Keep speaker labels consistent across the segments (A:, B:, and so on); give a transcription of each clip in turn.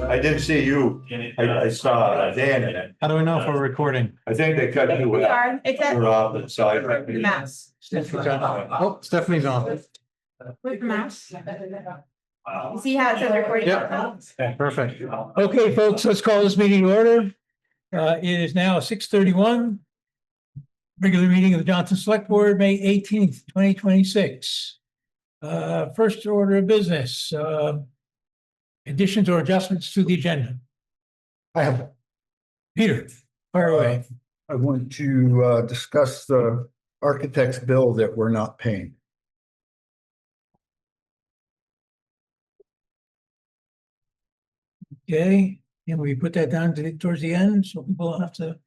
A: I didn't see you. I saw Dan in it.
B: How do we know if we're recording?
A: I think they cut you
C: We
A: out.
C: are, it's at
A: You're off the side.
C: the mass.
B: Stephanie's on. Oh, Stephanie's on.
C: With the mass. You see how it says recording?
B: Yep. Perfect. Okay, folks, let's call this meeting to order. It is now 6:31. Regular meeting of the Johnson Selectboard, May 18th, 2026. First order of business, additions or adjustments to the agenda.
D: I have,
B: Peter, fire away.
D: I want to discuss the architect's bill that we're not paying.
B: Okay, and we put that down towards the end, so people don't have to,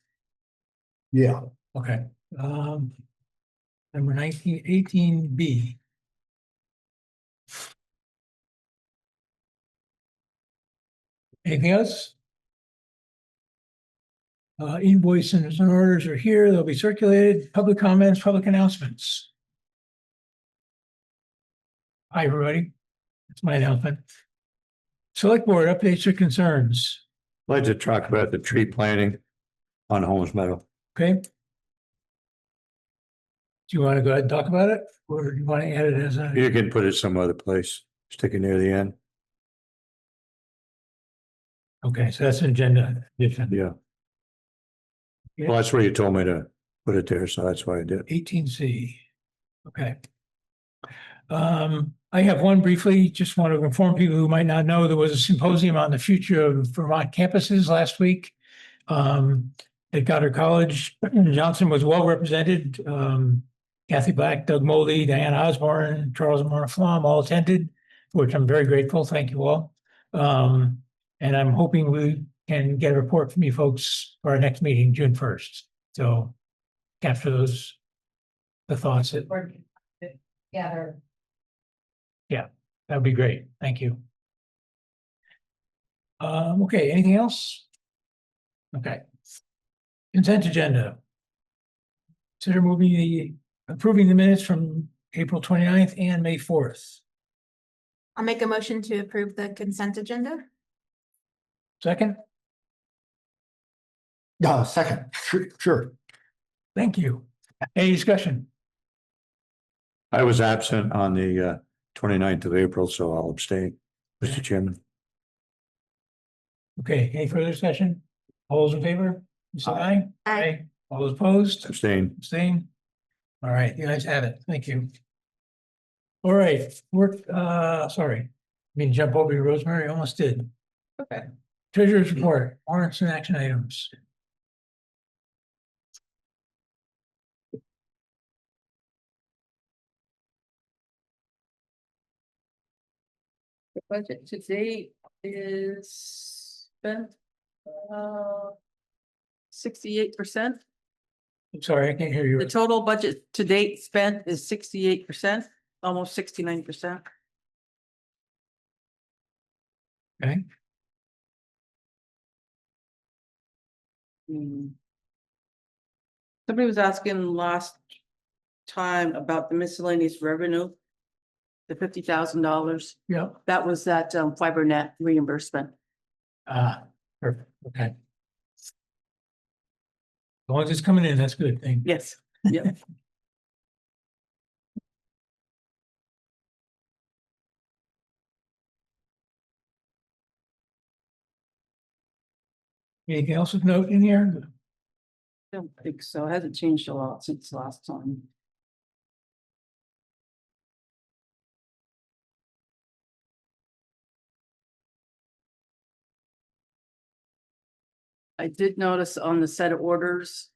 D: Yeah,
B: okay. Number 18B. Anything else? Invoices and orders are here. They'll be circulated. Public comments, public announcements. Hi, everybody. That's my announcement. Select board updates or concerns.
A: I'd like to talk about the tree planting on Holmes Meadow.
B: Okay. Do you want to go ahead and talk about it, or do you want to add it as a?
A: You can put it some other place, stick it near the end.
B: Okay, so that's an agenda addition.
A: Yeah. Well, that's where you told me to put it there, so that's why I did.
B: 18C. Okay. I have one briefly, just want to inform people who might not know, there was a symposium on the future of Vermont campuses last week. At Goddard College, Johnson was well represented. Kathy Black, Doug Moldy, Diana Osborne, Charles Flom all attended, for which I'm very grateful. Thank you all. And I'm hoping we can get a report from you folks for our next meeting, June 1st. So capture those, the thoughts that. Yeah, that'd be great. Thank you. Okay, anything else? Okay. Consent agenda. Consider approving the minutes from April 29th and May 4th.
C: I'll make a motion to approve the consent agenda.
B: Second,
D: second, sure.
B: thank you. Any discussion?
A: I was absent on the 29th of April, so I'll abstain, Mr. Chairman.
B: Okay, any further discussion? All those in favor? Say aye.
C: Aye.
B: All those opposed?
A: Abstain.
B: Abstain? All right, you guys have it. Thank you. All right, sorry. I mean, jump over you, Rosemary, almost did. Okay. Treasurer's report, warrants and action items.
E: The budget to date is spent 68%.
B: I'm sorry, I can't hear
E: The
B: you.
E: total budget to date spent is 68%, almost 69%.
B: Okay,
E: Somebody was asking last time about the miscellaneous revenue. The $50,000,
B: yeah,
E: that was that fiber net reimbursement.
B: perfect, okay. As long as it's coming in, that's good thing.
E: Yes, yep.
B: Anything else of note in here?
E: Don't think so. It hasn't changed a lot since last time. I did notice on the set of orders,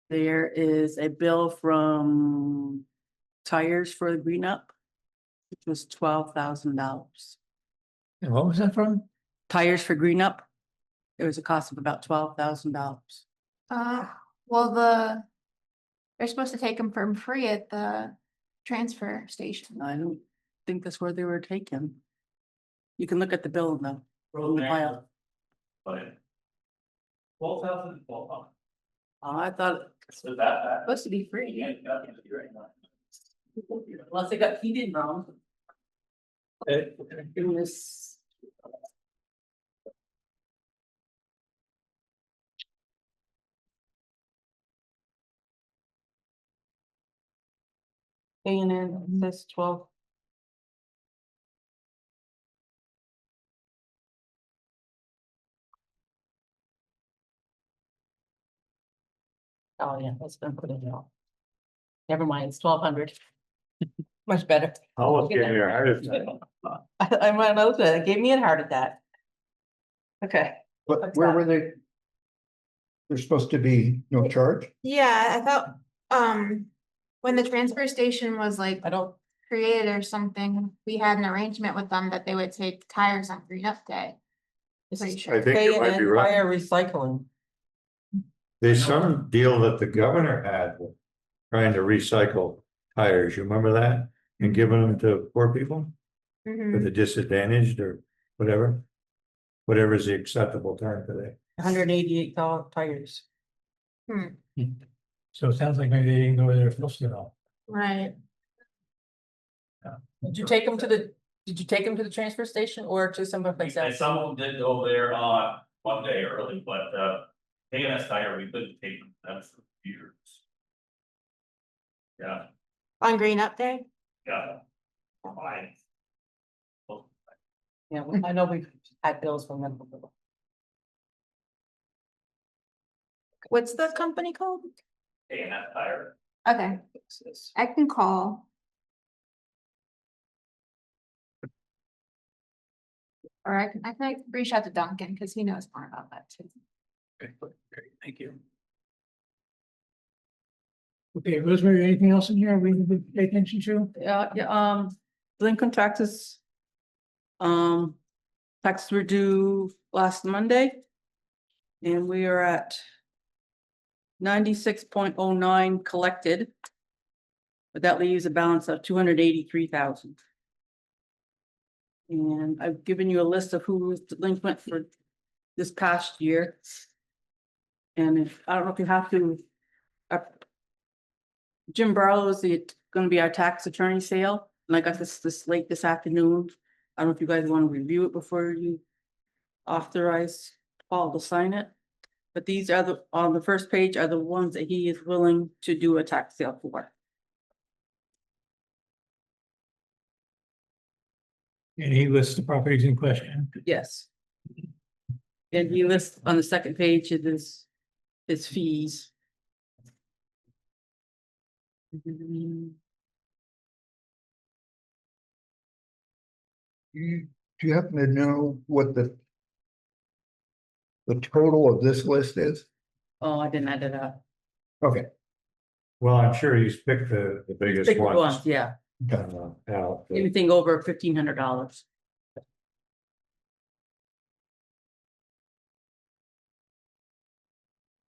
E: there is a bill from Tires for the Green Up, which was $12,000.
B: And what was that from?
E: Tires for Green Up, it was a cost of about $12,000.
C: Well, they're supposed to take them from free at the transfer station.
E: I don't think that's where they were taken. You can look at the bill in the file.
F: 12,000.
E: I thought
F: So that.
C: Supposed to be free.
F: Yeah, that can be right now.
E: unless it got heated wrong.
F: It
E: In this, A&N, this 12. Oh, yeah, that's been put in now. Never mind, it's 1,200. Much better.
A: Almost gave me a heart attack.
E: I'm not know that, it gave me a heart attack. Okay.
D: But
E: What's
D: where
E: that?
D: were they? There's supposed to be no charge?
C: Yeah, I thought, when the transfer station was like
E: I don't,
C: created or something, we had an arrangement with them that they would take tires on Green Up Day. Pretty
A: I
C: sure.
A: think you might be
E: A&N
A: right.
E: Fire Recycling.
A: There's some deal that the governor had with trying to recycle tires. You remember that? And giving them to poor people for
C: Mhm.
A: the disadvantaged or whatever. Whatever is the acceptable term today.
E: $188 tires.
B: So it sounds like maybe they didn't go where they were supposed to go.
C: Right.
E: Did you take them to the transfer station or to someplace
F: And
E: else?
F: some of them did go there on one day early, but taking a tire, we couldn't take them for years. Yeah,
C: On Green Up Day?
F: yeah. Fine.
E: Yeah, I know we've had bills from them before.
C: What's the company called?
F: Taking that tire.
C: Okay, I can call. Or I can reach out to Duncan because he knows more about that too.
B: Okay, great, thank you. Okay, Rosemary, anything else in here we need to pay attention to?
E: Yeah, delinquent taxes. Taxes were due last Monday. And we are at 96.09 collected. But that leaves a balance of 283,000. And I've given you a list of who was delinquent for this past year. And if, I don't know if you have to. Jim Barlow is gonna be our tax attorney sale, and I got this late this afternoon. I don't know if you guys want to review it before you authorize Paul to sign it. But these are on the first page are the ones that he is willing to do a tax sale for.
B: And he lists the properties in question.
E: Yes. And he lists on the second page of his fees.
D: Do you happen to know what the total of this list is?
E: Oh, I didn't add it up.
D: Okay.
A: Well, I'm sure he's picked the biggest
E: Big
A: ones.
E: ones, yeah.
A: Out.
E: Anything over $1,500.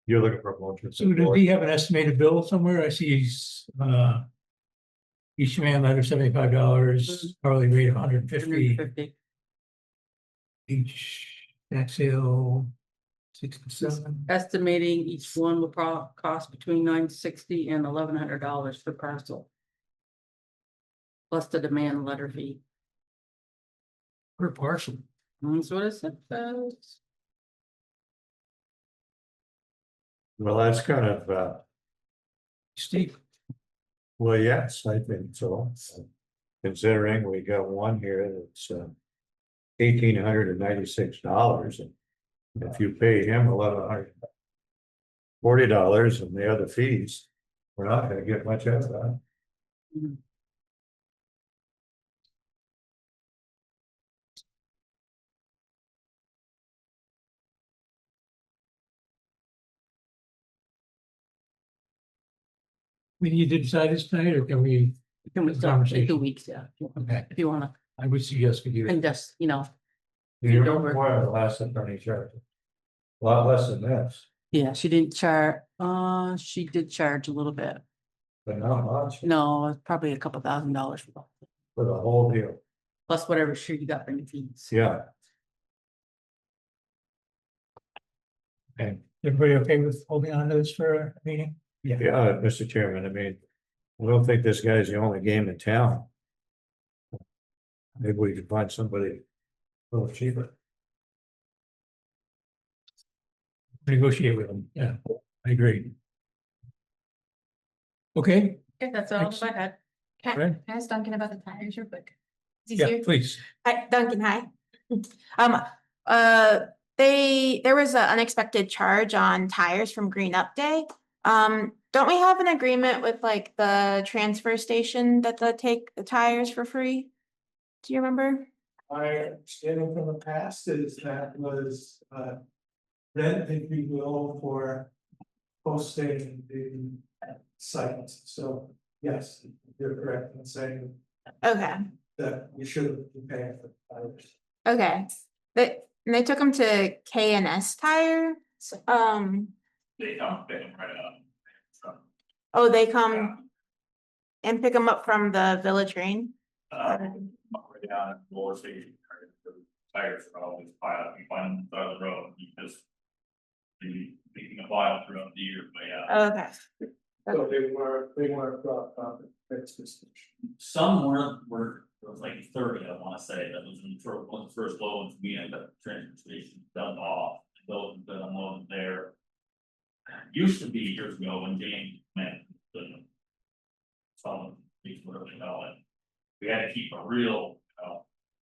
A: You're looking for a motion.
B: So does he have an estimated bill somewhere? I see he's, each man letter $75, hourly rate of 150,
E: 150.
B: each tax sale 67.
E: Estimating each one will cost between $960 and $1,100 per parcel. Plus the demand letter fee.
B: Per parcel.
E: That's what it says.
A: Well, that's kind of,
B: Steep.
A: well, yes, I think so. Considering we got one here that's $1,896, and if you pay him $1,140 and the other fees, we're not gonna get much out of that.
E: Mhm.
B: We need to decide this tonight, or can we?
E: Can we start in
B: Conversation.
E: 2 weeks? Yeah.
B: Okay,
E: If you wanna,
B: I would suggest we do.
E: and just,
A: You remember
E: over.
A: what the last attorney charged? A lot less than this,
E: yeah, she didn't charge, she did charge a little bit.
A: but not much
E: No, it's probably a couple $1,000 for
A: for the whole deal.
E: plus whatever sure you got for the fees.
A: Yeah.
B: Okay, everybody okay with holding on to this for a meeting?
A: Yeah, Mr. Chairman, I mean, I don't think this guy's the only game in town. Maybe we could find somebody a little cheaper.
B: Negotiate with them, yeah, I agree. Okay,
E: Okay, that's all
B: Thanks.
E: I had.
C: Can
B: Right.
C: I ask Duncan about the tires real quick? Is he
B: Yeah,
C: here?
B: please.
C: Hi, Duncan, hi. There was an unexpected charge on tires from Green Up Day. Don't we have an agreement with like the transfer station that they take the tires for free? Do you remember?
G: My understanding from the past is that was rent, if you will, for posting the site. So yes, you're correct in saying
C: Okay,
G: that we should be paying for tires.
C: okay. They took them to K&S Tire.
F: They don't pick them right up. So,
C: Oh, they come and pick them up from the Village Green?
F: right down at the lower station, the tires are always piled up, you find them on the side of the road, you just. Be making a pile throughout the year, but yeah.
C: Okay,
G: So they weren't brought up at fixed this.
F: Some were, it was like 30, I wanna say, that was in for one of the first low ones, we ended up transfer station dumped off, those that unloaded there. Used to be years ago when James met the. Some, whatever they call it. We had to keep a real,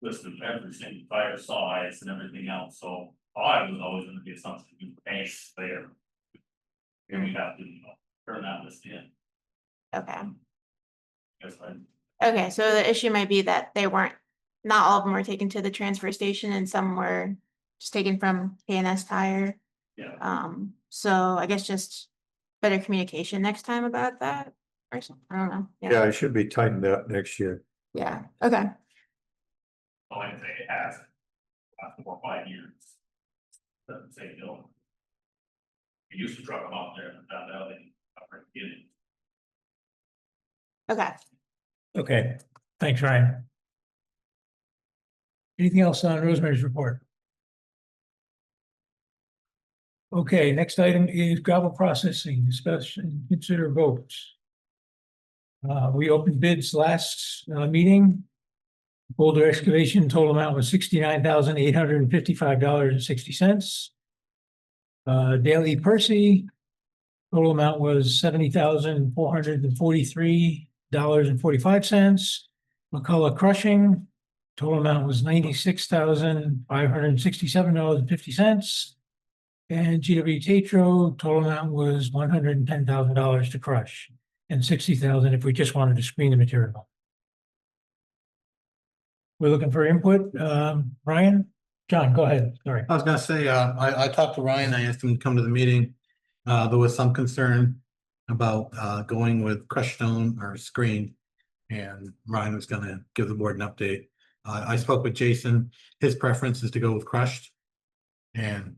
F: list of every single tire size and everything else, so I was always under the assumption we pay there. And we have to, turn that list in,
C: okay.
F: guess
C: Okay, so the issue might be that not all of them were taken to the transfer station and some were just taken from K&S Tire.
F: yeah.
C: So I guess just better communication next time about that or something, I don't know.
A: Yeah, it should be tightened up next year.
C: Yeah, okay,
F: All I can say it has, after 4 or 5 years. Doesn't say no. We used to truck them out there and found out they, get it.
C: okay.
B: Okay, thanks, Ryan. Anything else on Rosemary's report? Okay, next item is gravel processing, discuss and consider votes. We opened bids last meeting. Boulder excavation total amount was $69,855.60. Daily Percy, total amount was $70,443.45. McCullough Crushing, total amount was $96,567.50. And GW Tatro, total amount was $110,000 to crush and $60,000 if we just wanted to screen the material. We're looking for input. Ryan? John, go ahead. Sorry.
H: I was gonna say, I talked to Ryan, I asked him to come to the meeting. There was some concern about going with crushed stone or screen. And Ryan was gonna give the board an update. I spoke with Jason, his preference is to go with crushed. And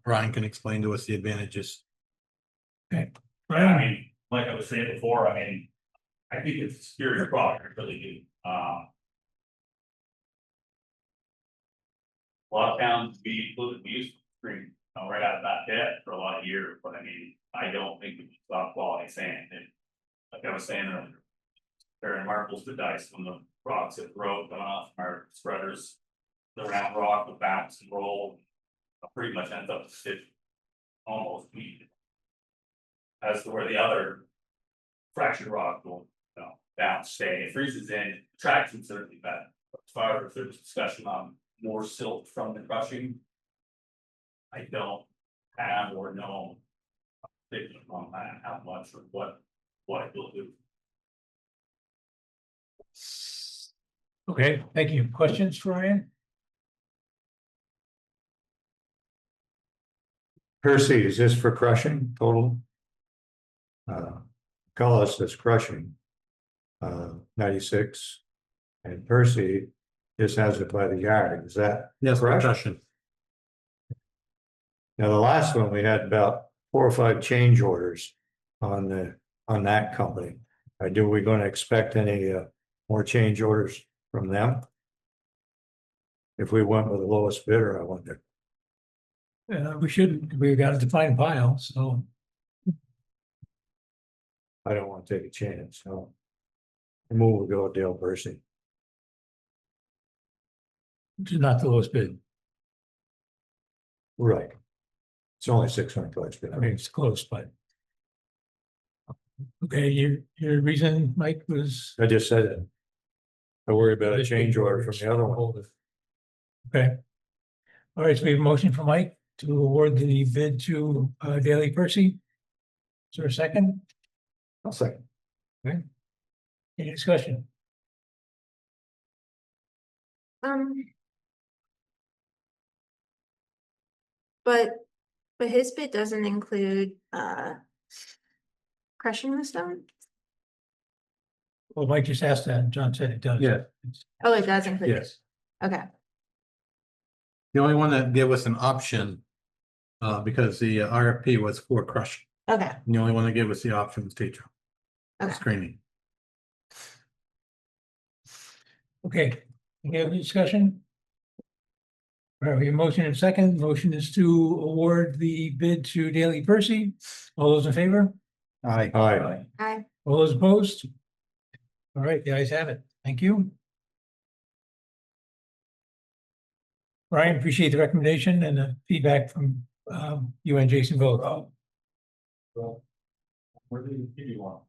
H: Ryan can explain to us the advantages.
B: Okay.
F: Yeah,
B: Ryan?
F: I mean, like I was saying before, I mean, I think it's a superior product, I really do. A lot of towns, we used to screen, right out of that pit for a lot of years, but I mean, I don't think we can stop quality sand. And like I was saying earlier, comparing marbles to dice, when the rocks hit the road, going off our spreaders, the round rock with bounce and roll, pretty much ends up stitched almost neat. As to where the other fractured rock will, bounce, stay, it freezes in, traction certainly better. As far as there's discussion on more silt from the crushing. I don't have or know. On that, how much or what it will do.
B: Okay, thank you. Questions for Ryan?
A: Percy, is this for crushing total? Cullis is crushing. 96. And Percy just has it by the yard, is that?
H: Yes,
A: correct?
H: discussion.
A: Now, the last one, we had about 4 or 5 change orders on that company. Do we gonna expect any more change orders from them? If we went with the lowest bidder, I wonder.
B: We shouldn't, we got a defined pile, so
A: I don't want to take a chance, so. Move, we go with Dale Percy.
B: which is not the lowest bid.
A: Right. It's only $600 bid.
B: I mean, it's close, but Okay, your reason, Mike, was,
A: I just said it. I worry about a change order from the other one.
B: okay. All right, so we have a motion for Mike to award the bid to Daley Percy. Is there a second?
A: I'll second.
B: Any discussion?
C: But his bid doesn't include crushing the stone?
B: Well, Mike just asked that, John said it does.
A: Yeah.
C: Oh, it does include it,
A: Yes.
C: okay.
H: The only one that gave us an option, because the RFP was for crushing.
C: Okay,
H: And the only one that gave us the option was teacher.
C: Okay.
H: Screening.
B: Okay, any other discussion? All right, we have a motion and a second. Motion is to award the bid to Daley Percy. All those in favor?
H: Aye.
A: Aye.
C: hi.
B: All those opposed? All right, the ayes have it. Thank you. Ryan, appreciate the recommendation and the feedback from you and Jason both.
F: Where do you want?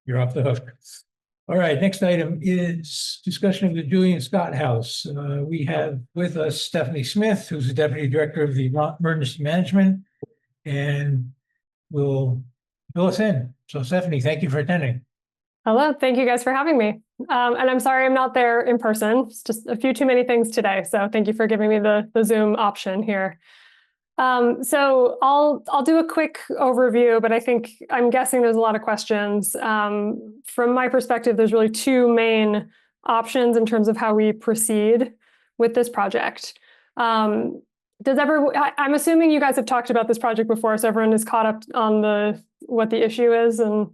B: You're off the hook. All right, next item is discussion of the Julian Scott House. We have with us Stephanie Smith, who's the Deputy Director of the Emergency Management, and will fill us in. So Stephanie, thank you for attending.
I: Hello, thank you guys for having me. And I'm sorry I'm not there in person. It's just a few too many things today. So thank you for giving me the Zoom option here. So I'll do a quick overview, but I'm guessing there's a lot of questions. From my perspective, there's really two main options in terms of how we proceed with this project. I'm assuming you guys have talked about this project before, so everyone is caught up on what the issue is and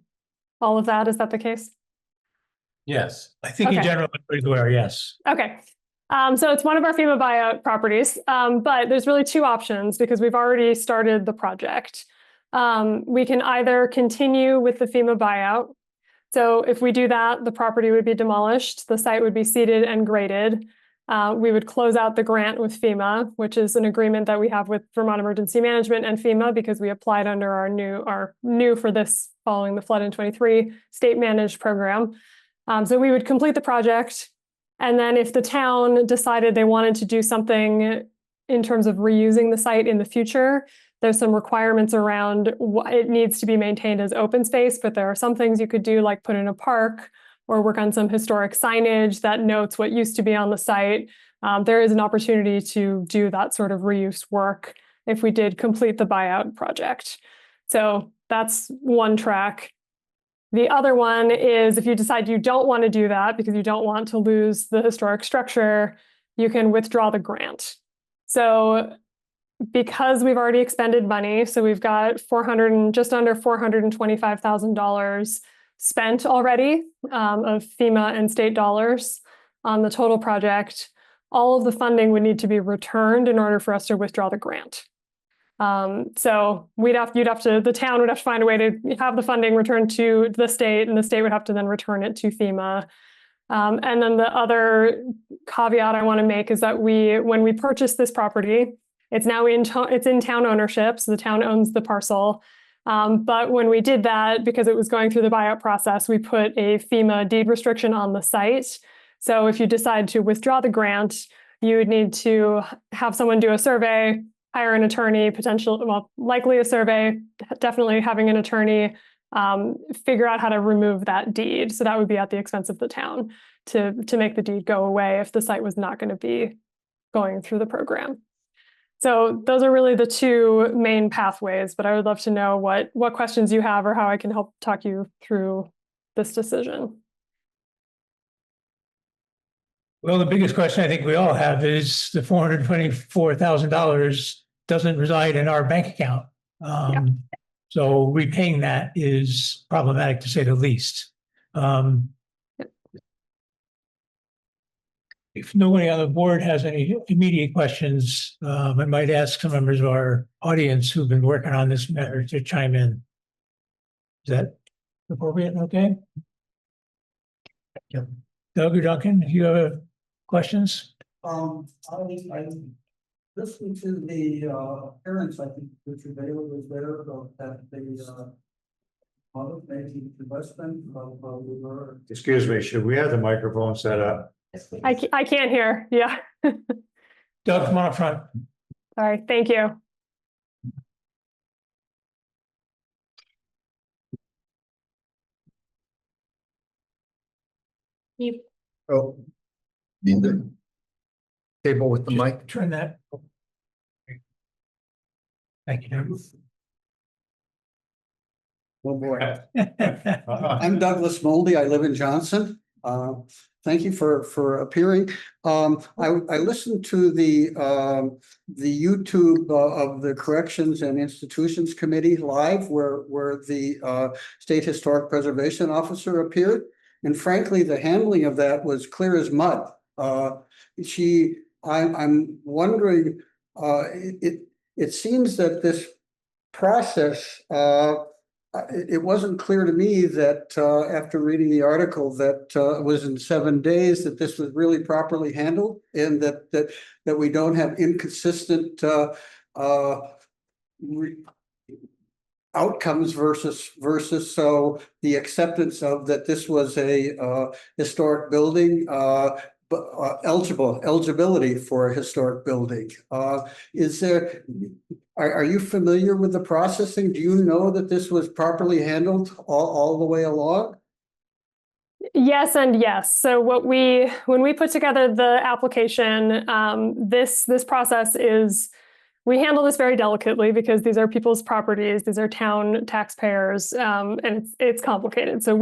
I: all of that. Is that the case?
B: Yes. I think in
I: Okay.
B: general, everybody's aware, yes.
I: Okay. So it's one of our FEMA buyout properties, but there's really two options because we've already started the project. We can either continue with the FEMA buyout. So if we do that, the property would be demolished, the site would be seeded and graded. We would close out the grant with FEMA, which is an agreement that we have with Vermont Emergency Management and FEMA because we applied under our new for this following the flood in 23 state managed program. So we would complete the project. And then if the town decided they wanted to do something in terms of reusing the site in the future, there's some requirements around what it needs to be maintained as open space, but there are some things you could do like put in a park or work on some historic signage that notes what used to be on the site. There is an opportunity to do that sort of reuse work if we did complete the buyout project. So that's one track. The other one is if you decide you don't want to do that because you don't want to lose the historic structure, you can withdraw the grant. So because we've already expended money, so we've got just under $425,000 spent already of FEMA and state dollars on the total project, all of the funding would need to be returned in order for us to withdraw the grant. So the town would have to find a way to have the funding returned to the state, and the state would have to then return it to FEMA. And then the other caveat I want to make is that when we purchased this property, it's now in town ownership, so the town owns the parcel. But when we did that, because it was going through the buyout process, we put a FEMA deed restriction on the site. So if you decide to withdraw the grant, you would need to have someone do a survey, hire an attorney, likely a survey, definitely having an attorney, figure out how to remove that deed. So that would be at the expense of the town to make the deed go away if the site was not going to be going through the program. So those are really the two main pathways, but I would love to know what questions you have or how I can help talk you through this decision.
B: Well, the biggest question I think we all have is the $424,000 doesn't reside in our bank account. So repaying that is problematic to say the least. If nobody on the board has any immediate questions, I might ask some members of our audience who've been working on this matter to chime in. Is that appropriate? Okay. Yep. Doug or Duncan, if you have questions?
G: I listened to the parents, I think, which available was there, about that
A: Excuse me, should we have the microphone set up?
I: I can't hear. Yeah.
B: Doug, come on up front.
I: All right. Thank you.
C: You,
D: Oh. Need the table with the mic.
B: Turn that. Thank you, Doug.
J: Oh, boy.
A: Uh-huh.
J: I'm Douglas Moldy. I live in Johnson. Thank you for appearing. I listened to the YouTube of the Corrections and Institutions Committee live where the State Historic Preservation Officer appeared. And frankly, the handling of that was clear as mud. I'm wondering, it seems that this process, it wasn't clear to me that after reading the article that it was in 7 days that this was really properly handled, and that we don't have inconsistent outcomes versus so the acceptance of that this was a historic building, eligibility for a historic building. Is there? Are you familiar with the processing? Do you know that this was properly handled all the way along?
I: Yes and yes. So when we put together the application, this process is, we handle this very delicately because these are people's properties, these are town taxpayers, and it's complicated. So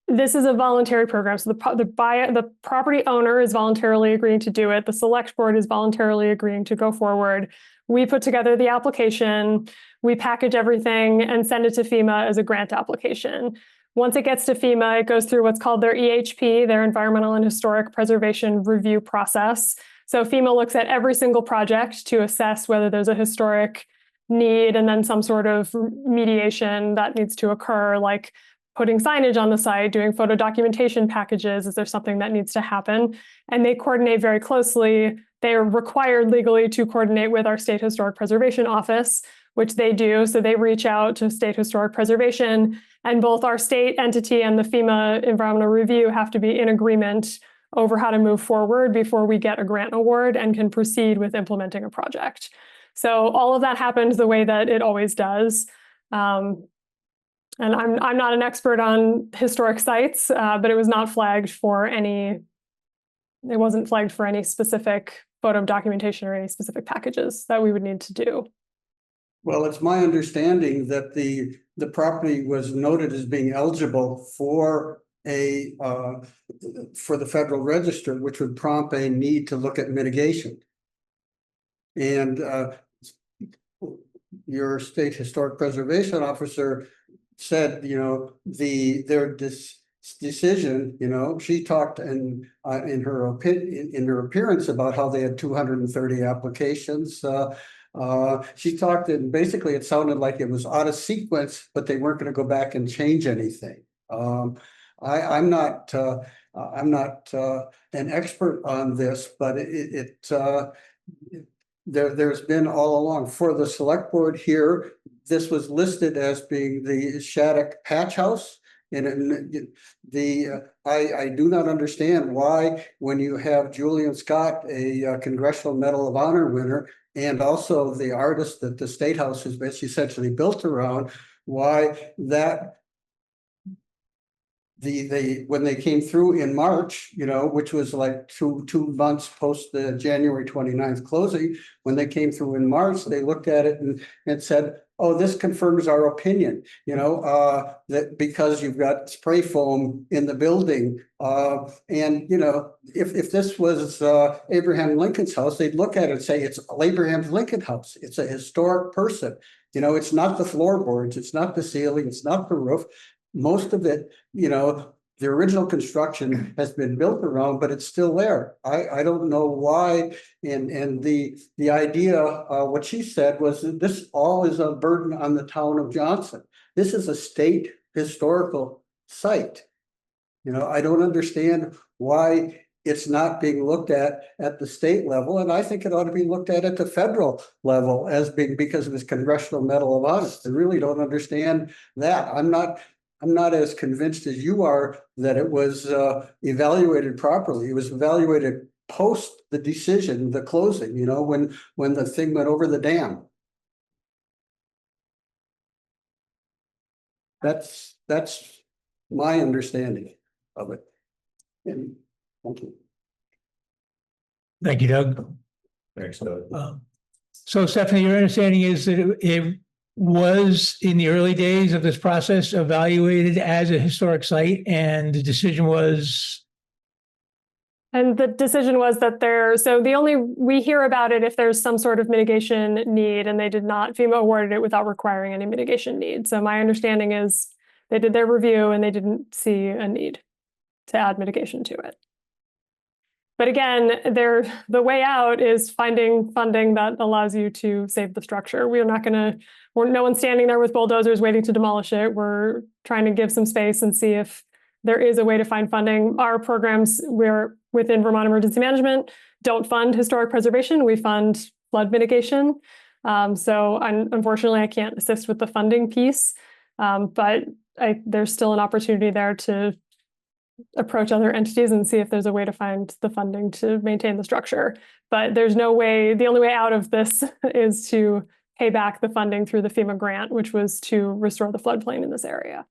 I: this is a voluntary program. So the property owner is voluntarily agreeing to do it. The select board is voluntarily agreeing to go forward. We put together the application, we package everything and send it to FEMA as a grant application. Once it gets to FEMA, it goes through what's called their EHP, their Environmental and Historic Preservation Review Process. So FEMA looks at every single project to assess whether there's a historic need and then some sort of mediation that needs to occur, like putting signage on the site, doing photo documentation packages. Is there something that needs to happen? And they coordinate very closely. They are required legally to coordinate with our State Historic Preservation Office, which they do. So they reach out to State Historic Preservation, and both our state entity and the FEMA Environmental Review have to be in agreement over how to move forward before we get a grant award and can proceed with implementing a project. So all of that happens the way that it always does. And I'm not an expert on historic sites, but it was not flagged for any, it wasn't flagged for any specific photo documentation or any specific packages that we would need to do.
J: Well, it's my understanding that the property was noted as being eligible for the Federal Register, which would prompt a need to look at mitigation. And your State Historic Preservation Officer said, their decision, she talked in her opinion, in her appearance about how they had 230 applications. She talked, and basically it sounded like it was out of sequence, but they weren't going to go back and change anything. I'm not an expert on this, but there's been all along for the select board here. This was listed as being the Shattuck Patch House, and I do not understand why, when you have Julian Scott, a Congressional Medal of Honor winner, and also the artist that the State House is essentially built around, why that when they came through in March, which was like two months post the January 29th closing, when they came through in March, they looked at it and said, oh, this confirms our opinion, that because you've got spray foam in the building. And, if this was Abraham Lincoln's house, they'd look at it and say, it's Abraham Lincoln house. It's a historic person. It's not the floorboards. It's not the ceiling. It's not the roof. Most of it, the original construction has been built around, but it's still there. I don't know why. And the idea, what she said was that this all is a burden on the town of Johnson. This is a state historical site. I don't understand why it's not being looked at the state level, and I think it ought to be looked at the federal level as being because of this Congressional Medal of Honor. I really don't understand that. I'm not as convinced as you are that it was evaluated properly. It was evaluated post the decision, the closing, you know, when the thing went over the dam. That's my understanding of it. And thank you.
B: Thank you, Doug.
A: Thanks, Doug.
B: So Stephanie, your understanding is that it was in the early days of this process evaluated as a historic site and the decision was,
I: And the decision was that we hear about it if there's some sort of mitigation need, and they did not, FEMA awarded it without requiring any mitigation need. So my understanding is they did their review and they didn't see a need to add mitigation to it. But again, the way out is finding funding that allows you to save the structure. No one's standing there with bulldozers waiting to demolish it. We're trying to give some space and see if there is a way to find funding. Our programs, we're within Vermont Emergency Management, don't fund historic preservation. We fund flood mitigation. Unfortunately, I can't assist with the funding piece, but there's still an opportunity there to approach other entities and see if there's a way to find the funding to maintain the structure. But there's no way, the only way out of this is to pay back the funding through the FEMA grant, which was to restore the floodplain in this area.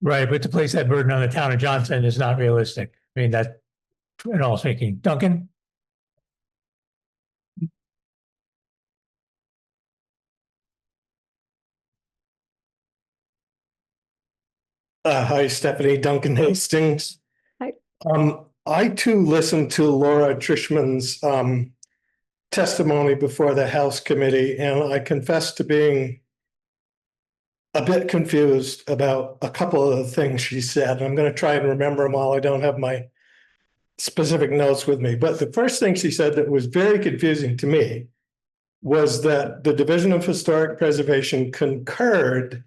B: right, but to place that burden on the town of Johnson is not realistic. I mean, that, in all speaking. Duncan?
K: Hi, Stephanie. Duncan Hastings.
I: Hi.
K: I too listened to Laura Trishman's testimony before the House Committee, and I confess to being a bit confused about a couple of the things she said. I'm going to try and remember them all. I don't have my specific notes with me. But the first thing she said that was very confusing to me was that the Division of Historic Preservation concurred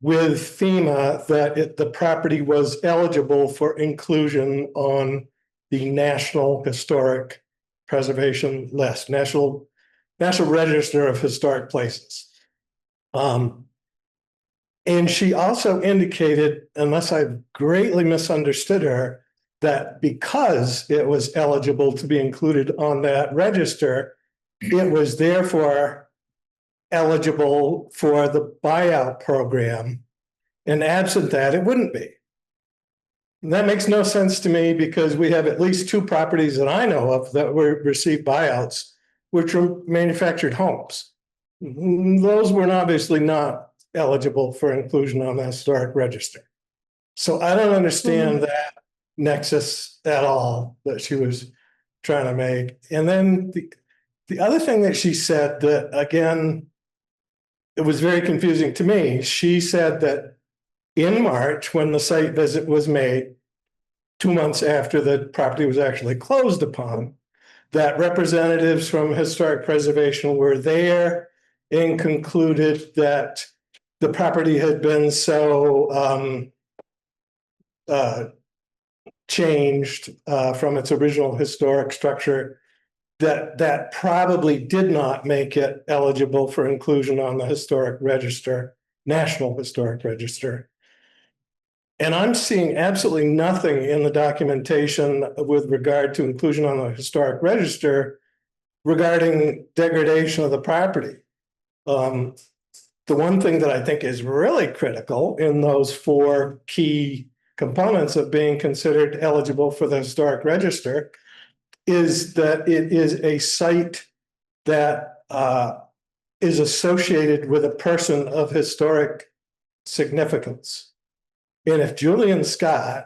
K: with FEMA that the property was eligible for inclusion on the National Historic Preservation List, National Register of Historic Places. And she also indicated, unless I've greatly misunderstood her, that because it was eligible to be included on that register, it was therefore eligible for the buyout program. And absent that, it wouldn't be. And that makes no sense to me because we have at least two properties that I know of that received buyouts, which were manufactured homes. Those were obviously not eligible for inclusion on the historic register. So I don't understand that nexus at all that she was trying to make. And then the other thing that she said that, again, it was very confusing to me. She said that in March, when the site visit was made, 2 months after the property was actually closed upon, that representatives from historic preservation were there and concluded that the property had been so changed from its original historic structure that probably did not make it eligible for inclusion on the historic register, National Historic Register. And I'm seeing absolutely nothing in the documentation with regard to inclusion on the historic register regarding degradation of the property. The one thing that I think is really critical in those four key components of being considered eligible for the historic register is that it is a site that is associated with a person of historic significance. And if Julian Scott,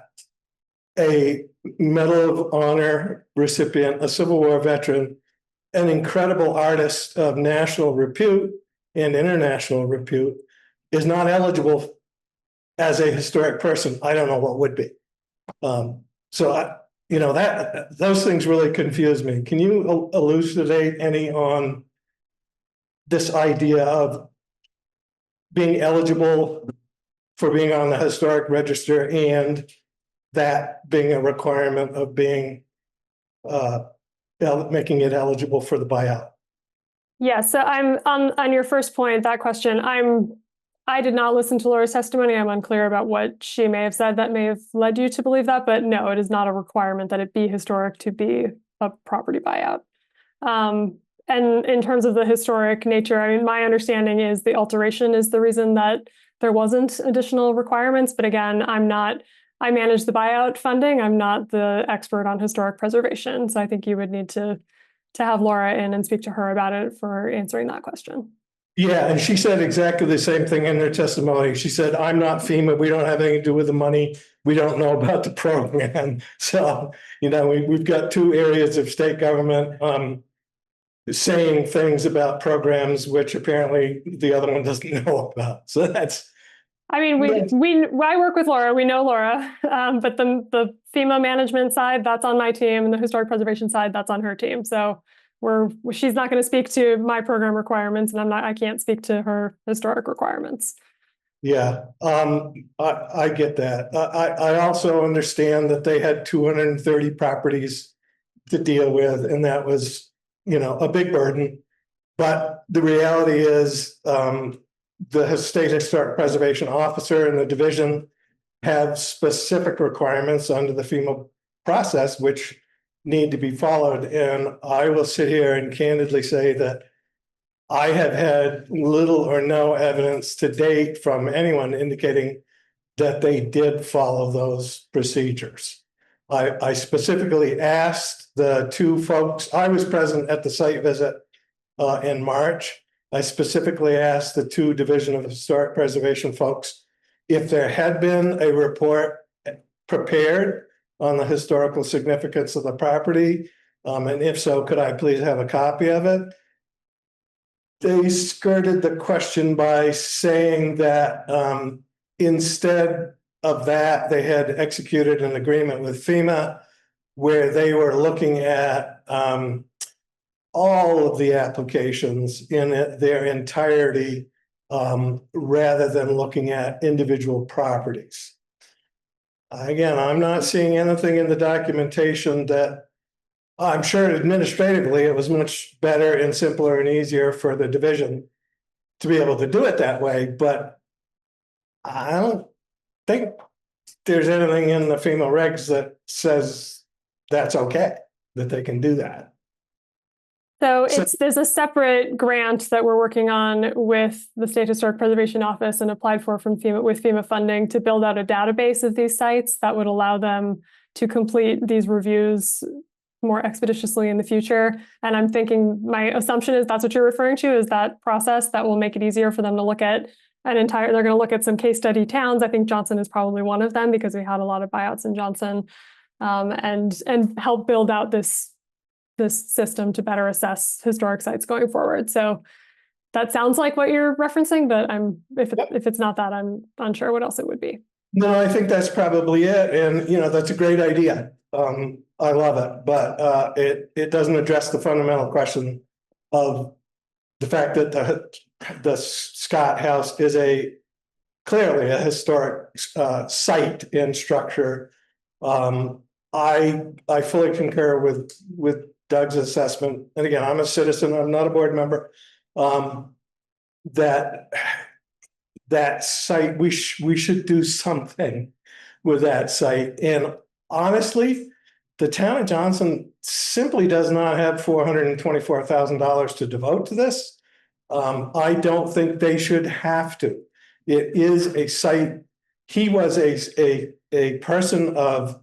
K: a Medal of Honor recipient, a Civil War veteran, an incredible artist of national repute and international repute, is not eligible as a historic person, I don't know what would be. Those things really confuse me. Can you elucidate any on this idea of being eligible for being on the historic register and that being a requirement of being making it eligible for the buyout.
I: Yeah, so I'm on your first point, that question, I did not listen to Laura's testimony. I'm unclear about what she may have said that may have led you to believe that, but no, it is not a requirement that it be historic to be a property buyout. And in terms of the historic nature, I mean, my understanding is the alteration is the reason that there wasn't additional requirements. But again, I manage the buyout funding. I'm not the expert on historic preservation. So I think you would need to have Laura in and speak to her about it for answering that question.
K: Yeah, and she said exactly the same thing in her testimony. She said, I'm not FEMA. We don't have anything to do with the money. We don't know about the program. So, we've got two areas of state government saying things about programs, which apparently the other one doesn't know about. So that's.
I: I mean, I work with Laura. We know Laura, but the FEMA management side, that's on my team, and the historic preservation side, that's on her team. So she's not going to speak to my program requirements, and I can't speak to her historic requirements.
K: Yeah, I get that. I also understand that they had 230 properties to deal with, and that was, a big burden. But the reality is, the state historic preservation officer and the division have specific requirements under the FEMA process, which need to be followed. And I will sit here and candidly say that I have had little or no evidence to date from anyone indicating that they did follow those procedures. I specifically asked the two folks, I was present at the site visit in March. I specifically asked the two Division of Historic Preservation folks if there had been a report prepared on the historical significance of the property, and if so, could I please have a copy of it? They skirted the question by saying that instead of that, they had executed an agreement with FEMA where they were looking at all of the applications in their entirety, rather than looking at individual properties. Again, I'm not seeing anything in the documentation that I'm sure administratively it was much better and simpler and easier for the division to be able to do it that way, but I don't think there's anything in the FEMA regs that says that's okay, that they can do that.
I: So there's a separate grant that we're working on with the State Historic Preservation Office and applied for from FEMA with FEMA funding to build out a database of these sites that would allow them to complete these reviews more expeditiously in the future. And I'm thinking, my assumption is that's what you're referring to, is that process that will make it easier for them to look at they're going to look at some case study towns. I think Johnson is probably one of them because we had a lot of buyouts in Johnson, and help build out this system to better assess historic sites going forward. So that sounds like what you're referencing, but if it's not that, I'm unsure what else it would be.
K: No, I think that's probably it. And, that's a great idea. I love it, but it doesn't address the fundamental question of the fact that the Scott House is clearly a historic site and structure. I fully concur with Doug's assessment. And again, I'm a citizen, I'm not a board member. That site, we should do something with that site. And honestly, the town of Johnson simply does not have $424,000 to devote to this. I don't think they should have to. It is a site. He was a person of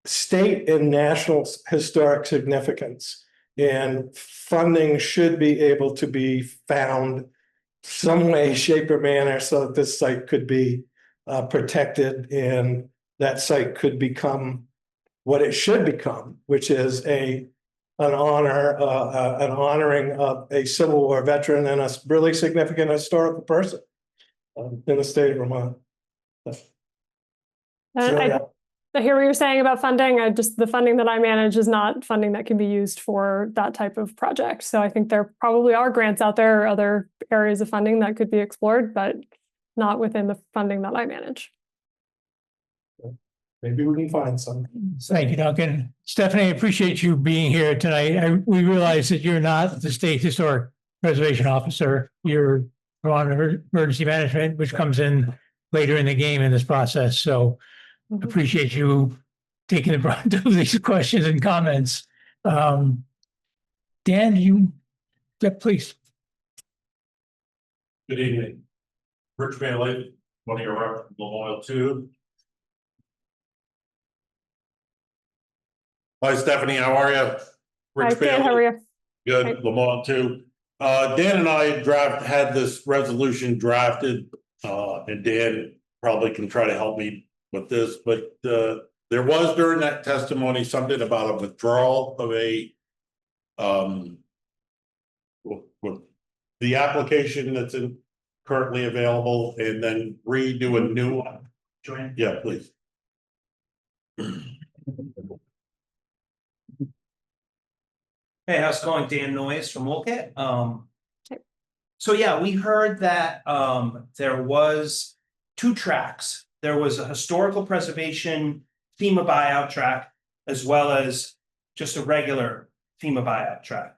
K: state and national historic significance, and funding should be able to be found some way, shape, or manner so that this site could be protected, and that site could become what it should become, which is an honoring of a Civil War veteran and a really significant historical person in the state of Vermont.
I: I hear what you're saying about funding. The funding that I manage is not funding that can be used for that type of project. So I think there probably are grants out there or other areas of funding that could be explored, but not within the funding that I manage.
K: Maybe we can find some.
B: Thank you, Duncan. Stephanie, I appreciate you being here tonight. We realize that you're not the State Historic Preservation Officer. You're on emergency management, which comes in later in the game in this process. So appreciate you taking the brunt of these questions and comments. Dan, please.
L: Good evening. Rich Van Lake, one of your rep from Memorial 2. Hi, Stephanie, how are you?
I: Hi, Dan, how are you?
L: Good,
I: Hi.
L: Lamont 2. Dan and I had this resolution drafted, and Dan probably can try to help me with this, but there was during that testimony something about a withdrawal of with the application that's currently available and then redo a new one. Yeah, please.
M: Hey, how's it going? Dan Noyes from Wolcott. So yeah, we heard that there was 2 tracks. There was a historical preservation FEMA buyout track, as well as just a regular FEMA buyout track.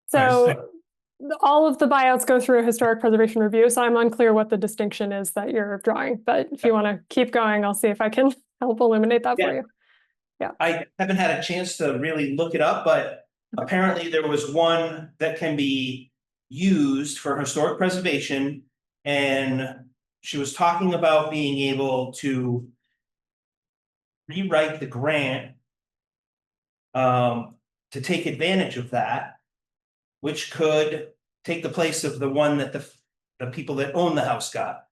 I: So all of the buyouts go through a historic preservation review, so I'm unclear what the distinction is that you're drawing, but if you want to keep going, I'll see if I can help illuminate that for you. Yeah.
M: I haven't had a chance to really look it up, but apparently there was one that can be used for historic preservation, and she was talking about being able to rewrite the grant to take advantage of that, which could take the place of the one that the people that own the house got.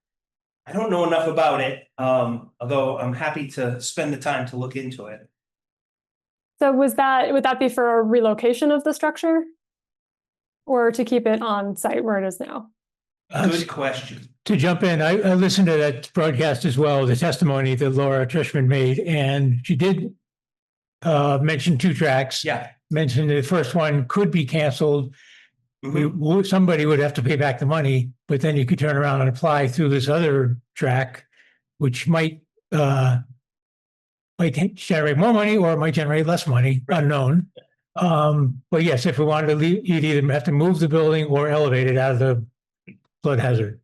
M: I don't know enough about it, although I'm happy to spend the time to look into it.
I: So would that be for a relocation of the structure? Or to keep it on site where it is now?
M: Good question.
B: To jump in, I listened to that broadcast as well, the testimony that Laura Trishman made, and she did mention 2 tracks.
M: Yeah.
B: Mentioned the first one could be canceled. Somebody would have to pay back the money, but then you could turn around and apply through this other track, which might generate more money or it might generate less money, unknown. But yes, if we wanted to leave, you'd either have to move the building or elevate it out of the flood hazard.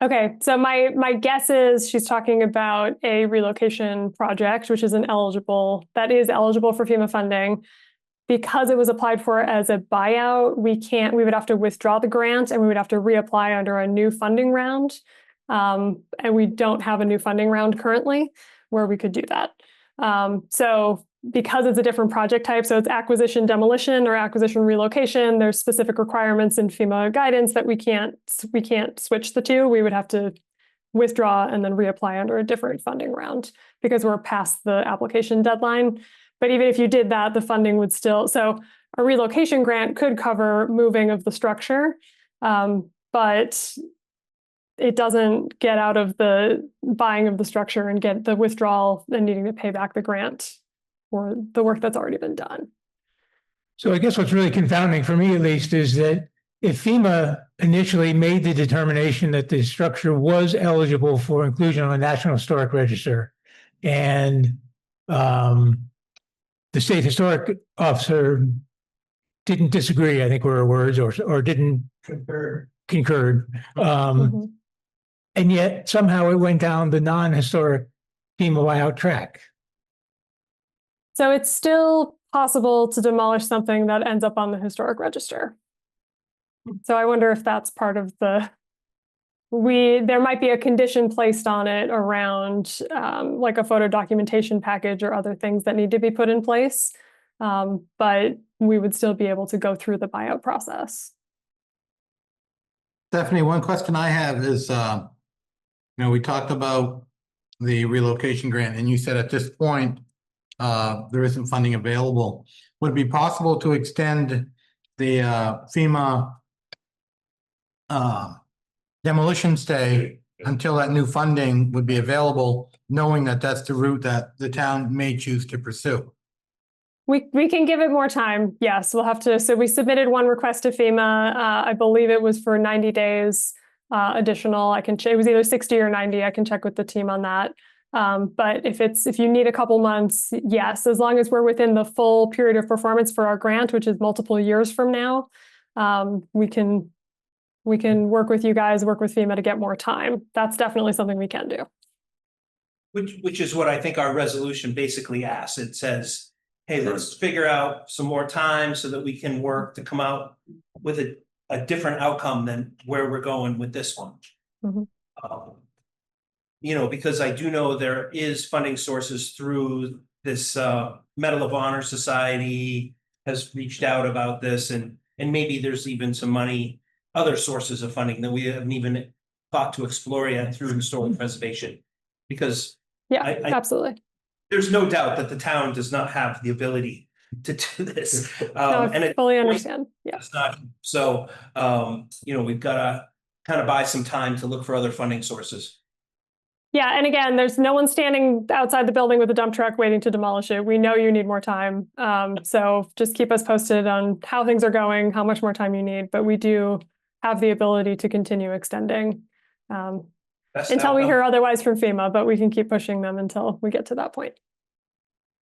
I: Okay, so my guess is she's talking about a relocation project, which is eligible for FEMA funding. Because it was applied for as a buyout, we would have to withdraw the grant and we would have to reapply under a new funding round. And we don't have a new funding round currently where we could do that. So because it's a different project type, so it's acquisition demolition or acquisition relocation, there's specific requirements in FEMA guidance that we can't switch the 2. We would have to withdraw and then reapply under a different funding round because we're past the application deadline. But even if you did that, the funding would still, so a relocation grant could cover moving of the structure, but it doesn't get out of the buying of the structure and get the withdrawal and needing to pay back the grant for the work that's already been done.
B: So I guess what's really confounding for me, at least, is that if FEMA initially made the determination that the structure was eligible for inclusion on the National Historic Register, and the state historic officer didn't disagree, I think were her words, or didn't concurred. And yet somehow it went down the non-historic FEMA buyout track.
I: So it's still possible to demolish something that ends up on the historic register. So I wonder if that's part of there might be a condition placed on it around like a photo documentation package or other things that need to be put in place. But we would still be able to go through the buyout process.
H: Stephanie, one question I have is, we talked about the relocation grant and you said at this point, there isn't funding available. Would it be possible to extend the FEMA demolition stay until that new funding would be available, knowing that that's the route that the town may choose to pursue?
I: We can give it more time. Yes, we'll have to. So we submitted one request to FEMA. I believe it was for 90 days additional. It was either 60 or 90. I can check with the team on that. But if you need a couple months, yes, as long as we're within the full period of performance for our grant, which is multiple years from now, we can work with you guys, work with FEMA to get more time. That's definitely something we can do.
M: Which is what I think our resolution basically asks. It says, hey, let's figure out some more time so that we can work to come out with a different outcome than where we're going with this one.
I: Mhm.
M: You know, because I do know there is funding sources through this Medal of Honor Society has reached out about this, and maybe there's even some money, other sources of funding that we haven't even thought to explore yet through historic preservation. Because
I: Yeah,
M: I
I: absolutely.
M: there's no doubt that the town does not have the ability to do this.
I: No,
M: And
I: I
M: it
I: fully understand. Yeah.
M: it's not, so you know, we've got to kind of buy some time to look for other funding sources.
I: Yeah, and again, there's no one standing outside the building with a dump truck waiting to demolish it. We know you need more time. So just keep us posted on how things are going, how much more time you need, but we do have the ability to continue extending until we hear otherwise from FEMA, but we can keep pushing them until we get to that point.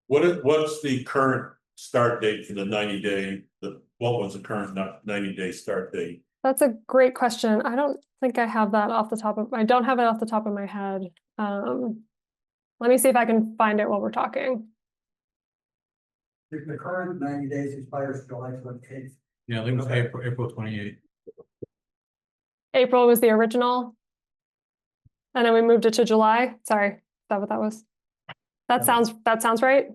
L: What's the current start date for the 90-day, what was the current 90-day start date?
I: That's a great question. I don't think I have that I don't have it off the top of my head. Let me see if I can find it while we're talking.
J: The current 90 days expires July 28th.
H: Yeah, I think it was April 28th.
I: April was the original. And then we moved it to July. Sorry, is that what that was? That sounds right.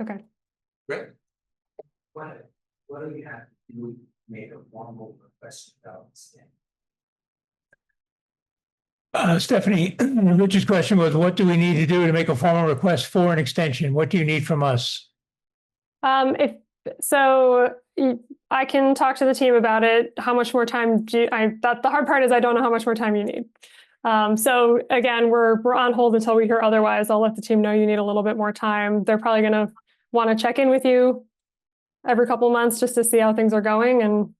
I: Okay.
M: Great.
G: What do we have? We made a formal request about
B: Stephanie, Richard's question was, what do we need to do to make a formal request for an extension? What do you need from us?
I: I can talk to the team about it. How much more time the hard part is I don't know how much more time you need. So again, we're on hold until we hear otherwise. I'll let the team know you need a little bit more time. They're probably going to want to check in with you every couple of months just to see how things are going, and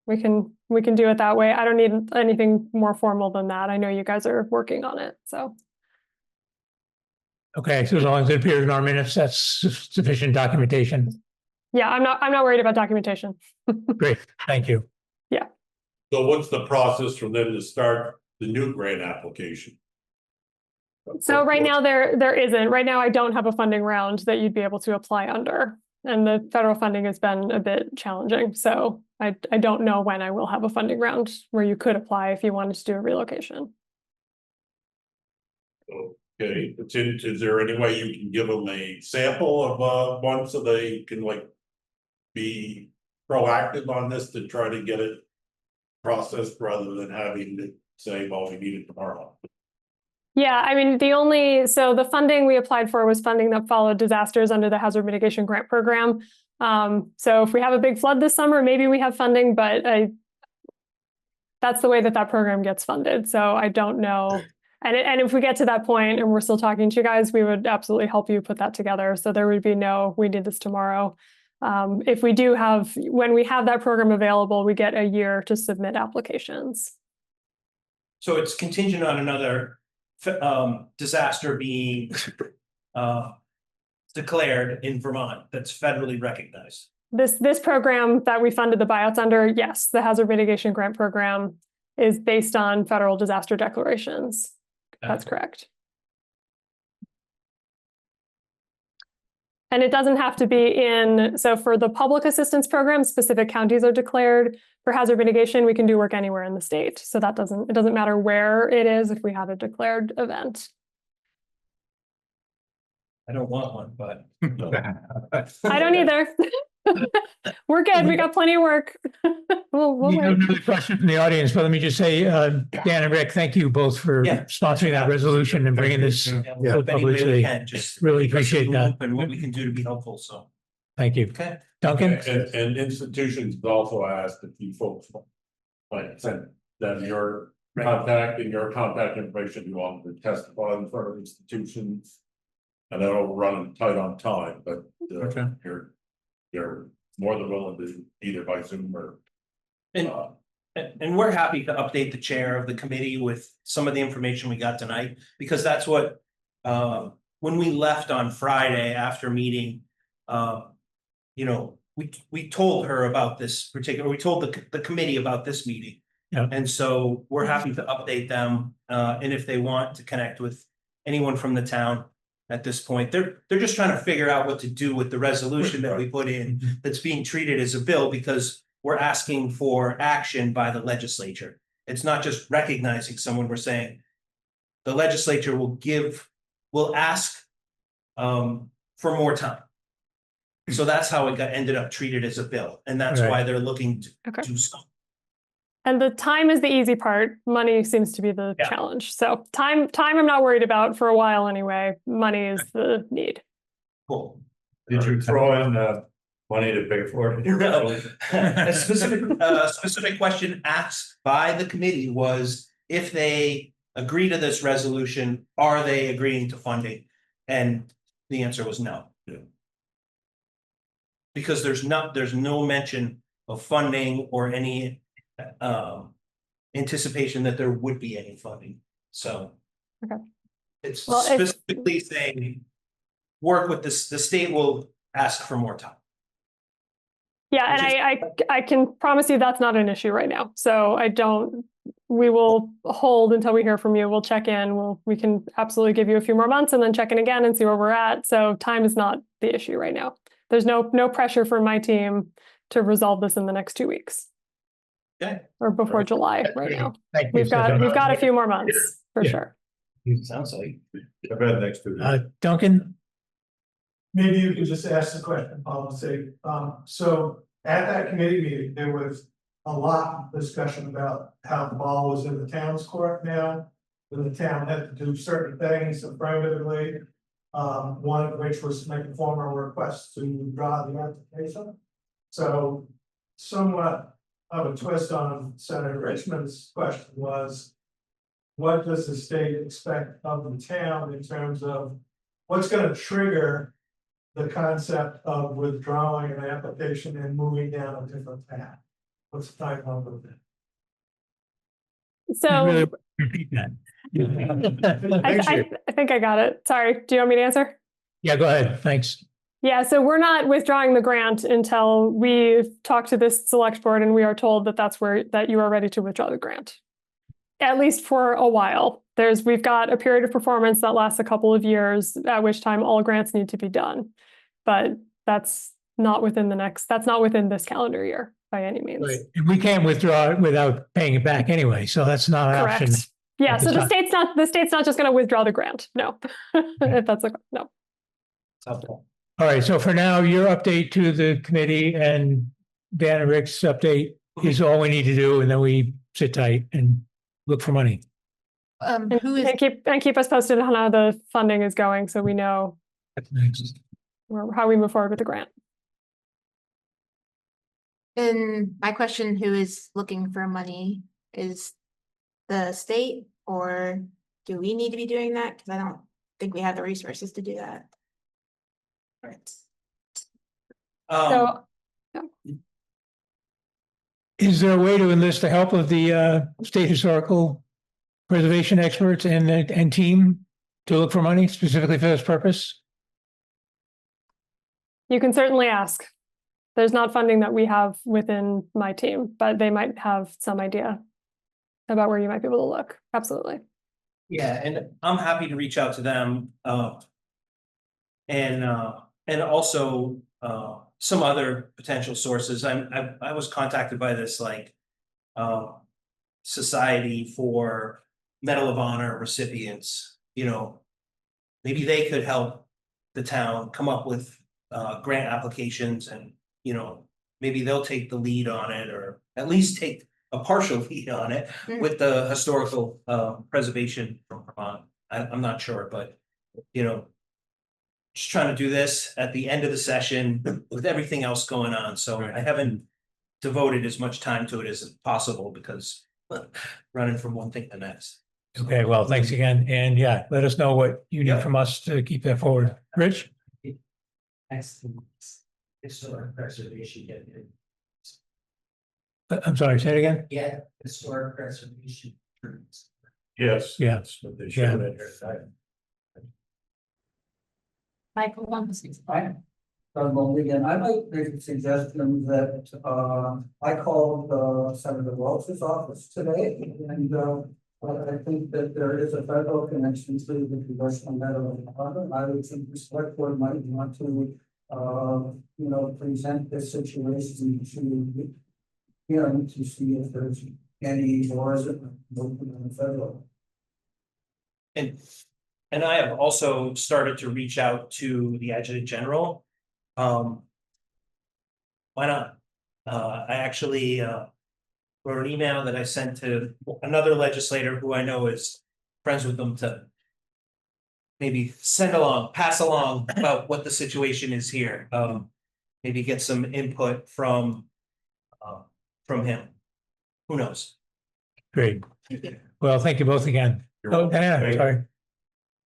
I: we can do it that way. I don't need anything more formal than that. I know you guys are working on it, so.
B: Okay, so as long as it appears in our minutes, that's sufficient documentation.
I: Yeah, I'm not worried about documentation.
B: Great, thank you.
I: Yeah.
L: So what's the process for them to start the new grant application?
I: So right now there isn't. Right now I don't have a funding round that you'd be able to apply under. And the federal funding has been a bit challenging. So I don't know when I will have a funding round where you could apply if you wanted to do a relocation.
L: Okay, is there any way you can give them a sample of one so they can be proactive on this to try to get it processed rather than having to say, well, we need it tomorrow?
I: Yeah, I mean, so the funding we applied for was funding that followed disasters under the Hazard Mitigation Grant Program. So if we have a big flood this summer, maybe we have funding, but that's the way that program gets funded. So I don't know. And if we get to that point and we're still talking to you guys, we would absolutely help you put that together. So there would be no, we need this tomorrow. If we do when we have that program available, we get a year to submit applications.
M: So it's contingent on another disaster being declared in Vermont that's federally recognized.
I: This program that we funded the buyouts under, yes, the Hazard Mitigation Grant Program is based on federal disaster declarations. That's correct. And it doesn't have to be so for the public assistance program, specific counties are declared. For hazard mitigation, we can do work anywhere in the state. So it doesn't matter where it is if we have a declared event.
M: I don't want one, but.
I: I don't either. We're good. We got plenty of work. We'll
B: We have
I: wait.
B: another question from the audience, but let me just say, Dan and Rick, thank you both for sponsoring that resolution and bringing this
M: Yeah, we'll help any way we
B: publicity.
M: can, just
B: Really
M: keep us
B: appreciate
M: in the
B: that.
M: loop and what we can do to be helpful, so.
B: Thank you.
M: Okay.
B: Duncan?
L: And institutions also asked if you folks send them your contact and your contact information, you want to testify in front of institutions. And that'll run tight on time, but you're more than willing to either by Zoom or.
M: And And we're happy to update the chair of the committee with some of the information we got tonight, because that's what, when we left on Friday after meeting, you know, we told her about this particular, we told the committee about this meeting.
B: Yeah.
M: And so we're happy to update them, and if they want to connect with anyone from the town at this point, they're just trying to figure out what to do with the resolution that we put in that's being treated as a bill, because we're asking for action by the legislature. It's not just recognizing someone, we're saying the legislature will ask for more time. So that's how it ended up treated as a bill, and that's
B: Right.
M: why they're looking to
I: Okay.
M: do so.
I: And the time is the easy part. Money seems to be the
M: Yeah.
I: challenge. So time I'm not worried about for a while anyway. Money is the need.
M: Cool.
A: Did you throw in money to pay for it?
M: No. A specific question asked by the committee was if they agree to this resolution, are they agreeing to funding? And the answer was no.
A: Yeah.
M: Because there's no mention of funding or any anticipation that there would be any funding. So
I: Okay.
M: it's
I: Well,
M: specifically saying work with this, the state will ask for more time.
I: Yeah, and I can promise you that's not an issue right now. So we will hold until we hear from you. We'll check in. We can absolutely give you a few more months and then check in again and see where we're at. So time is not the issue right now. There's no pressure for my team to resolve this in the next 2 weeks.
M: Okay.
I: Or before July right now.
B: Thank you.
I: We've got a few more months for
B: Yeah.
I: sure.
M: Sounds like.
A: I bet next to that.
B: Duncan?
G: Maybe you could just ask the question, policy. So at that committee meeting, there was a lot of discussion about how the ball was in the town's court now. When the town had to do certain things affirmatively, one of which was to make a formal request to withdraw the application. So somewhat of a twist on Senator Richmond's question was, what does the state expect of the town in terms of what's going to trigger the concept of withdrawing an application and moving down a different path? What's the timeline of that?
I: So
B: Repeat that.
I: I think I got it. Sorry. Do you want me to answer?
B: Yeah, go ahead. Thanks.
I: Yeah, so we're not withdrawing the grant until we talk to this select board and we are told that you are ready to withdraw the grant. At least for a while. We've got a period of performance that lasts a couple of years, at which time all grants need to be done. But that's not within this calendar year by any means.
B: Right. And we can't withdraw it without paying it back anyway, so that's not an option.
I: Correct. Yeah,
B: at
I: so
B: this
I: the state's not just going to withdraw the grant. No. If that's no.
B: All right, so for now, your update to the committee and Dan and Rick's update is all we need to do, and then we sit tight and look for money.
C: Who is,
I: And keep us posted on how the funding is going so we know
B: That's next.
I: how we move forward with the grant.
C: and my question, who is looking for money, is the state, or do we need to be doing that? Because I don't think we have the resources to do that.
I: So
B: Is there a way to enlist the help of the state historical preservation experts and team to look for money specifically for this purpose?
I: you can certainly ask. There's not funding that we have within my team, but they might have some idea about where you might be able to look. Absolutely.
M: Yeah, and I'm happy to reach out to them, and also some other potential sources. I was contacted by this Society for Medal of Honor recipients. You know, maybe they could help the town come up with grant applications, and maybe they'll take the lead on it, or at least take a partial lead on it with the historical preservation from Vermont. I'm not sure, but just trying to do this at the end of the session with everything else going on. So I haven't devoted as much time to it as possible because running from one thing to the next.
B: Okay, well, thanks again. And yeah, let us know what you need from us to keep that forward. Rich?
N: Excellent. Historic preservation.
B: I'm sorry, say it again?
G: Yeah, historic preservation.
L: Yes.
B: Yeah.
A: That's what they
B: Yeah.
A: showed in here tonight.
E: Michael, one six five.
J: Again, I'd like to make a suggestion that, I called, Senator Welch's office today, and, I think that there is a federal connection to the congressional matter of Department. I would think the select board might want to, present this situation to him to see if there's any, or is it movement on the federal?
M: And I have also started to reach out to the Adjutant General. Why not? I actually wrote an email that I sent to another legislator who I know is friends with them to maybe pass along about what the situation is here. Maybe get some input from him. Who knows?
B: Great. Well, thank you both again. Oh, Diana, sorry.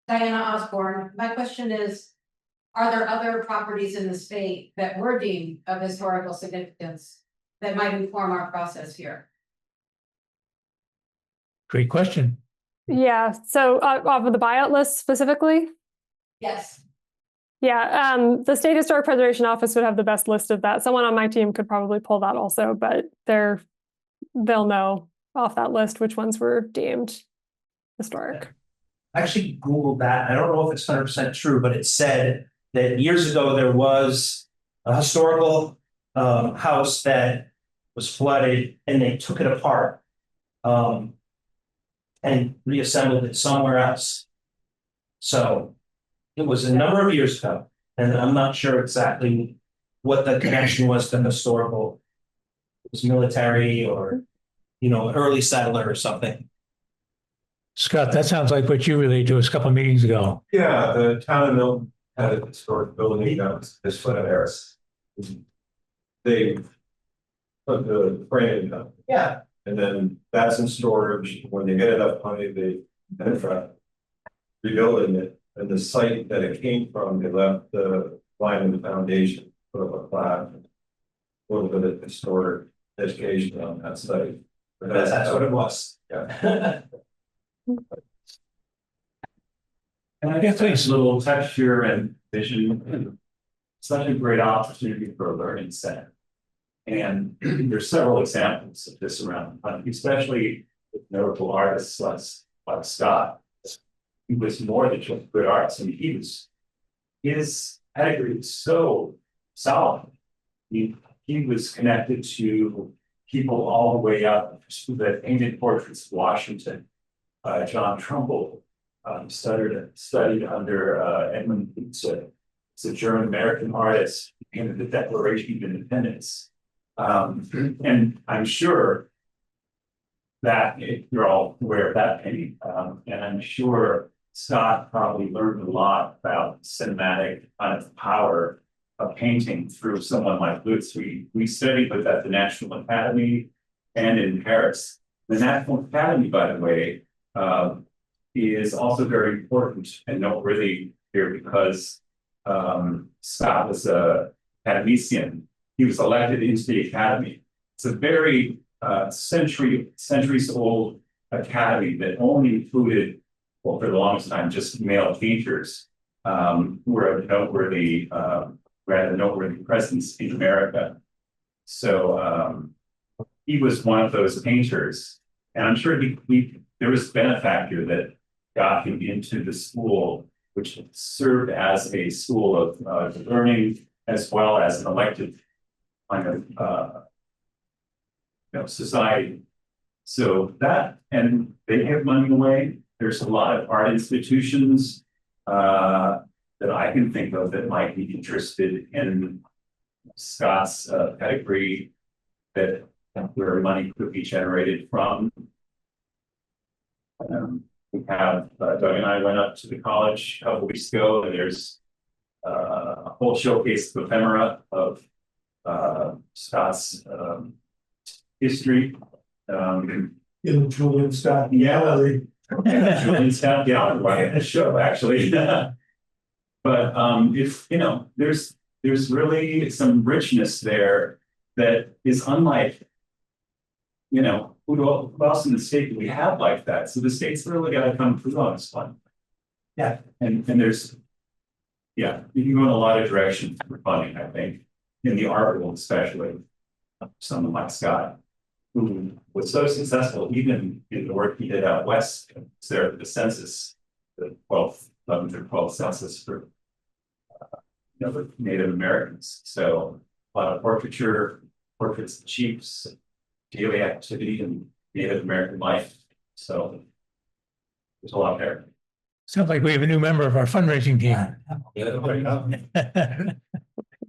N: Diana Osborne, my question is, are there other properties in the state that were deemed of historical significance that might inform our process here?
B: Great question.
I: Yeah, so off of the buyout list specifically?
N: Yes.
I: Yeah, the State Historic Preservation Office would have the best list of that. Someone on my team could probably pull that also, but they'll know off that list which ones were deemed historic.
M: I actually Googled that. I don't know if it's 100% true, but it said that years ago there was a historical house that was flooded and they took it apart and reassembled it somewhere else. So it was a number of years ago, and I'm not sure exactly what the connection was to historical. It was military or, early settler or something.
B: Scott, that sounds like what you relayed to us a couple of meetings ago.
O: Yeah, the town of Milton had a historic building that was this foot of Harris. They put the frame in,
M: Yeah.
O: and then that's in storage. When they get enough money, they end up rebuilding it. And the site that it came from, they left the line in the foundation, put up a plaque, a little bit of historic education on that site. But
M: That's what it was.
O: Yeah.
F: And I guess it's a little texture and vision, such a great opportunity for a learning center. And there's several examples of this around the country, especially with notable artists like Scott. He was more than just good arts. I mean, his pedigree was so solid. He was connected to people all the way up that painted portraits of Washington. John Trumbull studied under Edmund Pizza. It's a German American artist. He painted the Declaration of Independence. And I'm sure that you're all aware of that painting. And I'm sure Scott probably learned a lot about cinematic kind of power of painting through someone like Lutz. We studied with at the National Academy and in Paris. The National Academy, by the way, is also very important and noteworthy here because Scott was a academician. He was elected into the academy. It's a very centuries old academy that only included, well, for the longest time, just male painters were a noteworthy, rather noteworthy presence in America. So he was one of those painters, and I'm sure there was a benefactor that got him into the school, which served as a school of learning as well as an elective kind of society. So that, and they give money away. There's a lot of art institutions that I can think of that might be interested in Scott's pedigree, that where money could be generated from. We have Doug and I went up to the college a couple weeks ago, and there's a whole showcase of ephemera of Scott's history.
G: In the Julian Scott
F: Gallery. Julian Scott Gallery, a show actually. But if there's really some richness there that is unlike you know, who else in the state do we have like that? So the state's really gotta come through on this one.
M: Yeah.
F: And there's. Yeah, you can go in a lot of directions for funding, I think, in the art world especially. Someone like Scott, who was so successful, even in the work he did out west, there the census, the 11th or 12th census for Native Americans. So a lot of portraiture, portraits of chiefs, daily activity in Native American life. So there's a lot there.
B: Sounds like we have a new member of our fundraising team.
F: Yeah, there you go.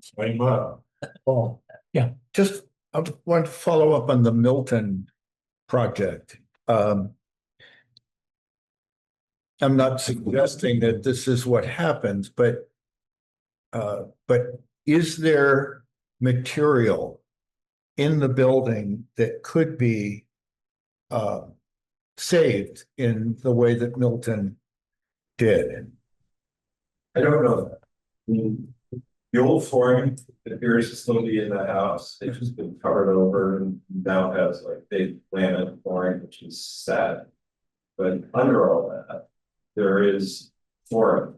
D: Swing up. Oh.
B: Yeah.
D: Just, I want to follow up on the Milton project. I'm not suggesting that this is what happens, but is there material in the building that could be saved in the way that Milton did?
O: I don't know that. I mean, the old flooring appears to still be in the house. It's just been covered over and now has like big laminate flooring, which is sad. But under all that, there is flooring.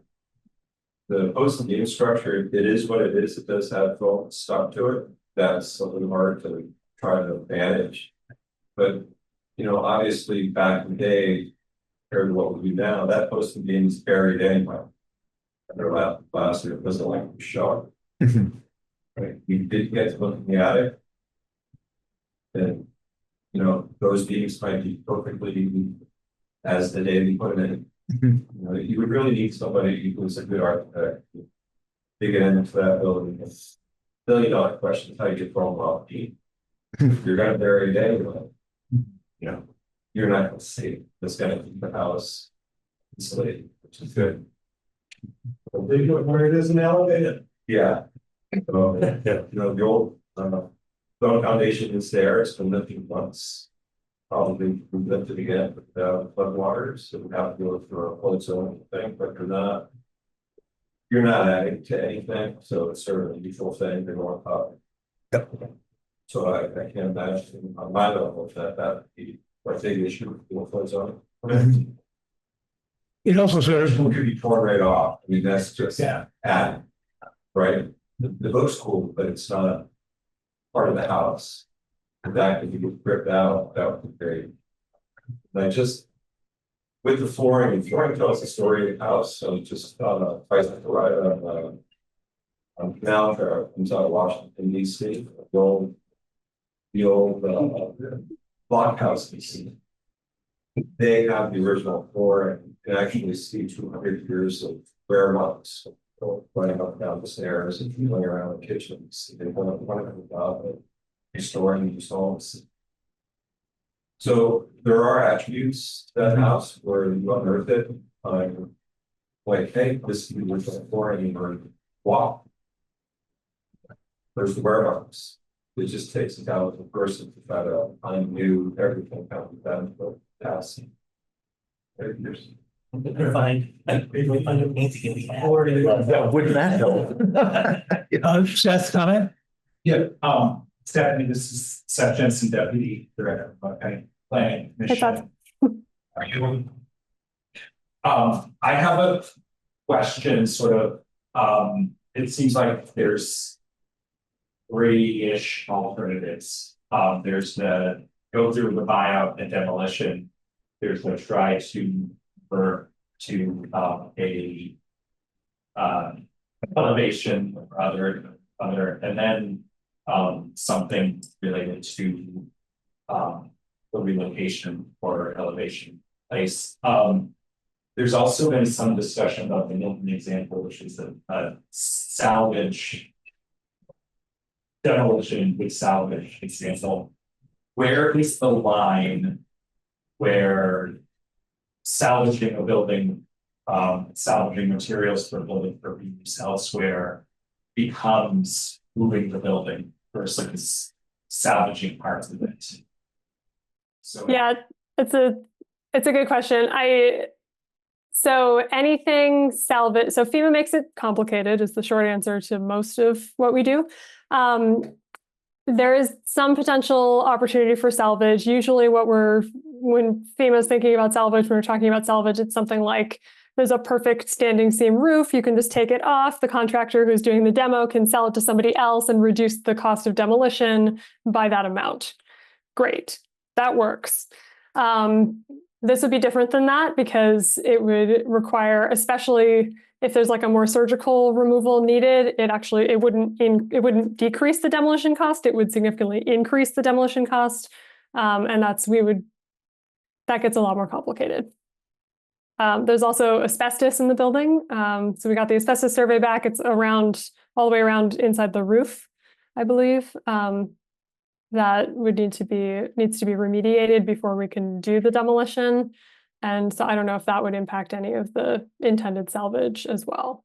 O: The post and beam structure, it is what it is. It does have foam stuck to it. That's a little hard to try to manage. But, you know, obviously back in the day, compared to what we do now, that post and beam is buried anyway. Under last year, it wasn't like a shock. Right. We did get to look in the attic. And, you know, those beams might be perfectly as the day we put them in. You know, you would really need somebody who's a good architect to dig into that building. It's $1 billion question is how you get from off beam. If you're gonna bury it anyway, you know, you're not gonna see it. It's gonna keep the house insulated, which is good.
G: Where it is an elevator.
O: Yeah. So, you know, the old stone foundation is there. It's been lifted once. Probably lifted again with flood waters. So we have to go through a flood zone thing, but you're not adding to anything. So it's sort of a neutral thing. They want up. So I can't imagine on my level that would be a big issue with flood zone.
B: It also sort of
O: could be torn right off. I mean, that's just adding, right? It looks cool, but it's not part of the house. In fact, if you could rip out, that would be great. And I just, with the flooring tells the story of the house. So just on a bicycle ride on Canal Trail, comes out of Washington, D.C. The old block house you see. They have the original floor and you can actually see 200 years of wear marks running up down the stairs and going around the kitchens. They want to about restoring these homes. So there are attributes to that house where you unearth it. Like, hey, this is the original flooring or wow. There's the wear marks. It just takes a talented person to try to undo everything out of them for passing.
M: Find a painting in the
D: Wouldn't that help?
B: Seth, comment?
P: Yeah, Stephanie, this is Seth Johnson, Deputy Director of Planning Commission. I have a question, sort of, it seems like there's 3-ish alternatives. There's the go through the buyout and demolition. There's the try to convert to a elevation or other, and then something related to the relocation or elevation place. There's also been some discussion about the Milton example, which is a salvage demolition with salvage example. Where is the line where salvaging a building, salvaging materials for a building for reuse elsewhere becomes moving the building versus salvaging parts of it? So
I: yeah, it's a good question. So anything salvage, so FEMA makes it complicated is the short answer to most of what we do. There is some potential opportunity for salvage. Usually when FEMA is thinking about salvage, when we're talking about salvage, it's something like there's a perfect standing seam roof. You can just take it off. The contractor who's doing the demo can sell it to somebody else and reduce the cost of demolition by that amount. Great, that works. This would be different than that because it would require, especially if there's like a more surgical removal needed, it wouldn't decrease the demolition cost. It would significantly increase the demolition cost, and that gets a lot more complicated. There's also asbestos in the building, so we got the asbestos survey back. It's all the way around inside the roof, I believe. That needs to be remediated before we can do the demolition. And so I don't know if that would impact any of the intended salvage as well.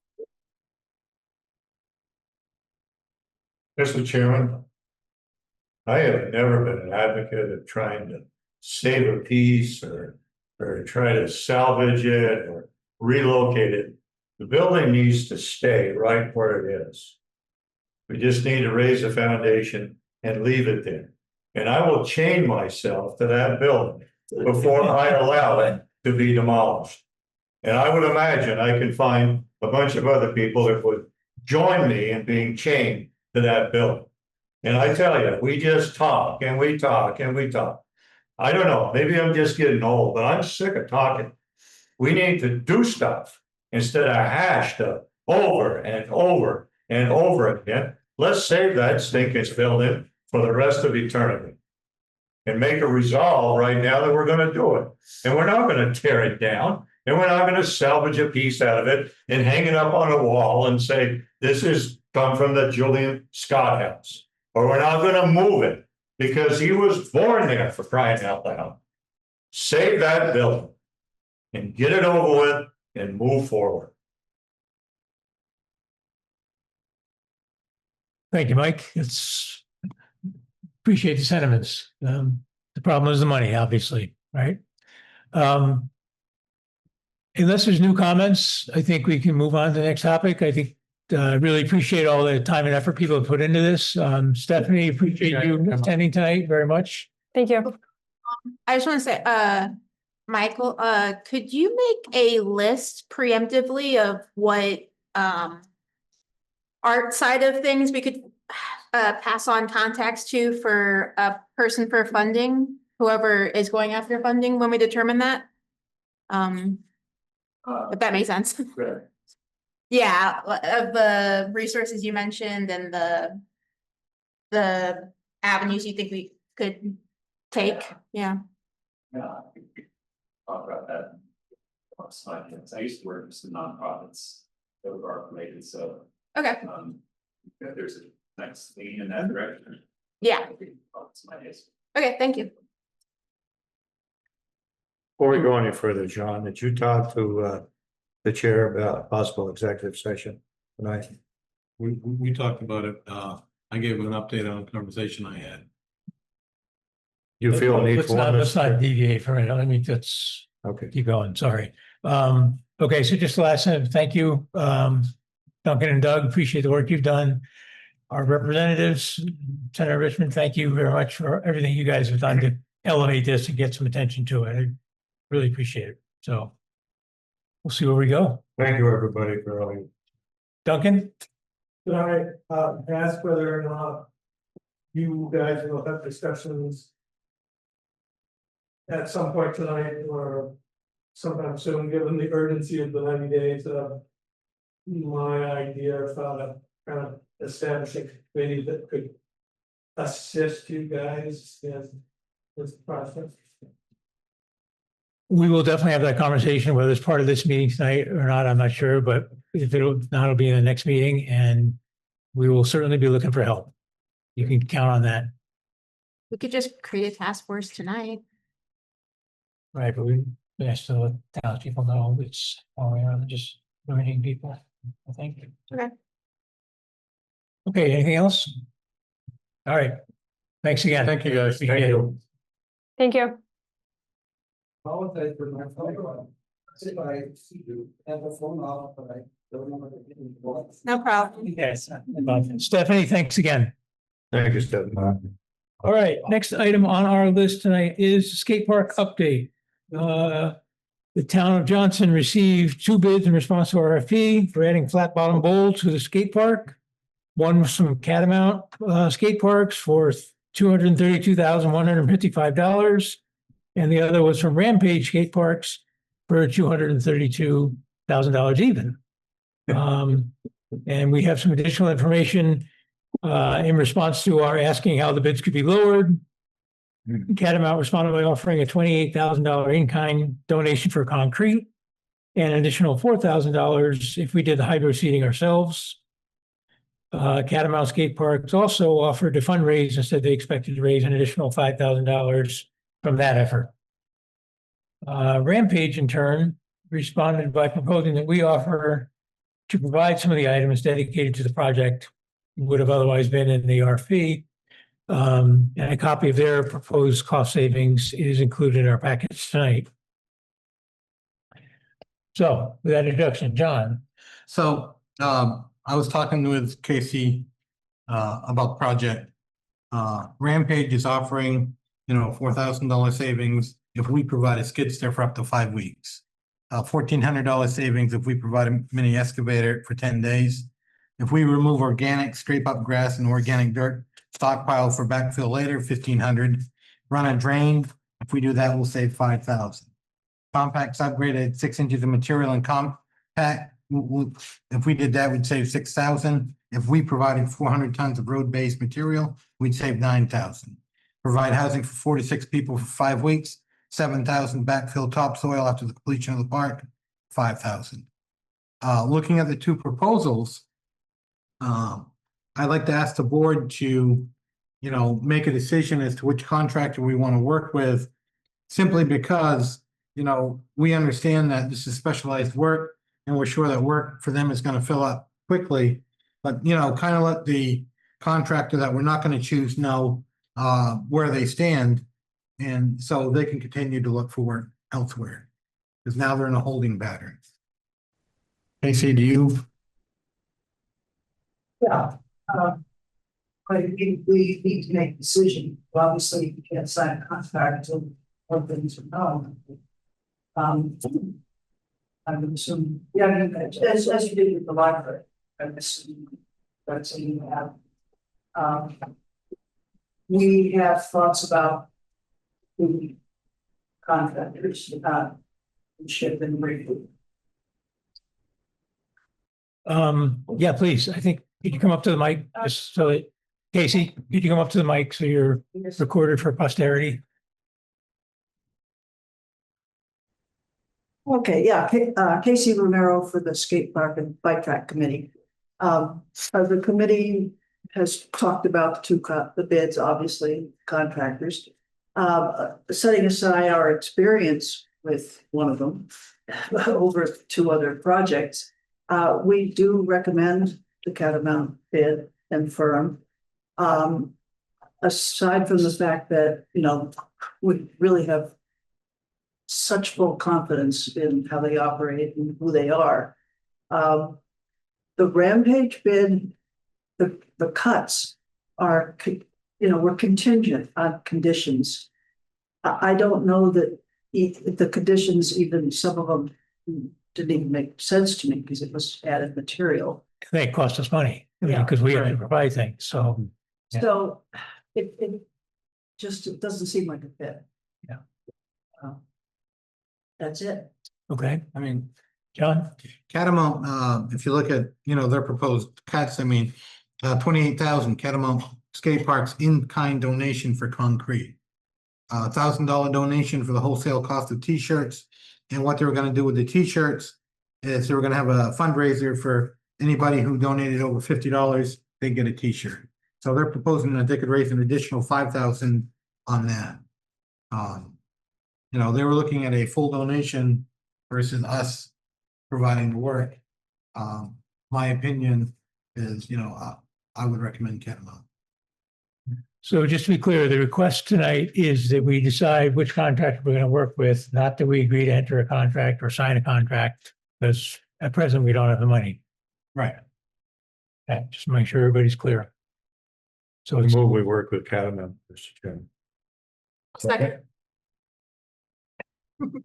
A: Mr. Chairman, I have never been an advocate of trying to save a piece or try to salvage it or relocate it. The building needs to stay right where it is. We just need to raise the foundation and leave it there. And I will chain myself to that building before I allow it to be demolished. And I would imagine I could find a bunch of other people that would join me in being chained to that building. And I tell you, we just talk and we talk and we talk. I don't know, maybe I'm just getting old, but I'm sick of talking. We need to do stuff instead of hash stuff over and over and over again. Let's save that stinking building for the rest of eternity. And make a resolve right now that we're going to do it. And we're not going to tear it down. And we're not going to salvage a piece out of it and hang it up on a wall and say, this is come from the Julian Scott house. Or we're not going to move it because he was born there, for crying out loud. Save that building and get it over with and move forward.
B: Thank you, Mike. Appreciate the sentiments. The problem is the money, obviously, right? Unless there's new comments, I think we can move on to the next topic. I think I really appreciate all the time and effort people have put into this. Stephanie, appreciate you attending tonight very much.
I: Thank you.
C: I just want to say, Michael, could you make a list preemptively of what art side of things we could pass on contacts to for a person for funding, whoever is going after funding when we determine that? If that makes sense. Yeah, of the resources you mentioned and the avenues you think we could take. Yeah.
P: Yeah, talk about that. I used to work with some nonprofits that were art related, so.
C: Okay.
P: If there's a next lean in that direction.
C: Yeah. Okay, thank you.
A: Before we go any further, John, did you talk to the chair about possible executive session tonight?
H: We talked about it. I gave him an update on a conversation I had.
A: You feel a need
B: Let's
A: for
B: not,
A: one?
B: let's not deviate from it. I mean, let's
A: Okay.
B: keep going. Sorry. Okay, so just the last time, thank you, Duncan and Doug. Appreciate the work you've done. Our representatives, Senator Richmond, thank you very much for everything you guys have done to elevate this and get some attention to it. I really appreciate it. So we'll see where we go.
A: Thank you, everybody, for all you.
B: Duncan?
G: Could I ask whether or not you guys will have discussions at some point tonight or sometime soon, given the urgency of the 90 days of my idea of kind of establishing a committee that could assist you guys in this process?
B: We will definitely have that conversation, whether it's part of this meeting tonight or not, I'm not sure, but if it'll be in the next meeting, and we will certainly be looking for help. You can count on that.
C: We could just create a task force tonight.
B: Right, but we have to let townspeople know it's all around than just learning people, I think.
C: Okay.
B: Okay, anything else? All right. Thanks again.
H: Thank you, guys.
B: Appreciate it.
I: Thank you.
J: Apologize for my phone. If I have a phone off, but I don't know what it is.
C: No problem.
B: Yes. Stephanie, thanks again.
A: Thank you, Stephen.
B: All right, next item on our list tonight is skate park update. The town of Johnson received 2 bids in response to RFP for adding flat bottom bowl to the skate park. One was from Catamount Skate Parks for $232,155. And the other was from Rampage Skate Parks for $232,000 even. And we have some additional information in response to our asking how the bids could be lowered. Catamount responded by offering a $28,000 in-kind donation for concrete and an additional $4,000 if we did the hydro seeding ourselves. Catamount Skate Parks also offered to fundraise and said they expected to raise an additional $5,000 from that effort. Rampage, in turn, responded by proposing that we offer to provide some of the items dedicated to the project would have otherwise been in the RFP. And a copy of their proposed cost savings is included in our package tonight. So with that introduction, John.
H: So I was talking with Casey about the project. Rampage is offering, $4,000 savings if we provide a skid steer for up to 5 weeks. $1,400 savings if we provide a mini excavator for 10 days. If we remove organic scrape up grass and organic dirt stockpile for backfill later, $1,500. Run a drain. If we do that, we'll save $5,000. Compact's upgraded 6 inches of material and compact. If we did that, we'd save $6,000. If we provided 400 tons of road-based material, we'd save $9,000. Provide housing for 46 people for 5 weeks, $7,000. Backfill topsoil after the completion of the park, $5,000. Looking at the 2 proposals, I'd like to ask the board to, make a decision as to which contractor we want to work with, simply because, we understand that this is specialized work and we're sure that work for them is going to fill up quickly. But, kind of let the contractor that we're not going to choose know where they stand. And so they can continue to look for work elsewhere, because now they're in a holding pattern. Casey, do you?
Q: Yeah, I think we need to make a decision. Obviously, we can't sign a contract until one things are known. I would assume, yeah, as you did with the library, I would assume that's what you have. We have thoughts about the contractors, ship and rate.
B: Yeah, please. I think, could you come up to the mic just so that, Casey, could you come up to the mic so you're recorded for posterity?
Q: Okay, yeah, Casey Romero for the Skate Park and Bike Track Committee. The committee has talked about the bids, obviously, contractors. Setting aside our experience with one of them over 2 other projects, we do recommend the Catamount bid and firm. Aside from the fact that, we really have such full confidence in how they operate and who they are. The Rampage bid, the cuts are, we're contingent on conditions. I don't know that the conditions, even some of them didn't even make sense to me because it was added material.
B: They cost us money, because we have to provide things, so. Yeah.
Q: So it doesn't seem like a fit.
B: Yeah.
Q: That's it.
B: Okay, John?
H: Catamount, if you look at, their proposed cuts, 28,000 Catamount Skate Parks in-kind donation for concrete. $1,000 donation for the wholesale cost of t-shirts. And what they were going to do with the t-shirts is they were going to have a fundraiser for anybody who donated over $50, they get a t-shirt. So they're proposing that they could raise an additional $5,000 on that. They were looking at a full donation versus us providing the work. My opinion is, I would recommend Catamount.
B: So just to be clear, the request tonight is that we decide which contractor we're going to work with, not that we agree to enter a contract or sign a contract, because at present we don't have the money.
H: Right.
B: Okay, just make sure everybody's clear. So
A: We
B: it's,
A: move, we work with Catamount, Mr. Chairman.
C: Second.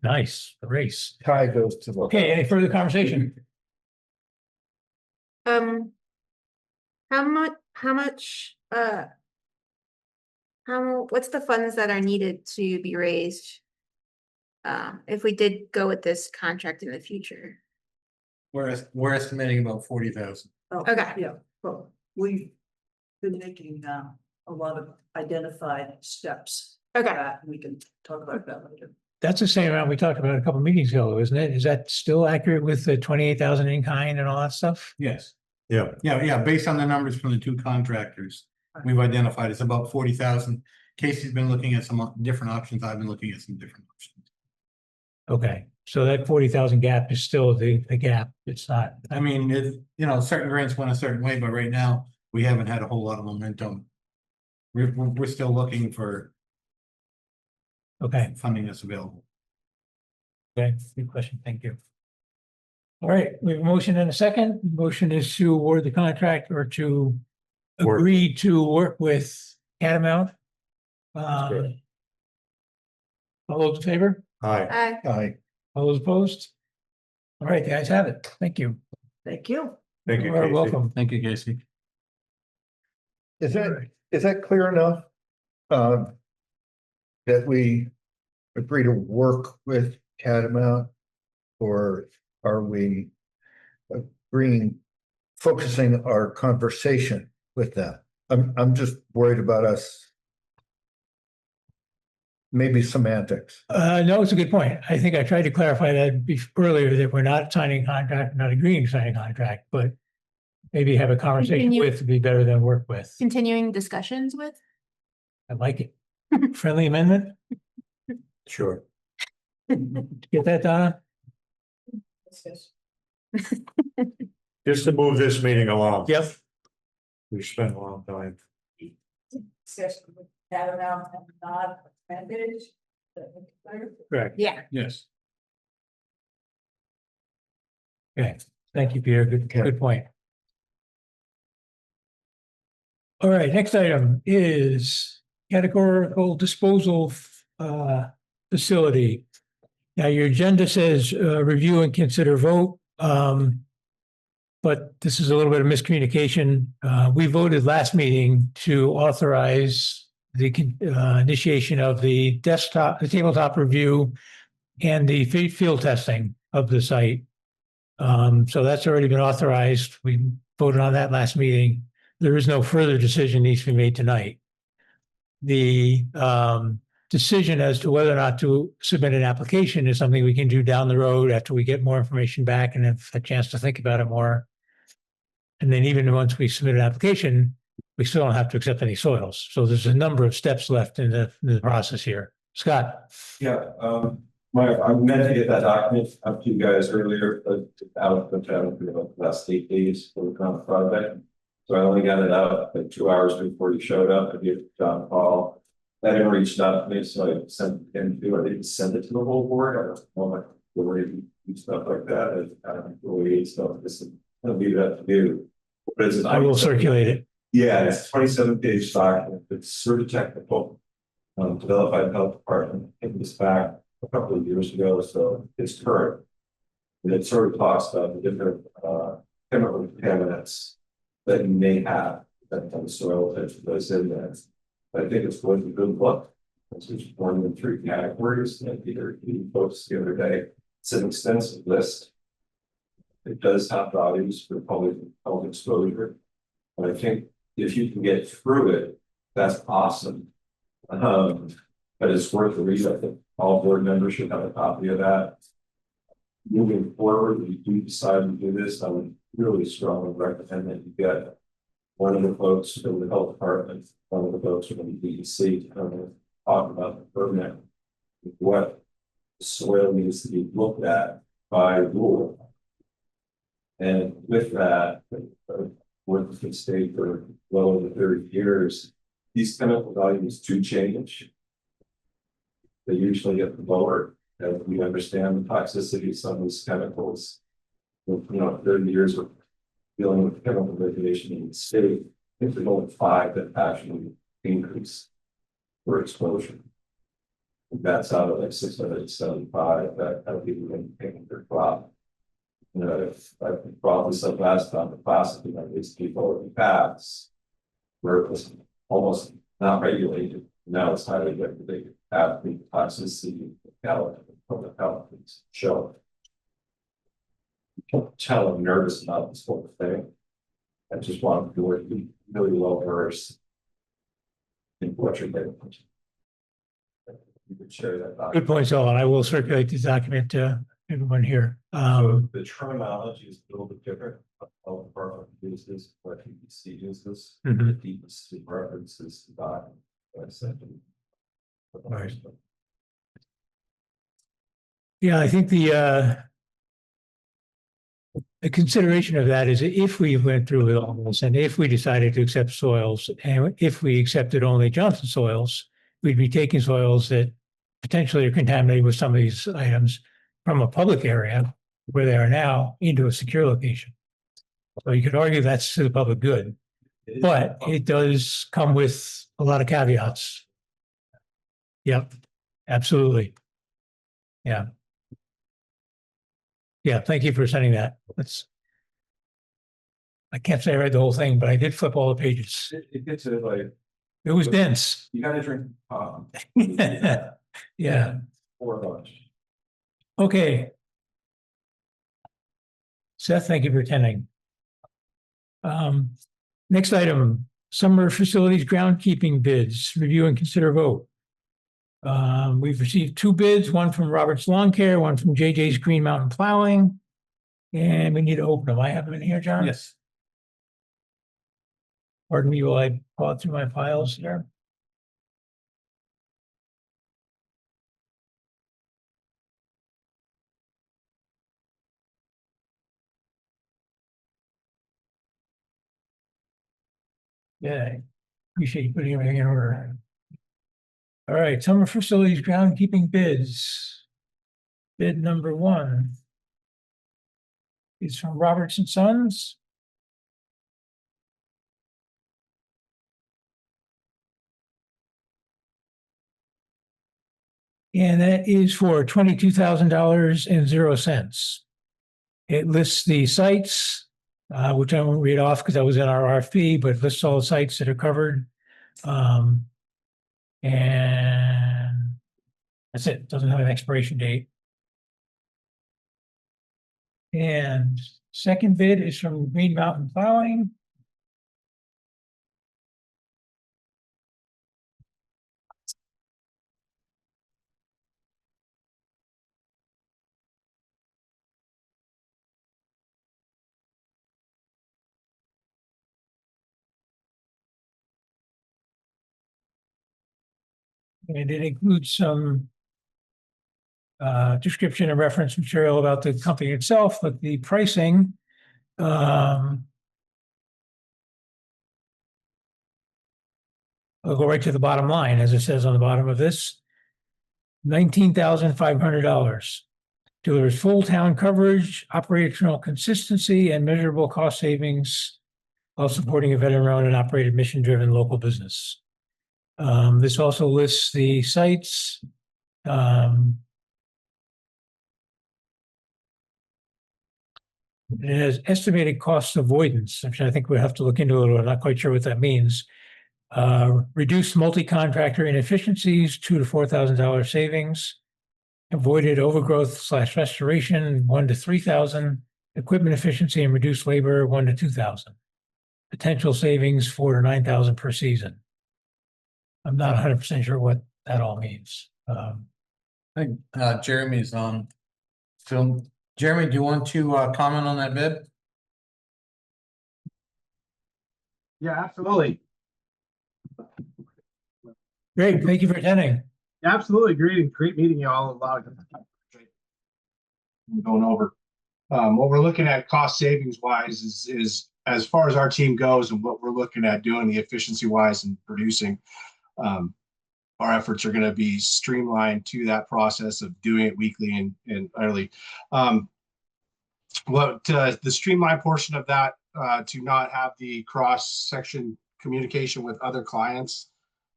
B: nice, a race.
D: Tie goes to the.
B: Okay, any further conversation?
C: What's the funds that are needed to be raised? If we did go with this contract in the future?
H: We're estimating about 40,000.
Q: Oh,
C: Okay.
Q: yeah, well, we've been making a lot of identified steps.
C: Okay.
Q: We can talk about that later.
B: That's the same amount we talked about a couple meetings ago, isn't it? Is that still accurate with the 28,000 in kind and all that stuff?
H: Yes.
A: Yeah,
H: Yeah, based on the numbers from the two contractors, we've identified it's about 40,000. Casey's been looking at some different options. I've been looking at some different options.
B: Okay, so that 40,000 gap is still the gap. It's not,
H: I mean, certain grants went a certain way, but right now we haven't had a whole lot of momentum. We're still looking for
B: okay,
H: funding that's available.
B: okay, good question, thank you. All right, we have a motion and a second. Motion is to award the contract or to
A: Work.
B: agree to work with Catamount.
A: correct.
B: All those in favor?
A: Aye.
D: Aye.
B: All those opposed? All right, the ayes have it. Thank you.
Q: Thank you.
A: Thank you,
B: You are
A: Casey.
B: welcome.
H: Thank you, Casey.
D: Is that clear enough? That we agree to work with Catamount? Or are we agreeing, focusing our conversation with them? I'm just worried about us. Maybe semantics.
B: No, it's a good point. I think I tried to clarify that earlier that we're not signing a contract, not agreeing to sign a contract, but maybe have a conversation
C: Continue.
B: with would be better than work with.
C: Continuing discussions with?
B: I like it. Friendly amendment?
A: Sure.
B: Get that, Donna?
A: Just to move this meeting along.
B: Yep.
A: We spent a long time.
Q: Discussion with Catamount and not mandated.
B: Correct.
C: Yeah.
H: Yes.
B: Okay, thank you, Peter. Good point. All right, next item is categorical disposal facility. Now, your agenda says review and consider vote. But this is a little bit of miscommunication. We voted last meeting to authorize the initiation of the tabletop review and the field testing of the site. So that's already been authorized. We voted on that last meeting. There is no further decision needs to be made tonight. The decision as to whether or not to submit an application is something we can do down the road after we get more information back and have a chance to think about it more. And then even once we submit an application, we still don't have to accept any soils. So there's a number of steps left in the process here. Scott?
O: Yeah, I meant to get that document up to you guys earlier, but out of town for the last 8 days for the kind of project. So I only got it out like 2 hours before you showed up. I gave John a call. Evan reached out to me, so I sent him to, I didn't send it to the whole board. I don't know, like the way you do stuff like that. I don't know the way stuff. This is gonna leave that to do. But it's
B: I will circulate it.
O: Yeah, it's 27-page document. It's sort of technical. Developed by the health department. It was back a couple of years ago, so it's current. And it sort of talks about the different chemical contaminants that you may have that kind of soil that goes in there. I think it's going to be a good look. It's one of the 3 categories that Peter folks the other day. It's an extensive list. It does have values for public health exposure. But I think if you can get through it, that's awesome. But it's worth the read. I think all board members should have a copy of that. Moving forward, if you do decide to do this, I would really strongly recommend that you get one of the folks from the health department, one of the folks from the DEC, to talk about the permit, what soil needs to be looked at by rule. And with that, work with the state for well over 30 years, these chemical values do change. They usually get lower as we understand the toxicity of some of these chemicals. 30 years of dealing with chemical regulation in the state, if there's only 5 that actually increase for exposure. That's out of like 675 that have been paying their crop. You know, if I probably said last time, the class, you know, these people in paths where it was almost not regulated. Now it's highly regulated. The toxicity from the health show. Tell I'm nervous about this whole thing. I just want to be really well versed in what you're getting. You could share that.
B: Good point, Ellen. I will circulate this document to everyone here.
O: So the terminology is a little bit different. Health department uses what PPC uses. The DPC references to that.
B: Right. Yeah, I think the consideration of that is if we went through with all this and if we decided to accept soils and if we accepted only Johnson soils, we'd be taking soils that potentially are contaminated with some of these items from a public area where they are now into a secure location. So you could argue that's to the public good, but it does come with a lot of caveats. Yep, absolutely. Yeah. Yeah, thank you for sending that. I can't say I read the whole thing, but I did flip all the pages.
O: It gets to like
B: it was dense.
O: You gotta drink
B: yeah.
O: Or lunch.
B: Okay. Seth, thank you for attending. Next item, summer facilities groundkeeping bids, review and consider vote. We've received 2 bids, one from Robert's Lawn Care, one from JJ's Green Mountain Plowing. And we need to open them. I have them in here, John?
H: Yes.
B: Pardon me while I paw through my files here. Yeah, appreciate you putting everything in order. All right, summer facilities groundkeeping bids. Bid number 1 is from Roberts and Sons. And that is for $22,000.00. It lists the sites, which I won't read off because I was in our RFP, but it lists all the sites that are covered. And that's it. Doesn't have an expiration date. And second bid is from Green Mountain Plowing. And it includes some description and reference material about the company itself, but the pricing I'll go right to the bottom line, as it says on the bottom of this. $19,500. Delivers full town coverage, operational consistency, and measurable cost savings while supporting a veteran-owned and operated mission-driven local business. This also lists the sites. It has estimated cost avoidance, which I think we'll have to look into a little. I'm not quite sure what that means. Reduced multi-contractor inefficiencies, $2,000 to $4,000 savings. Avoided overgrowth / restoration, $1,000 to $3,000. Equipment efficiency and reduced labor, $1,000 to $2,000. Potential savings, $4,000 to $9,000 per season. I'm not 100% sure what that all means.
H: I think Jeremy's on film. Jeremy, do you want to comment on that bid?
R: Yeah, absolutely.
B: Great, thank you for attending.
R: Absolutely, great meeting you all. A lot of going over. What we're looking at cost savings wise is as far as our team goes and what we're looking at doing the efficiency wise and producing. Our efforts are going to be streamlined to that process of doing it weekly and early. The streamlined portion of that to not have the cross section communication with other clients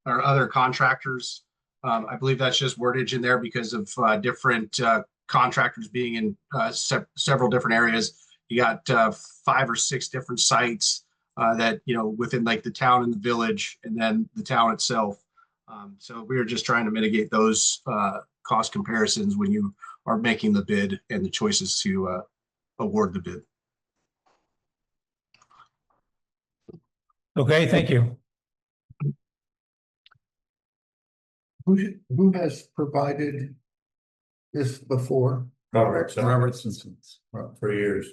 R: or other contractors. I believe that's just wordage in there because of different contractors being in several different areas. You got 5 or 6 different sites that, you know, within like the town and the village and then the town itself. So we are just trying to mitigate those cost comparisons when you are making the bid and the choices to award the bid.
B: Okay, thank you.
D: Who has provided this before?
A: Robertson, for years.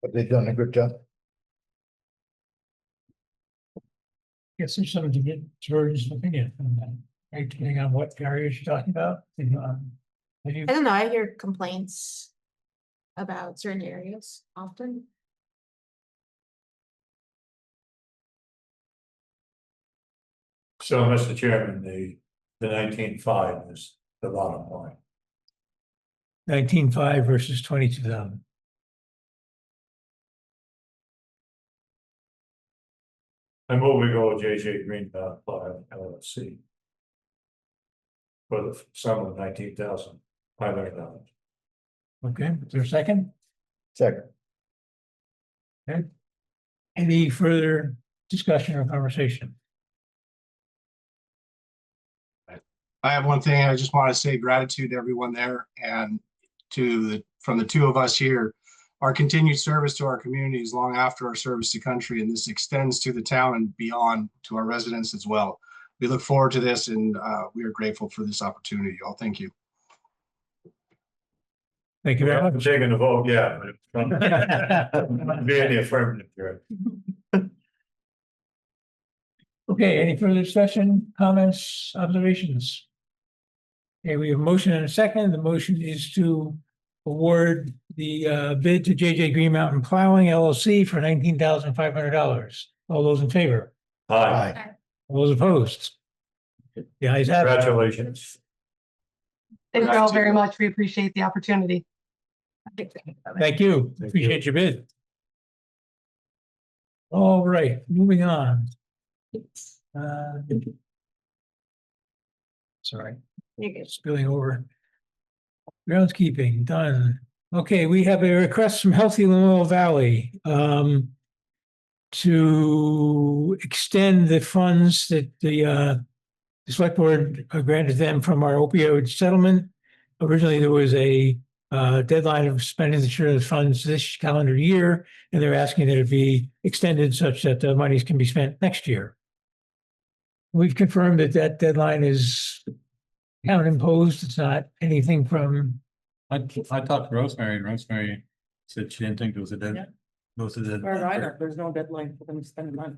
D: Have they done a good job?
B: Guess there's something to get George's opinion on that, right? Depending on what areas you're talking about. Have you,
C: I don't know, I hear complaints about certain areas often.
A: So, Mr. Chairman, the 19.5 is the bottom line.
B: 19.5 versus 22,000.
A: I move we go with JJ Green LLC. For the sum of $19,500.
B: Okay, is there a second?
D: Second.
B: Okay. Any further discussion or conversation?
R: I have one thing. I just want to say gratitude to everyone there and from the two of us here, our continued service to our communities long after our service to country, and this extends to the town and beyond to our residents as well. We look forward to this, and we are grateful for this opportunity. All thank you.
B: Thank you very
A: I'm
B: much.
A: taking the vote, yeah. But be in the affirmative here.
B: Okay, any further discussion, comments, observations? Okay, we have a motion and a second. The motion is to award the bid to JJ Green Mountain Plowing LLC for $19,500. All those in favor?
A: Aye.
B: All those opposed? The ayes have it.
A: Congratulations.
S: Thank you all very much. We appreciate the opportunity.
B: Thank you. Appreciate your bid. All right, moving on. Sorry, spilling over. Groundskeeping, done. Okay, we have a request from Healthy Lemoore Valley to extend the funds that the select board granted them from our opioid settlement. Originally, there was a deadline of spending the funds this calendar year, and they're asking that it be extended such that the monies can be spent next year. We've confirmed that that deadline is town imposed. It's not anything from.
H: I talked to Rosemary, and Rosemary said she didn't think there was a deadline.
E: There's no deadline for them to spend money.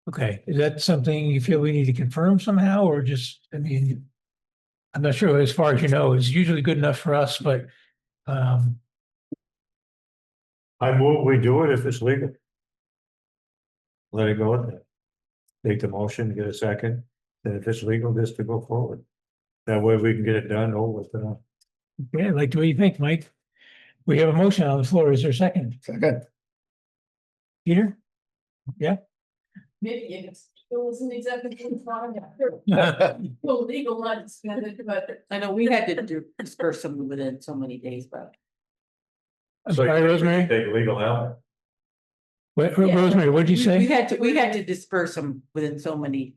B: Okay, is that something you feel we need to confirm somehow, or just, I mean, I'm not sure, as far as you know, it's usually good enough for us, but
A: I move we do it if it's legal. Let it go with that. Take the motion, get a second, and if it's legal, just to go forward. That way we can get it done over with.
B: okay, like, what do you think, Mike? We have a motion on the floor. Is there a second?
D: Second.
B: Peter? Yeah?
N: Maybe it wasn't exactly legal ones, but
E: I know we had to disperse them within so many days, but.
B: I'm sorry, Rosemary?
A: Take legal out.
B: Rosemary, what did you say?
E: We had to disperse them within so many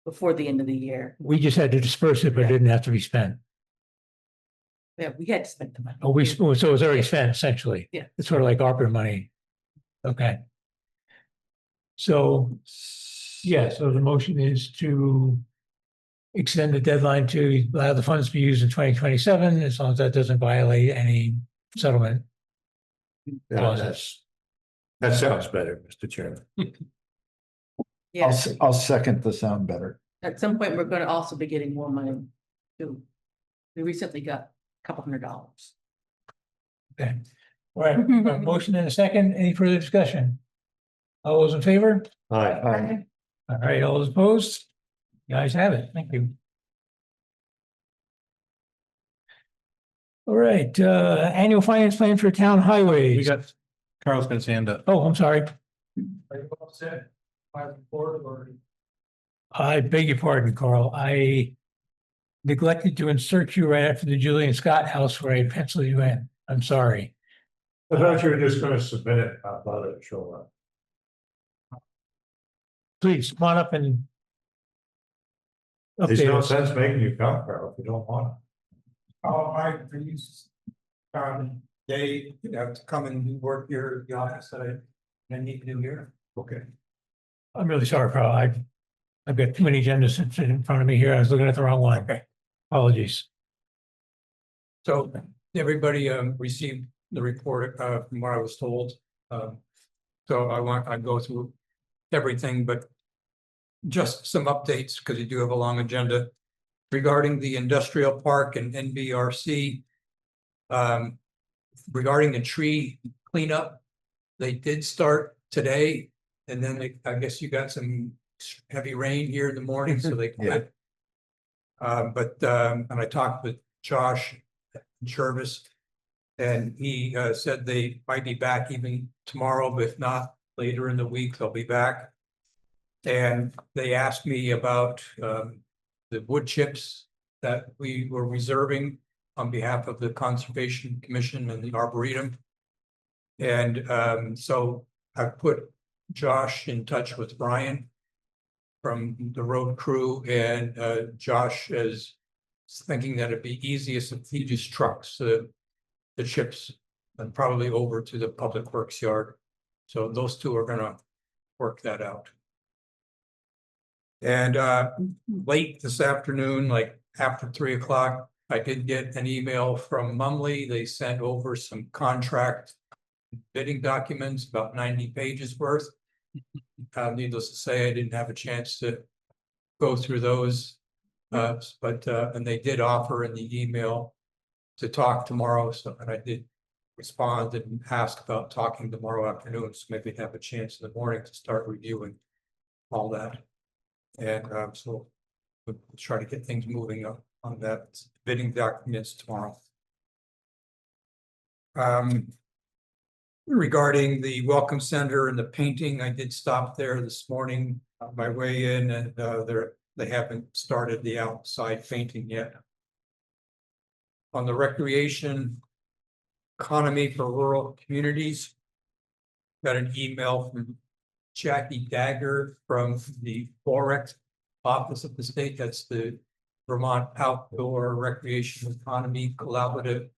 E: before the end of the year.
B: We just had to disperse it, but it didn't have to be spent.
E: Yeah, we had to spend the money.
B: Oh, so it was already spent, essentially.
E: Yeah.
B: It's sort of like ARPA money. Okay. So, yeah, so the motion is to extend the deadline to allow the funds to be used in 2027, as long as that doesn't violate any settlement clauses.
A: That sounds better, Mr. Chairman.
E: Yeah,
D: I'll second the sound better.
E: at some point, we're gonna also be getting more money too. We recently got a couple $100.
B: Okay. All right, a motion and a second. Any further discussion? All those in favor?
A: Aye.
B: All right, all those opposed? You guys have it. Thank you. All right, annual finance plan for town highways.
H: We got, Carl's gonna stand up.
B: Oh, I'm sorry.
G: Are you all set? My report or?
B: I beg your pardon, Carl. I neglected to insert you right after the Julian Scott house where I penciled you in. I'm sorry.
A: I thought you were just gonna submit it, not let it show up.
B: Please come on up and.
A: There's
B: update
A: no
B: us.
A: sense making you come, Carl, if you don't want
G: I used, they, have to come and work here at the office that I need to do here.
A: to. Okay.
B: I'm really sorry, Carl. I've got too many agendas sitting in front of me here. I was looking at the wrong one. Okay. Apologies.
T: So everybody received the report from what I was told. So I go through everything, but just some updates because you do have a long agenda regarding the industrial park and NBRC. Regarding the tree cleanup, they did start today, and then I guess you got some heavy rain here in the morning, so they quit. And I talked with Josh Jervis, and he said they might be back even tomorrow, but if not later in the week, they'll be back. And they asked me about the wood chips that we were reserving on behalf of the Conservation Commission and the Arboretum. And so I put Josh in touch with Brian from the road crew, and Josh is thinking that it'd be easiest if he just trucks the chips and probably over to the Public Works yard. So those two are gonna work that out. And late this afternoon, like after 3 o'clock, I did get an email from Mumley. They sent over some contract bidding documents, about 90 pages worth. Needless to say, I didn't have a chance to go through those. And they did offer in the email to talk tomorrow. So, and I did respond and ask about talking tomorrow afternoon. So maybe have a chance in the morning to start reviewing all that. And so we'll try to get things moving up on that bidding documents tomorrow. Regarding the Welcome Center and the painting, I did stop there this morning on my way in, and they haven't started the outside painting yet. On the recreation economy for rural communities, got an email from Jackie Dagger from the Forex office of the state. That's the Vermont Outdoor Recreation Economy Collaborative.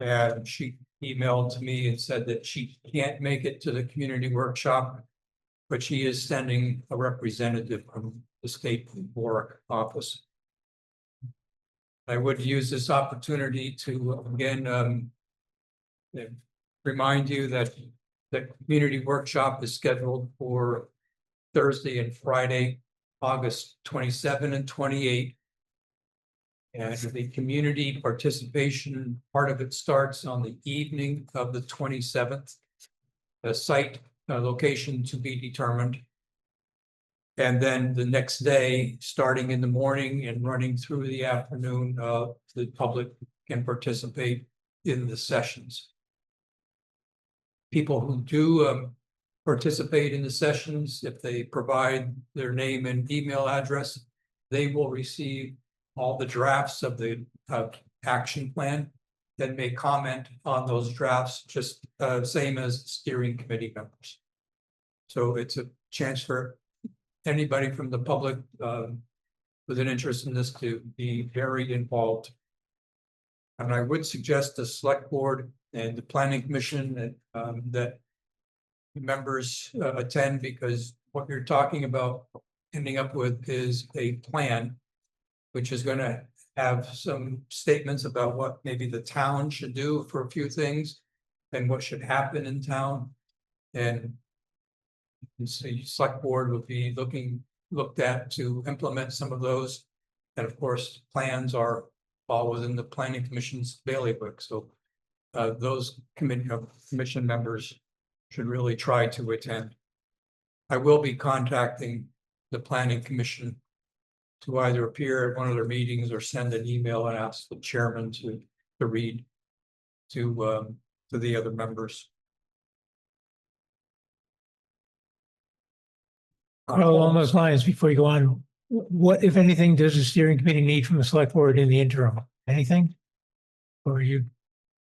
T: And she emailed to me and said that she can't make it to the community workshop, but she is sending a representative from the state Forex office. I would use this opportunity to again remind you that the community workshop is scheduled for Thursday and Friday, August 27 and 28. And the community participation part of it starts on the evening of the 27th. The site location to be determined. And then the next day, starting in the morning and running through the afternoon, the public can participate in the sessions. People who do participate in the sessions, if they provide their name and email address, they will receive all the drafts of the action plan, then may comment on those drafts, just same as steering committee members. So it's a chance for anybody from the public with an interest in this to be very involved. And I would suggest the select board and the planning commission that members attend, because what you're talking about ending up with is a plan, which is going to have some statements about what maybe the town should do for a few things and what should happen in town. And the select board will be looked at to implement some of those. And of course, plans are all within the planning commission's bailiwick. So those commission members should really try to attend. I will be contacting the planning commission to either appear at one of their meetings or send an email and ask the chairman to to read to the other members.
B: Carl, along those lines, before you go on, what, if anything, does the steering committee need from the select board in the interim? Anything? Or you,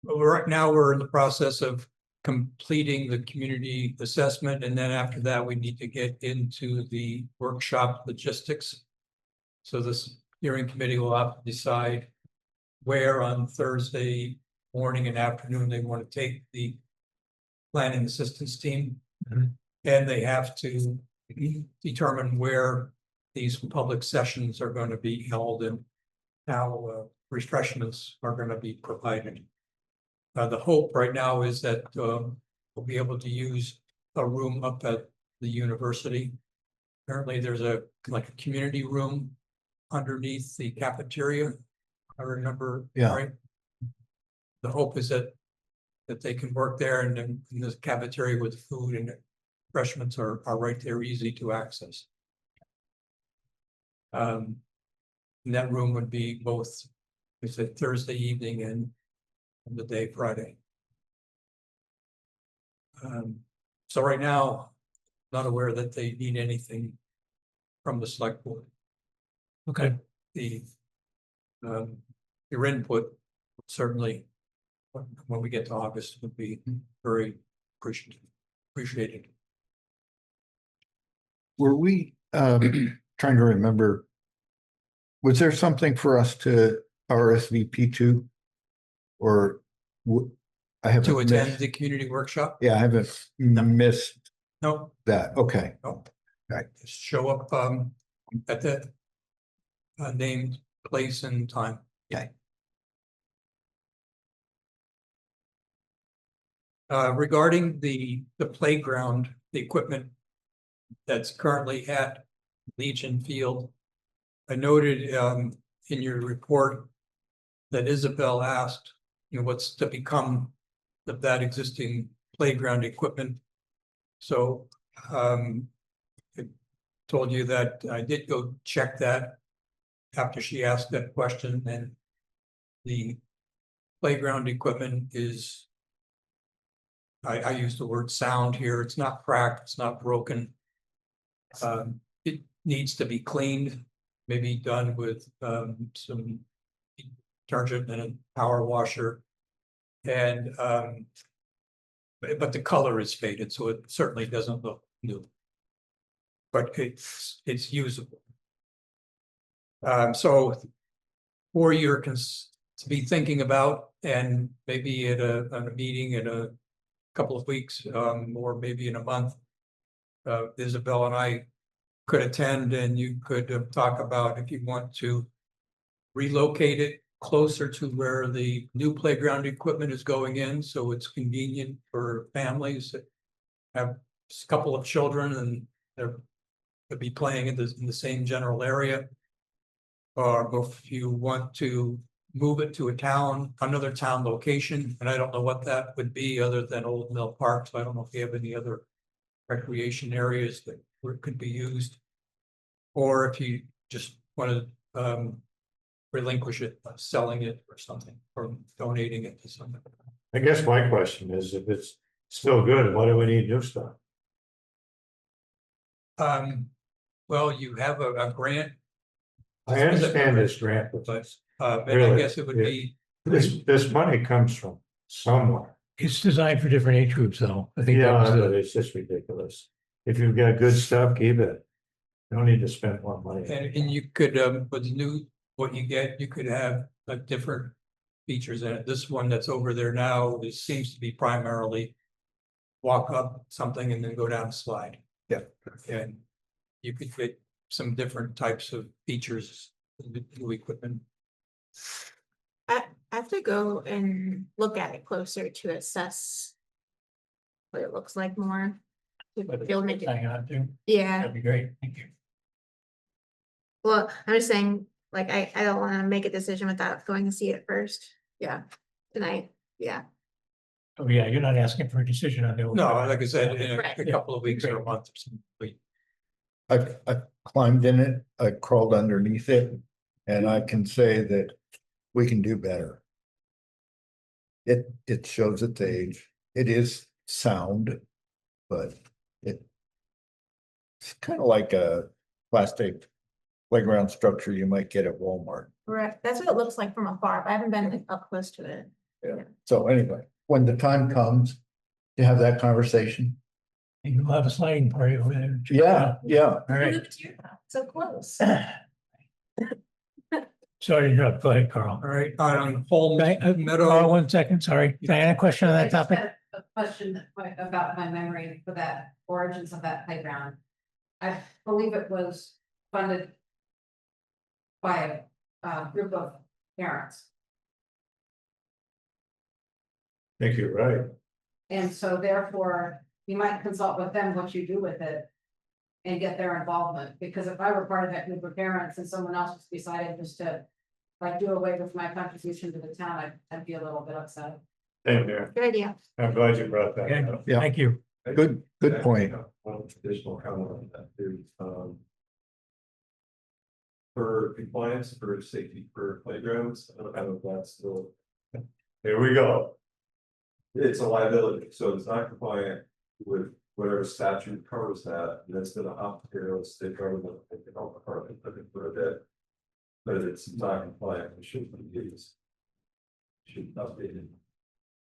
T: Right now, we're in the process of completing the community assessment, and then after that, we need to get into the workshop logistics. So this hearing committee will have to decide where on Thursday morning and afternoon they want to take the planning assistance team.
B: Mhm.
T: And they have to determine where these public sessions are going to be held and how refreshments are going to be provided. The hope right now is that we'll be able to use a room up at the university. Apparently, there's a community room underneath the cafeteria. I remember,
D: Yeah.
T: right? The hope is that they can work there, and then in this cafeteria with food and refreshments are right there, easy to access. And that room would be both, we said Thursday evening and the day Friday. So right now, not aware that they need anything from the select board.
B: okay,
T: Your input certainly, when we get to August, would be very appreciated.
D: Were we trying to remember? Was there something for us to RSVP to? Or I haven't
T: To attend
D: missed-
T: the community workshop?
D: Yeah, I haven't missed
T: No,
D: that. Okay.
T: no.
D: Right.
T: Just show up at the named place and time.
D: Okay.
T: Regarding the playground, the equipment that's currently at Legion Field, I noted in your report that Isabel asked, what's to become of that existing playground equipment. So I told you that I did go check that after she asked that question, and the playground equipment is, I use the word sound here. It's not cracked, it's not broken. It needs to be cleaned, maybe done with some detergent and a power washer. And but the color is faded, so it certainly doesn't look new. But it's usable. So for your to be thinking about, and maybe at a meeting in a couple of weeks, or maybe in a month, Isabel and I could attend, and you could talk about if you want to relocate it closer to where the new playground equipment is going in, so it's convenient for families that have a couple of children and they're could be playing in the same general area. Or if you want to move it to another town location, and I don't know what that would be other than Old Mill Park, so I don't know if you have any other recreation areas that where it could be used. Or if you just want to relinquish it, selling it or something, or donating it to something.
A: I guess my question is, if it's still good, why do we need new stuff?
T: Well, you have a grant.
A: I understand this grant, but
T: But I
A: Really,
T: guess it would be,
A: this money comes from somewhere.
B: it's designed for different age groups, though. I think that
A: Yeah,
B: was
A: but
B: the,
A: it's just ridiculous. If you've got good stuff, keep it. You don't need to spend more money.
T: and you could, with the new, what you get, you could have different features in it. This one that's over there now, it seems to be primarily walk up something and then go down a slide.
D: Yeah.
T: And you could get some different types of features in the new equipment.
C: I have to go and look at it closer to assess what it looks like more. To feel make it,
B: hang on to,
C: yeah,
B: that'd be great, thank you.
C: well, I'm just saying, like, I don't wanna make a decision without going to see it first, yeah, tonight, yeah.
B: Oh, yeah, you're not asking for a decision on the.
T: No, like I said, in
C: Right.
T: a couple of weeks or a month or something.
D: I climbed in it, I crawled underneath it, and I can say that we can do better. It shows its age. It is sound, but it's kind of like a plastic playground structure you might get at Walmart.
C: Correct. That's what it looks like from afar, but I haven't been up close to it.
D: Yeah. So anyway, when the time comes to have that conversation.
B: And you'll have a sliding party over there.
D: Yeah, yeah.
B: All right.
C: Move to your house, so close.
B: Sorry to interrupt. Go ahead, Carl.
T: All right, on Holmes
B: Carl,
T: Meadow,
B: 1 second, sorry. Diana, question on
N: I
B: that
N: just
B: topic?
N: had a question about my memory for that origins of that playground. I believe it was funded by a group of parents.
A: I think you're right.
N: And so therefore, you might consult with them what you do with it. And get their involvement, because if I were part of that group of parents and someone else was decided just to like do away with my contribution to the town, I'd be a little bit upset.
A: Same here.
C: Good idea.
A: I'm glad you brought that
B: Okay,
A: up.
D: Yeah.
B: thank you.
D: Good point.
O: One additional comment on that too. For compliance, for safety for playgrounds, I don't know if that's still.
A: Here we go.
O: It's a liability, so it's not compliant with whatever statute covers that, and it's gonna opt here, let's say government, they can help the department, looking for a bit. But it's not compliant, it shouldn't be used. Should update it.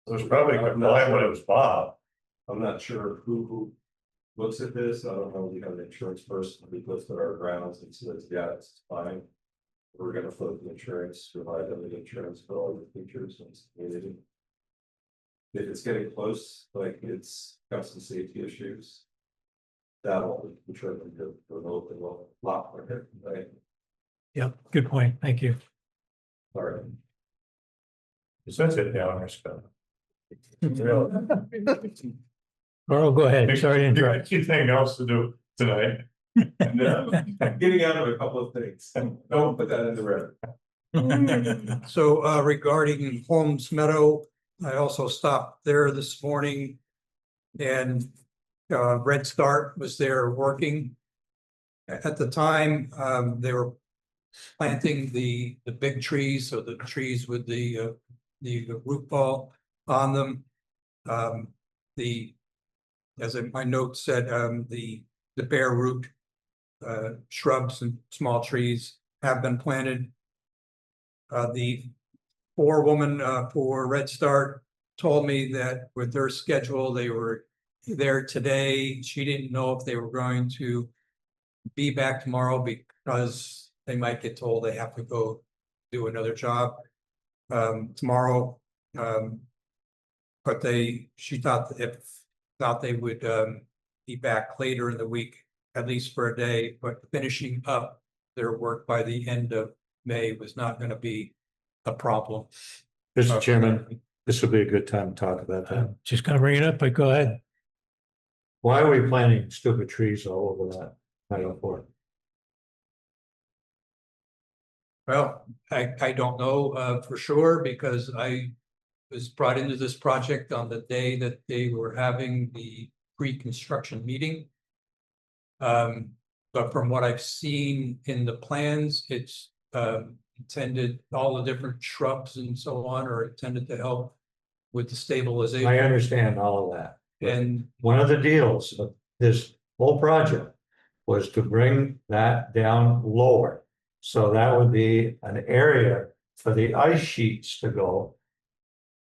A: It was probably compliant when it was Bob.
O: I'm not sure who looks at this, I don't know, we have an insurance person who looks at our grounds and says, yeah, it's fine. We're gonna float the insurance, liability insurance for all the features in this community. If it's getting close, like it's got some safety issues. That'll ensure them to remote the lot quicker, right?
B: Yep, good point. Thank you.
O: Sorry.
A: Sends it down our stuff.
B: Carl, go ahead. Sorry to interrupt.
A: Anything else to do tonight?
O: No, I'm getting out of a couple of things. Don't put that in the red.
T: so regarding Holmes Meadow, I also stopped there this morning. And Red Start was there working. At the time, they were planting the big trees, so the trees with the root ball on them. As my note said, the bare root shrubs and small trees have been planted. The forewoman for Red Start told me that with their schedule, they were there today. She didn't know if they were going to be back tomorrow because they might get told they have to go do another job tomorrow. But she thought they would be back later in the week, at least for a day, but finishing up their work by the end of May was not going to be a problem.
A: Mr. Chairman, this would be a good time to talk about that.
B: Just gonna bring it up, but go ahead.
A: Why are we planting stupid trees all over that? I don't know.
T: Well, I don't know for sure because I was brought into this project on the day that they were having the pre-construction meeting. But from what I've seen in the plans, it's intended, all the different shrubs and so on are intended to help with the stabilization.
A: I understand all of that.
T: And
A: one of the deals of this whole project was to bring that down lower. So that would be an area for the ice sheets to go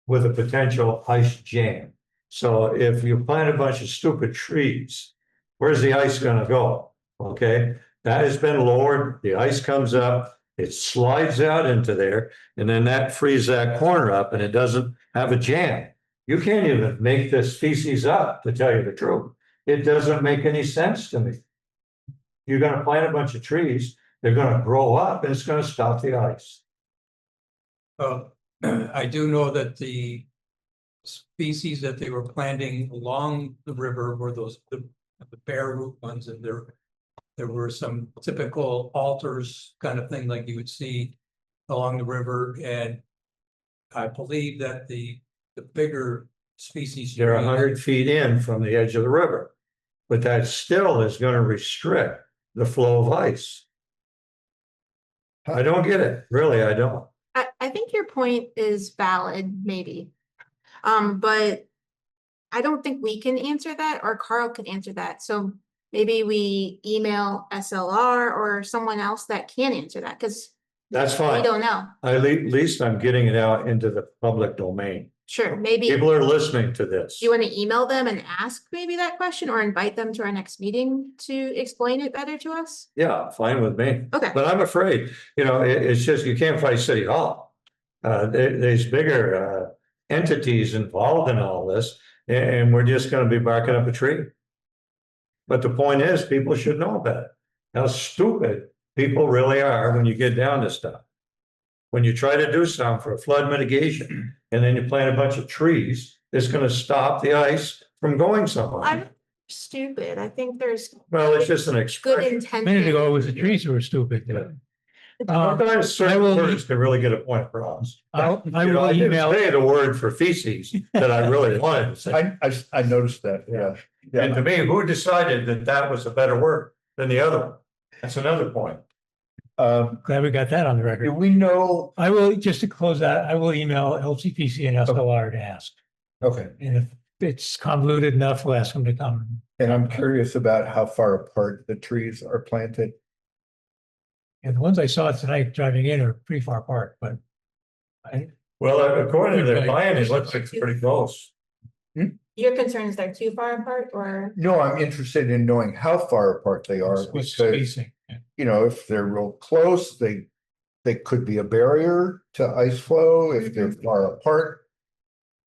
A: with a potential ice jam. So if you plant a bunch of stupid trees, where's the ice gonna go? Okay, that has been lowered, the ice comes up, it slides out into there, and then that frees that corner up and it doesn't have a jam. You can't even make this species up, to tell you the truth. It doesn't make any sense to me. You're gonna plant a bunch of trees, they're gonna grow up and it's gonna stop the ice.
T: I do know that the species that they were planting along the river were those the bare root ones, and there were some typical altars kind of thing like you would see along the river, and I believe that the bigger species
A: They're 100 feet in from the edge of the river, but that still is going to restrict the flow of ice. I don't get it, really, I don't.
C: I think your point is valid, maybe. But I don't think we can answer that, or Carl can answer that. So maybe we email SLR or someone else that can answer that, because
A: That's
C: we
A: fine.
C: don't know.
A: At least I'm getting it out into the public domain.
C: Sure, maybe.
A: People are listening to this.
C: Do you want to email them and ask maybe that question, or invite them to our next meeting to explain it better to us?
A: Yeah, fine with me.
C: Okay.
A: But I'm afraid, it's just, you can't fight City Hall. There's bigger entities involved in all this, and we're just gonna be barking up a tree. But the point is, people should know about it. How stupid people really are when you get down to stuff. When you try to do something for flood mitigation, and then you plant a bunch of trees, it's gonna stop the ice from going somewhere.
C: I'm stupid. I think there's
A: Well, it's just an
C: good
A: expression.
B: A
C: intention.
B: minute ago, it was the trees that were stupid.
A: Sometimes certain words can really get a point across.
B: I
A: You know,
B: will
A: I didn't
B: email.
A: say the word for feces that I really wanted to say.
D: I noticed that, yeah.
A: And to me, who decided that that was a better word than the other one? That's another point.
B: Glad we got that on the
D: Do
B: record.
D: we know,
B: I will, just to close that, I will email LCPC and SLR to ask.
D: okay,
B: And if it's convoluted enough, we'll ask them to come.
D: and I'm curious about how far apart the trees are planted.
B: And the ones I saw tonight driving in are pretty far apart, but
A: Well, according to their plan, it looks like it's pretty close.
C: Your concern is they're too far apart, or?
D: No, I'm interested in knowing how far apart they are,
B: what's
D: because,
B: spacing.
D: if they're real close, they could be a barrier to ice flow. If they're far apart,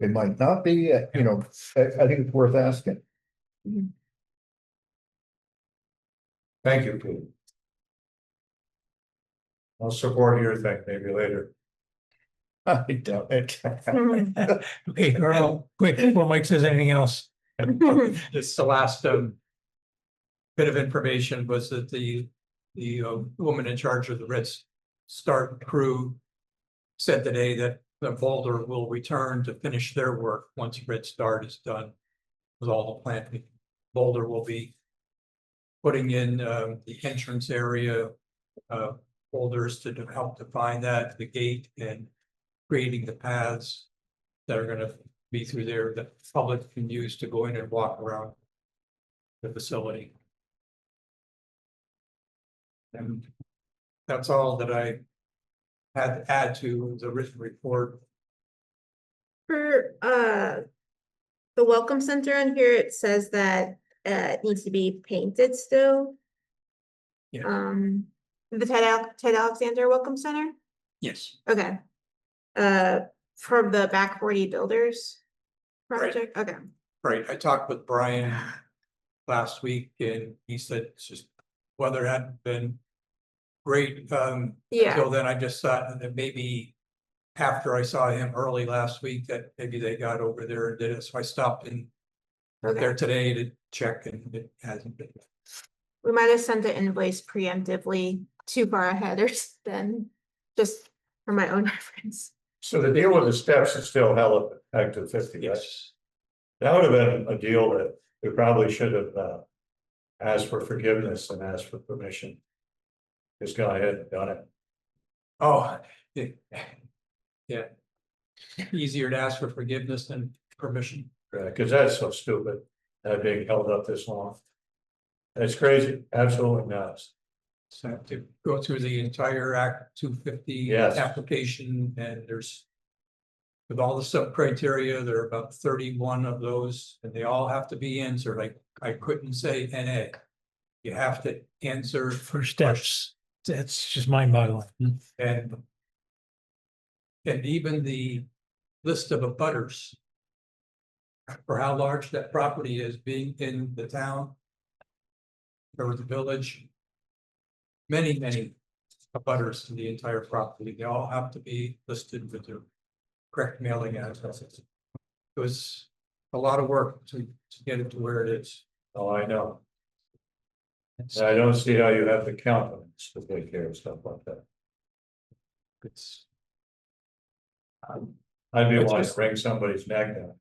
D: it might not be, I think it's worth asking.
A: Thank you, Pete. I'll support your thing maybe later.
D: I doubt it.
B: Okay, Carl, quick, before Mike says anything else.
T: This the last bit of information was that the woman in charge of the Red Start crew said today that the Boulder will return to finish their work once Red Start is done with all the planting. Boulder will be putting in the entrance area boulders to help define that, the gate, and creating the paths that are going to be through there that the public can use to go in and walk around the facility. And that's all that I had to add to the written report.
C: For the welcome center on here, it says that it needs to be painted still.
T: Yeah.
C: The Ted Alexander Welcome Center.
T: Yes.
C: Okay. From the Back 40 Builders project. Okay.
T: Right. I talked with Brian last week and he said it's just weather hadn't been great.
C: Yeah.
T: Until then, I just thought that maybe after I saw him early last week that maybe they got over there and did it. So I stopped in there today to check and it hasn't been.
C: We might have sent the invoice preemptively too far ahead, or then just for my own reference.
A: So the deal with the steps is still held at Act 250, right?
T: Yes.
A: That would have been a deal that we probably should have asked for forgiveness and asked for permission. Just go ahead and done it.
T: Oh, yeah. Easier to ask for forgiveness than permission.
A: Because that's so stupid, that being held up this long. That's crazy, absolutely nuts.
T: So I have to go through the entire Act 250
A: Yes.
T: application, and there's with all the sub criteria, there are about 31 of those, and they all have to be answered. Like I couldn't say NA. You have to answer
B: For steps, that's just mind boggling.
T: and even the list of abutters for how large that property is being in the town or the village. Many abutters to the entire property. They all have to be listed with their correct mailing addresses. It was a lot of work to get it to where it is.
A: Oh, I know. And I don't see how you have the confidence to take care of stuff like that.
T: It's
A: I'd be
T: It's
A: wanting to
T: just-
A: bring somebody's neck down.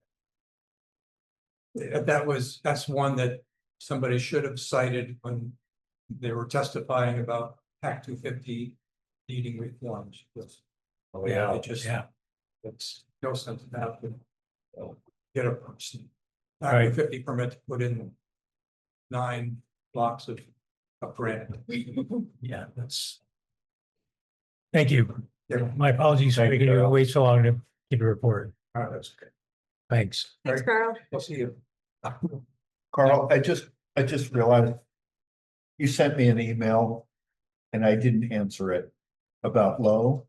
T: that's one that somebody should have cited when they were testifying about Act 250 needing reforms.
A: Oh, yeah.
T: It just, it's no sense about it. get a Act 50 permit to put in 9 blocks of granite.
B: Yeah, that's. Thank you.
T: Yeah.
B: My apologies for
A: Thank
B: making
A: you,
B: you
A: Carl.
B: wait so long to give a report.
T: All right, that's okay.
B: Thanks.
C: Thanks, Carl.
T: I'll see you.
D: Carl, I just realized you sent me an email and I didn't answer it about Lowe.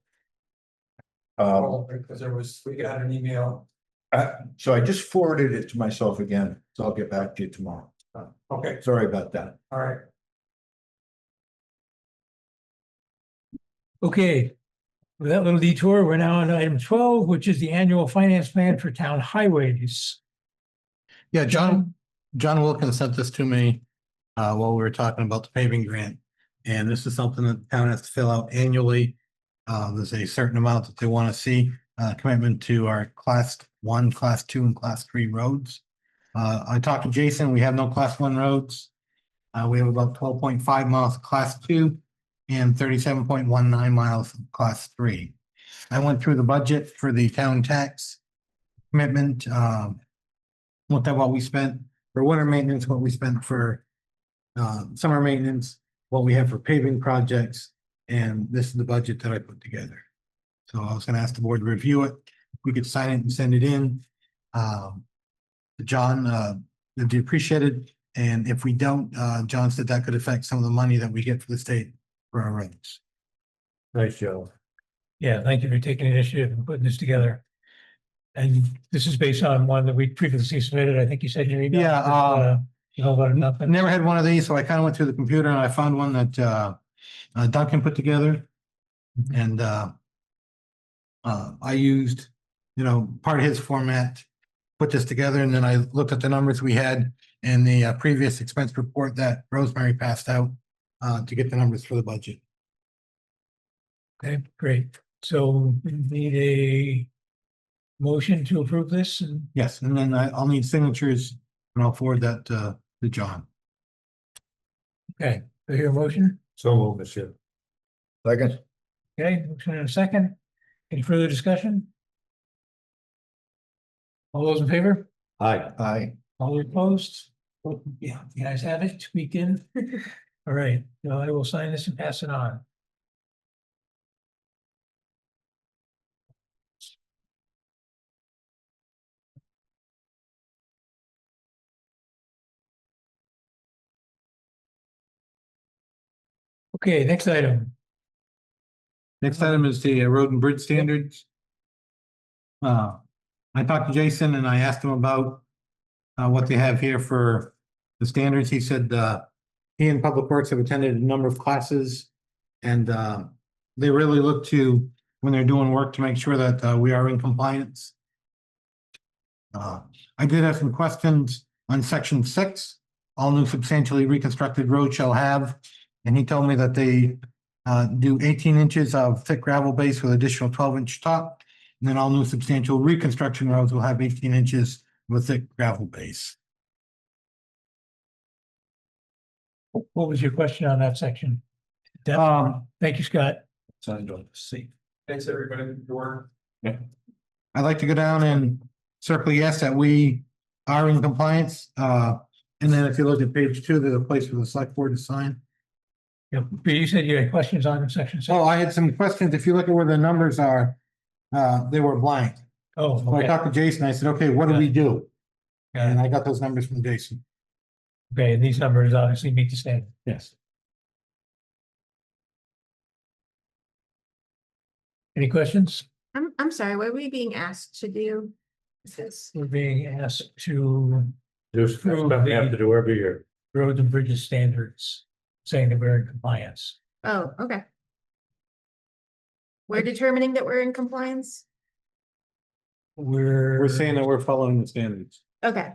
T: Because we got an email.
D: So I just forwarded it to myself again, so I'll get back to you tomorrow.
T: Okay,
D: Sorry about that.
T: all right.
B: Okay. With that little detour, we're now on item 12, which is the annual finance plan for town highways.
H: Yeah, John Wilkins sent this to me while we were talking about the paving grant. And this is something that the town has to fill out annually. There's a certain amount that they want to see, commitment to our class 1, class 2, and class 3 roads. I talked to Jason, we have no class 1 roads. We have about 12.5 miles of class 2 and 37.19 miles of class 3. I went through the budget for the town tax commitment, looked at what we spent for winter maintenance, what we spent for summer maintenance, what we have for paving projects, and this is the budget that I put together. So I was gonna ask the board to review it. We could sign it and send it in. John, it'd be appreciated, and if we don't, John said that could affect some of the money that we get for the state for our roads.
A: Nice, Joe.
B: Yeah, thank you for taking initiative and putting this together. And this is based on one that we previously submitted. I think you said in your email.
H: Yeah,
B: you know about enough.
H: I've never had one of these, so I kind of went through the computer and I found one that Duncan put together. And I used, part of his format, put this together, and then I looked at the numbers we had in the previous expense report that Rosemary passed out to get the numbers for the budget.
B: Okay, great. So we need a motion to approve this and
H: Yes, and then I'll need signatures and I'll forward that to John.
B: okay, do I hear a motion?
A: So moved, Monsieur.
D: Second.
B: Okay, motion in a second. Any further discussion? All those in favor?
A: Aye.
D: Aye.
B: All opposed? Yeah, you guys have it, tweaked in. All right, now I will sign this and pass it on. Okay, next item.
H: Next item is the road and bridge standards. I talked to Jason and I asked him about what they have here for the standards. He said he and Public Works have attended a number of classes and they really look to, when they're doing work, to make sure that we are in compliance. I did have some questions on section 6. All new substantially reconstructed roads shall have, and he told me that they do 18 inches of thick gravel base with additional 12-inch top. And then all new substantial reconstruction roads will have 18 inches with thick gravel base.
B: What was your question on that section? Thank you, Scott.
A: Signed on the seat.
T: Thanks, everybody, for your work.
H: I'd like to go down and circle yes that we are in compliance. And then if you look at page 2, there's a place for the select board to sign.
B: Yep, but you said you had questions on section 6.
H: Oh, I had some questions. If you look at where the numbers are, they were blank.
B: Oh,
H: So I
B: okay.
H: talked to Jason. I said, okay, what do we do?
B: Got it.
H: And I got those numbers from Jason.
B: Okay, and these numbers obviously meet the standard.
H: Yes.
B: Any questions?
C: I'm sorry, what are we being asked to do?
B: We're being asked to
A: There's stuff we have to do every year.
B: roads and bridges standards, saying that we're in compliance.
C: Oh, okay. We're determining that we're in compliance?
H: We're saying that we're following the standards.
C: Okay.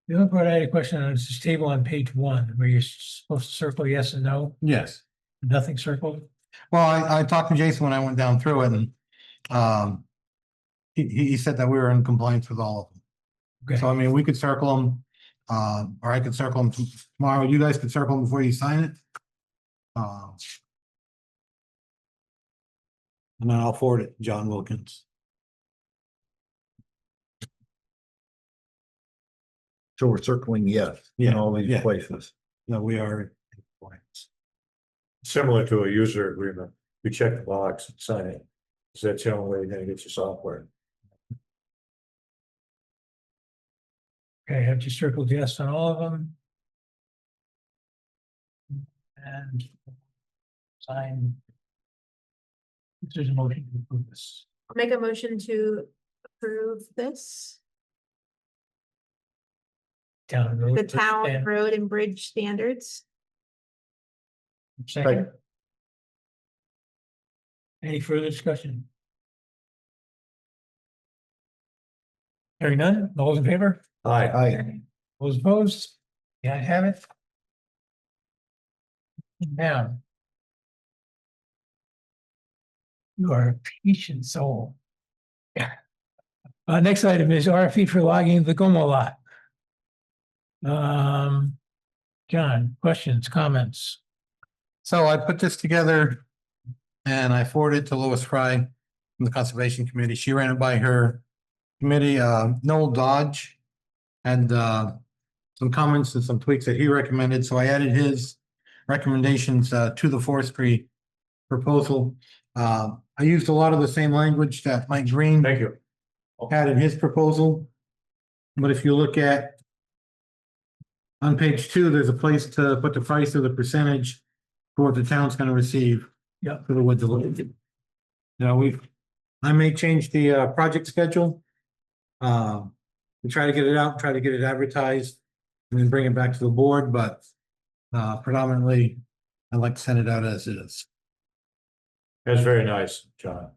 B: The other part I had a question on is this table on page 1, where you're supposed to circle yes and no,
H: Yes.
B: nothing circled.
H: Well, I talked to Jason when I went down through it and he said that we were in compliance with all of them.
B: Okay.
H: So I mean, we could circle them, or I could circle them tomorrow. You guys could circle them before you sign it. And then I'll forward it to John Wilkins.
D: So we're circling yes in all these places.
H: No, we are in compliance.
A: Similar to a user agreement, you check the box and sign it. So that's the only way you're gonna get your software.
B: Okay, have you circled yes on all of them? And sign. If there's a motion to approve this.
C: I'll make a motion to approve this,
B: Town road.
C: the town
B: and-
C: road and bridge standards.
B: Second. Any further discussion? Hearing none, all those in favor?
A: Aye.
D: Aye.
B: Those opposed? Yeah, I have it. Now. You are a patient soul. Yeah. Next item is RFP for logging the Gomo lot. John, questions, comments?
H: So I put this together and I forwarded it to Lois Fry from the Conservation Committee. She ran it by her committee. Noel Dodge had some comments and some tweaks that he recommended. So I added his recommendations to the forestry proposal. I used a lot of the same language that Mike Green
A: Thank you.
H: had in his proposal. But if you look at on page 2, there's a place to put the price of the percentage for what the town's gonna receive.
B: Yeah.
H: For the woods. Now I may change the project schedule. And try to get it out, try to get it advertised, and then bring it back to the board, but predominantly, I'd like to send it out as is.
A: That's very nice, John.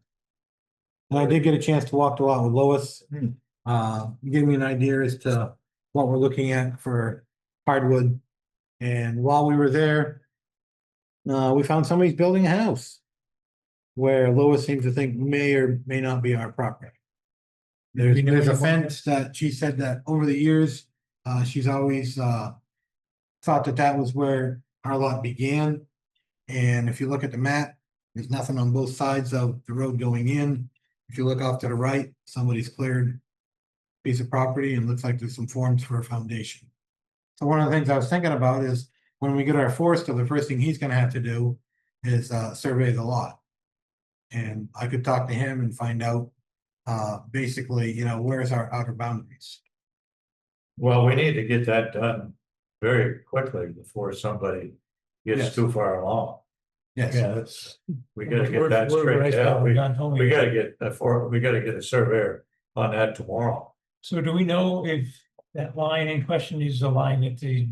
H: And I did get a chance to walk the lot with Lois. Give me an idea as to what we're looking at for hardwood. And while we were there, we found somebody's building a house where Lois seems to think may or may not be our property. There's a fence that she said that over the years, she's always thought that that was where our lot began. And if you look at the map, there's nothing on both sides of the road going in. If you look off to the right, somebody's cleared a piece of property and looks like there's some forms for a foundation. So one of the things I was thinking about is when we get our forester, the first thing he's gonna have to do is survey the lot. And I could talk to him and find out basically, where's our outer boundaries.
A: Well, we need to get that done very quickly before somebody gets
H: Yes.
A: too far along.
H: Yes.
A: Yeah, we gotta get that
B: We're
A: straight
B: right
A: out.
B: now, John told me.
A: We gotta get we gotta get a surveyor on that tomorrow.
B: So do we know if that line in question is the line that the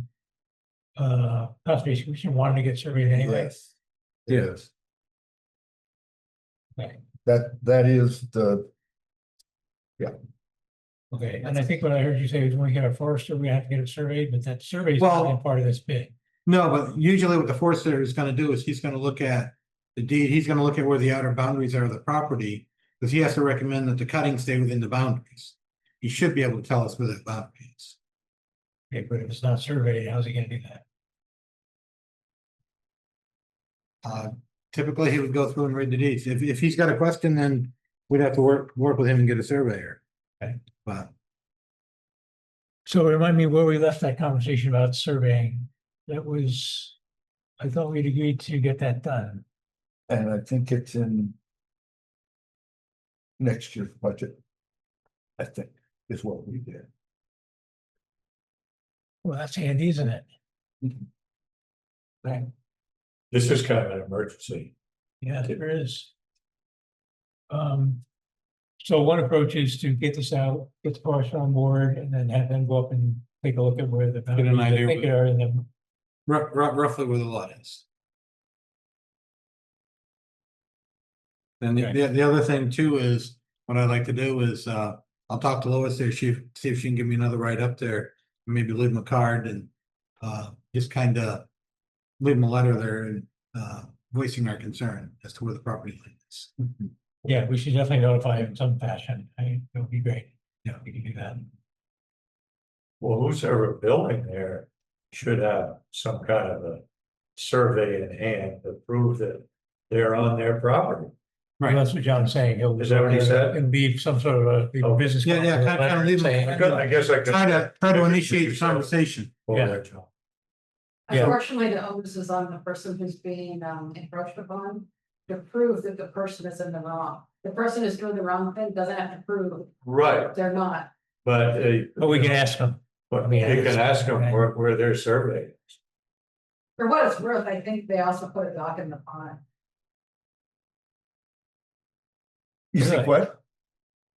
B: Conservation Commission wanted to get surveyed anyway?
D: Yes. Yes.
B: Okay.
D: That is the. Yeah.
B: Okay, and I think what I heard you say is when we get our forester, we have to get it surveyed, but that survey is
H: Well-
B: not part of this bid.
H: No, but usually what the forester is gonna do is he's gonna look at the deed, he's gonna look at where the outer boundaries are of the property. Because he has to recommend that the cuttings stay within the boundaries. He should be able to tell us where that boundary is.
B: Okay, but if it's not surveyed, how's he gonna do that?
H: Typically, he would go through and read the deeds. If he's got a question, then we'd have to work with him and get a surveyor.
B: Okay.
H: But
B: So remind me where we left that conversation about surveying. That was, I thought we'd agreed to get that done.
D: And I think it's in. Next year's budget. I think is what we did.
B: Well, that's handy, isn't it? Right.
A: This is kind of an emergency.
B: Yeah, there is. So one approach is to get this out, get the forester on board, and then have them go up and take a look at where the boundaries I
H: idea
B: think
H: where-
B: are, and then
H: roughly where the lot is. And the other thing too is, what I'd like to do is, I'll talk to Lois there, see if she can give me another ride up there. Maybe leave him a card and, just kind of leave him a letter there and, voicing our concern as to where the property line is.
B: yeah, we should definitely notify him in some fashion. It would be great. Yeah, we can do that.
A: Well, who's ever building there should have some kind of a survey in hand to prove that they're on their property.
B: Right, that's what John's saying. He'll.
A: Is that what he said?
B: It'll be some sort of a
A: Oh.
B: business.
H: Yeah, yeah, kind of leave
B: saying-
A: I guess I could.
H: try to initiate the conversation.
A: Yeah.
B: Yeah.
N: Unfortunately, the onus is on the person who's being encroached upon to prove that the person is in the wrong. The person who's doing the wrong thing doesn't have to prove
A: Right,
N: they're not.
A: but.
B: But we can ask them.
A: But you can ask them where their survey is.
N: For what it's worth, I think they also put a dock in the pond.
D: You think what?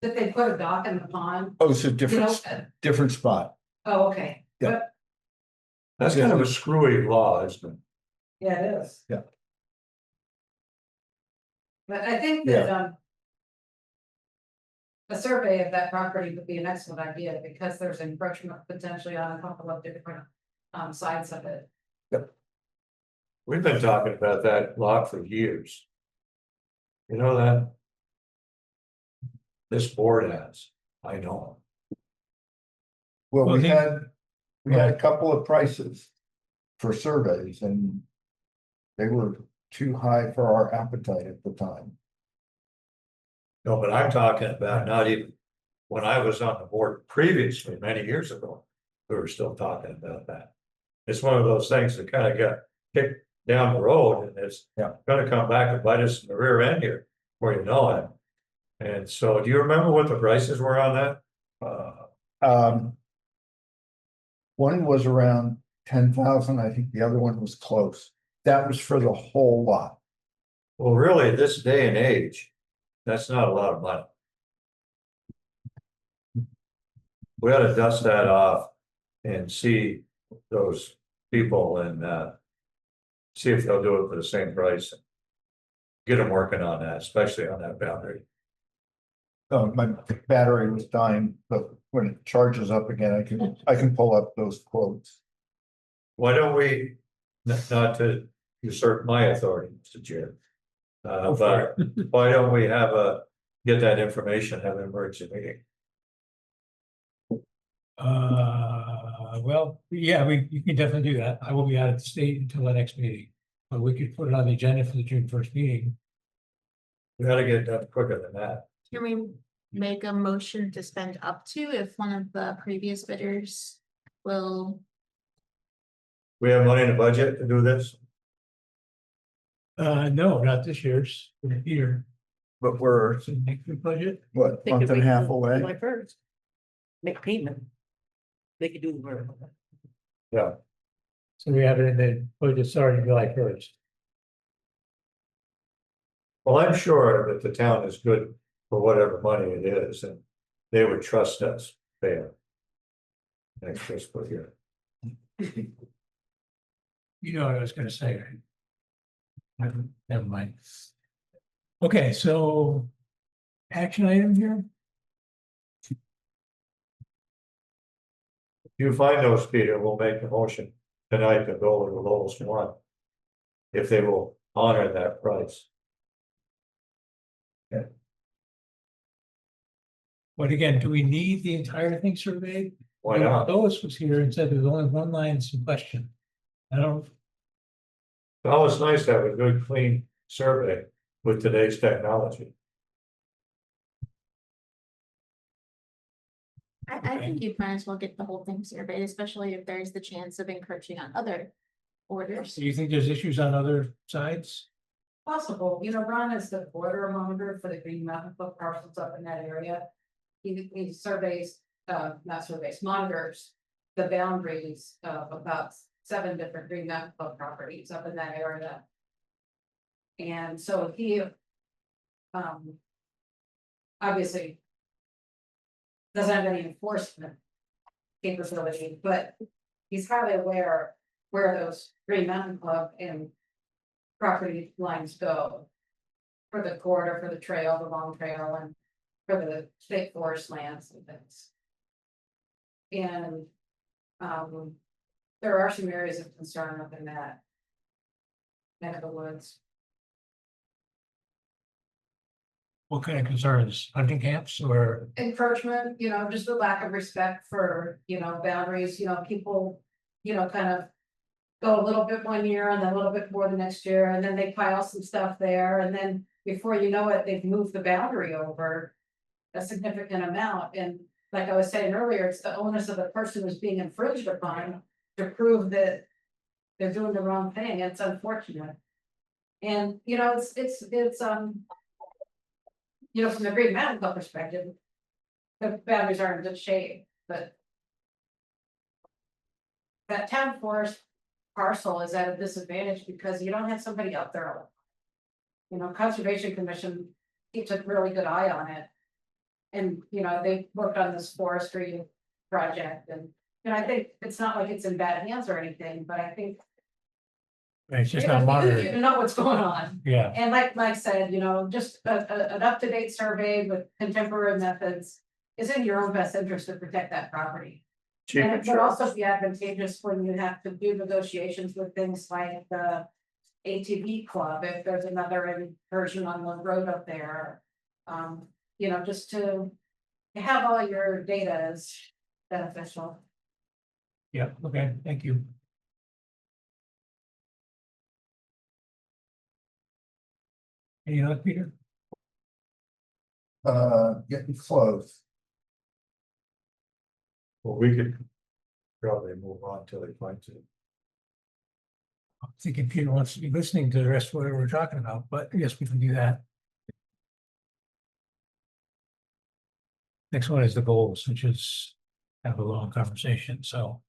N: That they put a dock in the pond.
D: Oh, it's a
N: You know,
D: different spot.
N: oh, okay.
D: Yeah.
N: But,
A: That's kind of a screwy law, isn't it?
N: yeah, it is.
D: Yeah.
N: But I think that, a survey of that property would be an excellent idea because there's encroachment potentially on a couple of different, sides of it.
A: We've been talking about that lot for years. You know that? This board has, I know.
D: Well,
B: Well,
D: we
B: he-
D: had a couple of prices for surveys and they were too high for our appetite at the time.
A: No, but I'm talking about not even, when I was on the board previously, many years ago, we were still talking about that. It's one of those things that kind of got kicked down the road and it's gonna come back and bite us in the rear end here, before you know it. And so, do you remember what the prices were on that?
D: One was around 10,000. I think the other one was close. That was for the whole lot.
A: Well, really, this day and age, that's not a lot of money. We ought to dust that off and see those people and see if they'll do it for the same price. Get them working on that, especially on that boundary.
D: Oh, my battery was dying, but when it charges up again, I can pull up those quotes.
A: Why don't we, not to usurp my authority, Mr. Chair. But why don't we get that information, have an emergency meeting?
B: Well, yeah, you can definitely do that. I will be out of the state until the next meeting. But we could put it on the agenda for the June 1st meeting.
A: We gotta get it done quicker than that.
C: Can we make a motion to spend up to if one of the previous bidders will?
A: We have money in the budget to do this?
B: No, not this year's, for the year.
D: But we're,
B: It's in next year's budget.
D: what, month and a half away?
E: July 1st. Make payment. They could do the work.
A: Yeah.
B: So we have it in the budget starting July 1st.
A: Well, I'm sure that the town is good for whatever money it is, and they would trust us there. Next fiscal year.
B: You know what I was gonna say, right? Never mind. Okay, so action item here.
A: If you find those, Peter, we'll make the motion tonight to go to the lowest one. If they will honor that price.
B: But again, do we need the entire thing surveyed?
A: Why not?
B: Lois was here and said there's only one line in question. I don't,
A: It's always nice to have a good, clean survey with today's technology.
C: I think you might as well get the whole thing surveyed, especially if there's the chance of encroaching on other orders.
B: do you think there's issues on other sides?
N: Possible, you know, Ron is the border monitor for the Green Mountain Club parcels up in that area. He surveys, not surveys, monitors the boundaries of about 7 different Green Mountain Club properties up in that area. And so he, obviously doesn't have any enforcement capability, but he's highly aware where those Green Mountain Club and property lines go for the corridor, for the trail, the long trail, and for the state forest lands and things. And there are some areas of concern up in that neck of the woods.
B: What kind of concerns? Hunting camps or?
N: Encroachment, you know, just the lack of respect for, you know, boundaries, you know, people, you know, kind of go a little bit one year and then a little bit more the next year, and then they pile some stuff there, and then before you know it, they've moved the boundary over a significant amount, and like I was saying earlier, it's the onus of the person who's being infringed upon to prove that they're doing the wrong thing. It's unfortunate. And, you know, it's you know, from the Green Mountain Club perspective, the boundaries are in good shape, but that town forest parcel is at a disadvantage because you don't have somebody out there. You know, Conservation Commission keeps a really good eye on it. And, you know, they worked on this forestry project, and I think it's not like it's in bad hands or anything, but I think
B: It's just
N: you
B: not monitored.
N: know what's going on.
B: Yeah.
N: And like Mike said, you know, just an up-to-date survey with contemporary methods is in your own best interest to protect that property. And it would also be advantageous when you have to do negotiations with things like the ATV club, if there's another incursion on the road up there. You know, just to have all your data is beneficial.
B: Yeah, okay, thank you. Any other, Peter?
D: Getting close.
A: Well, we could probably move on till he finds it.
B: I'm thinking Peter wants to be listening to the rest of what we're talking about, but I guess we can do that. Next one is the goals, which is have a long conversation, so.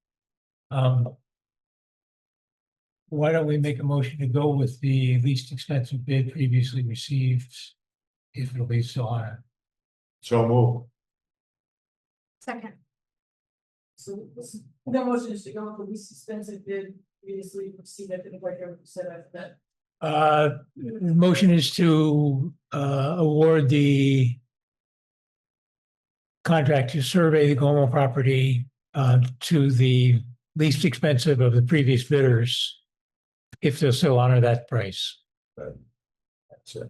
B: Why don't we make a motion to go with the least expensive bid previously received? If it'll be still on it.
A: So move.
C: Second.
Q: So the motion is to go with the least expensive bid previously received. I think like I said after that.
B: The motion is to award the contract to survey the Como property to the least expensive of the previous bidders, if they'll still honor that price.
A: That's it.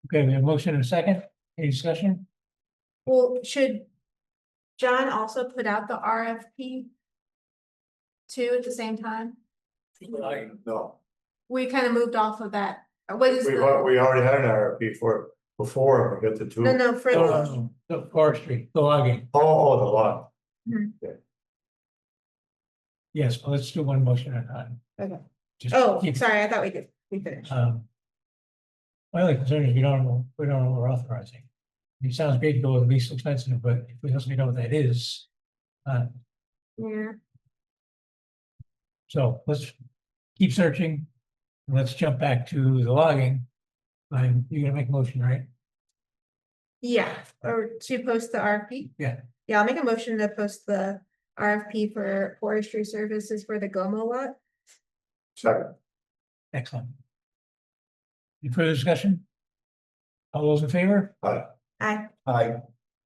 B: Okay, we have a motion and a second. Any discussion?
C: Well, should John also put out the RFP too at the same time?
A: No,
C: We kind of moved off of that. What is
A: we
C: the,
A: already had an RFP for before we got the two.
C: no, for
B: The forestry, the logging.
A: Oh, the lot.
C: Mhm.
B: Yes, well, let's do one motion at a time.
C: Okay.
B: Just
C: Oh,
B: keep-
C: sorry, I thought we finished.
B: My only concern is we don't know what we're authorizing. It sounds great to go with the least expensive, but if we don't know what that is.
C: Yeah.
B: So let's keep searching. Let's jump back to the logging. You're gonna make a motion, right?
C: Yeah, or to post the RFP?
B: Yeah.
C: Yeah, I'll make a motion to post the RFP for forestry services for the Gomo lot.
A: Second.
B: Excellent. Any further discussion? All those in favor?
A: Aye.
C: Aye.
D: Aye.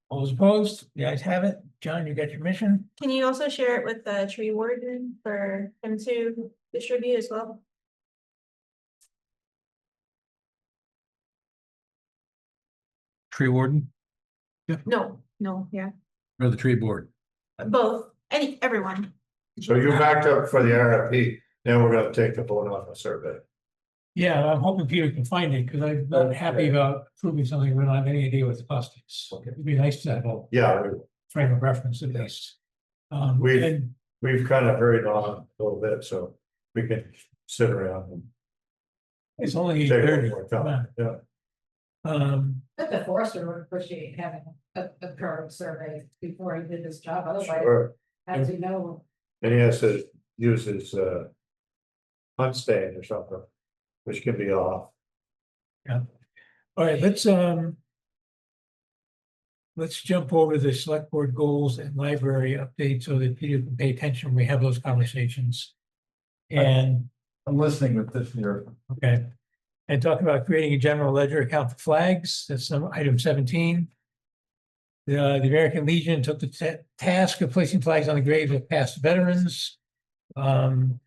B: All those opposed? The ayes have it. John, you got your mission?
C: Can you also share it with the tree warden for him to distribute as well?
H: Tree warden
C: No, yeah,
H: or the tree board?
C: both, everyone.
A: So you backed up for the RFP, then we're gonna take the vote on the survey.
B: Yeah, I'm hoping Peter can find it, because I'm not happy about proving something we don't have any idea what the cost is. It'd be nice to have a
A: Yeah,
B: frame of reference at least.
A: We've-
B: And
A: we've kind of hurried on a little bit, so we can sit around and
B: it's only
A: take
B: 8:30.
A: it more time. Yeah.
N: But the forester would appreciate having a current survey before he did his job, otherwise,
A: Sure.
N: as you know.
A: And he has to use his hunt stand or something, which can be off.
B: Yeah. All right, let's jump over the select board goals and library update so that Peter can pay attention when we have those conversations. And,
D: I'm listening with this here.
B: okay, and talk about creating a general ledger account for flags, that's item 17. The American Legion took the task of placing flags on the graves of past veterans. And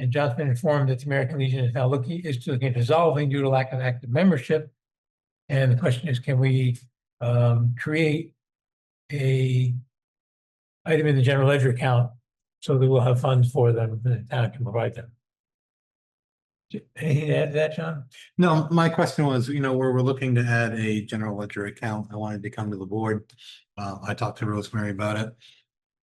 B: John's been informed that the American Legion is now looking at dissolving due to lack of active membership. And the question is, can we create a item in the general ledger account so that we'll have funds for them, and the town can provide them? Anything to add to that, John?
H: No, my question was, where we're looking to add a general ledger account, I wanted to come to the board. I talked to Rosemary about it.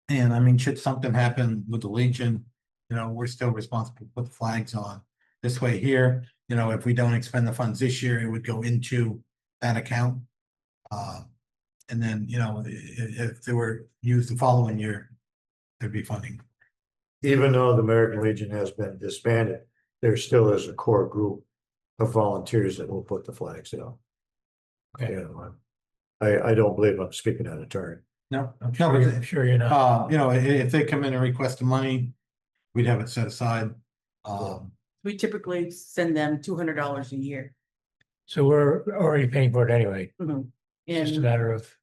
H: And I mean, should something happen with the Legion, we're still responsible to put the flags on. This way here, if we don't expend the funds this year, it would go into that account. And then, if they were used the following year, there'd be funding.
A: Even though the American Legion has been disbanded, there still is a core group of volunteers that will put the flags down.
B: Okay.
A: I don't believe I'm speaking out of turn.
H: No,
B: I'm sure you're not.
H: If they come in and request the money, we'd have it set aside.
E: We typically send them $200 a year.
B: So we're already paying for it anyway. It's just a
E: And
B: matter of,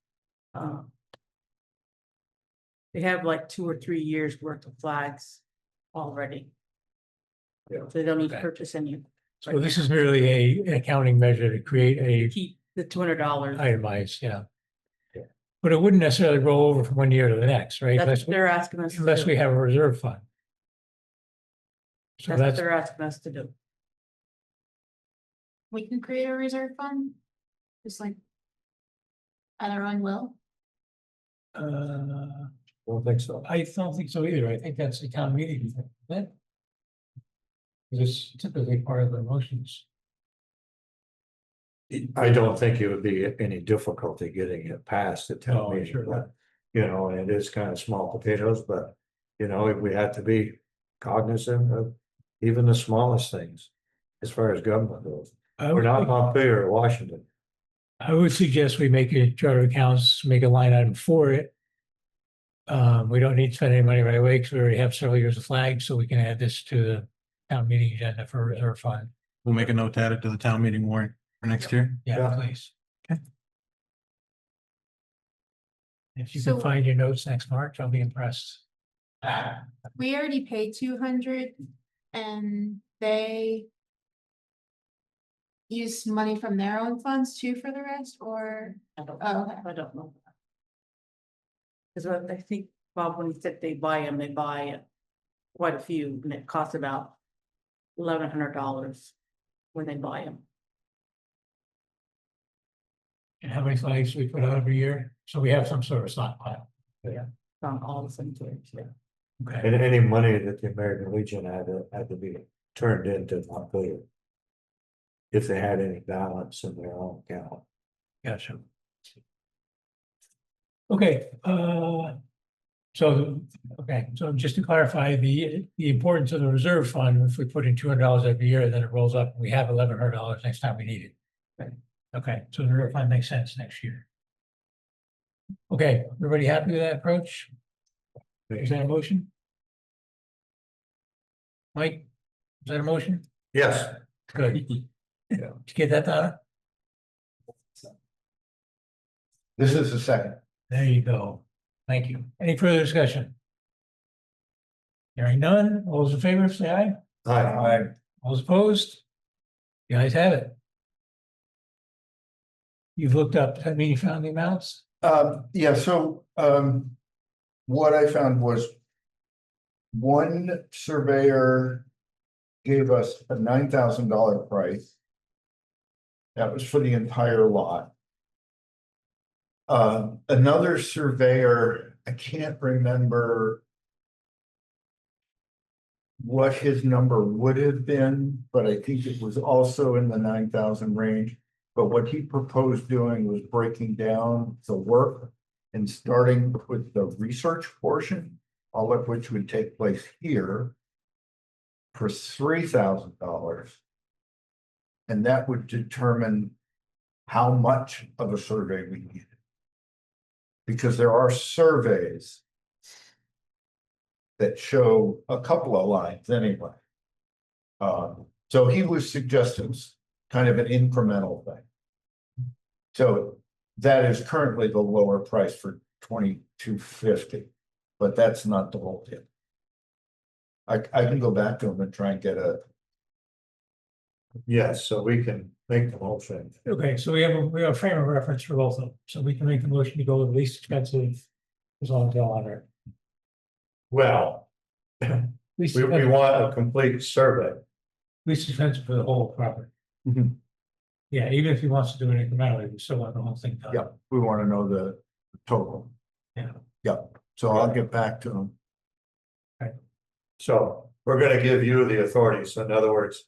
E: they have like 2 or 3 years worth of flags already.
A: Yeah.
E: So they don't need to
B: Okay.
E: purchase any.
B: so this is merely an accounting measure to create a
E: Keep the $200.
B: itemized, yeah. But it wouldn't necessarily roll over from one year to the next, right?
E: That's
B: Unless
E: what they're asking us.
B: unless we have a reserve fund. So
E: That's what
B: that's,
E: they're asking us to do.
C: We can create a reserve fund, just like at our own will.
A: Don't think so.
B: I don't think so either. I think that's the town meeting. That is typically part of the motions.
A: I don't think it would be any difficulty getting it passed at
B: No,
A: town
B: I'm
A: meeting,
B: sure
A: but, and it is kind of small potatoes, but, we have to be cognizant of even the smallest things as far as government goes. We're not Montpelier or Washington.
B: I would suggest we make a charter accounts, make a line item for it. We don't need to spend any money right away because we already have several years of flags, so we can add this to the town meeting agenda for reserve fund.
H: We'll make a note to add it to the town meeting warrant for next year.
B: Yeah, please.
H: Okay.
B: If you
C: So-
B: can find your notes next March, I'll be impressed.
C: We already paid 200 and they use money from their own funds too for the rest, or?
E: I don't,
C: Oh, okay.
E: I don't know. Because I think Bob, when he said they buy quite a few, and it costs about $1,100 when they buy them.
B: And how many flags do we put out every year? So we have some sort of stockpile.
E: On all the cemeteries, yeah.
B: Okay,
A: And any money that the American Legion had to be turned into Montpelier. If they had any balance in their own account.
B: gotcha. Okay, so just to clarify, the importance of the reserve fund, if we put in $200 every year, then it rolls up, and we have $1,100 next time we need it.
E: Right.
B: Okay, so the reserve fund makes sense next year. Okay, everybody happy with that approach? Is that a motion? Mike, is that a motion?
A: Yes.
B: Good. Did you get that, Donna?
D: This is the second.
B: There you go. Thank you. Any further discussion? Hearing none, all those in favor, say aye.
A: Aye.
B: All those opposed? The ayes have it. You've looked up, I mean, you found the amounts?
D: What I found was one surveyor gave us a $9,000 price. That was for the entire lot. Another surveyor, I can't remember what his number would have been, but I think it was also in the 9,000 range. But what he proposed doing was breaking down the work and starting with the research portion, all of which would take place here for $3,000. And that would determine how much of a survey we needed. Because there are surveys that show a couple of lines anyway. So he was suggesting kind of an incremental thing. So that is currently the lower price for $2,250, but that's not the whole deal. I can go back to him and try and get a.
A: Yes, so we can make the motion.
B: Okay, so we have a frame of reference for both of them, so we can make the motion to go with the least expensive as long as they're on there.
A: Well, we want a complete survey.
B: least expensive for the whole property.
D: Mhm.
B: Yeah, even if he wants to do it incrementally, we still want the whole thing done.
D: Yeah, we want to know the total.
B: Yeah.
D: Yep, so I'll get back to them.
A: So we're gonna give you the authority, so in other words.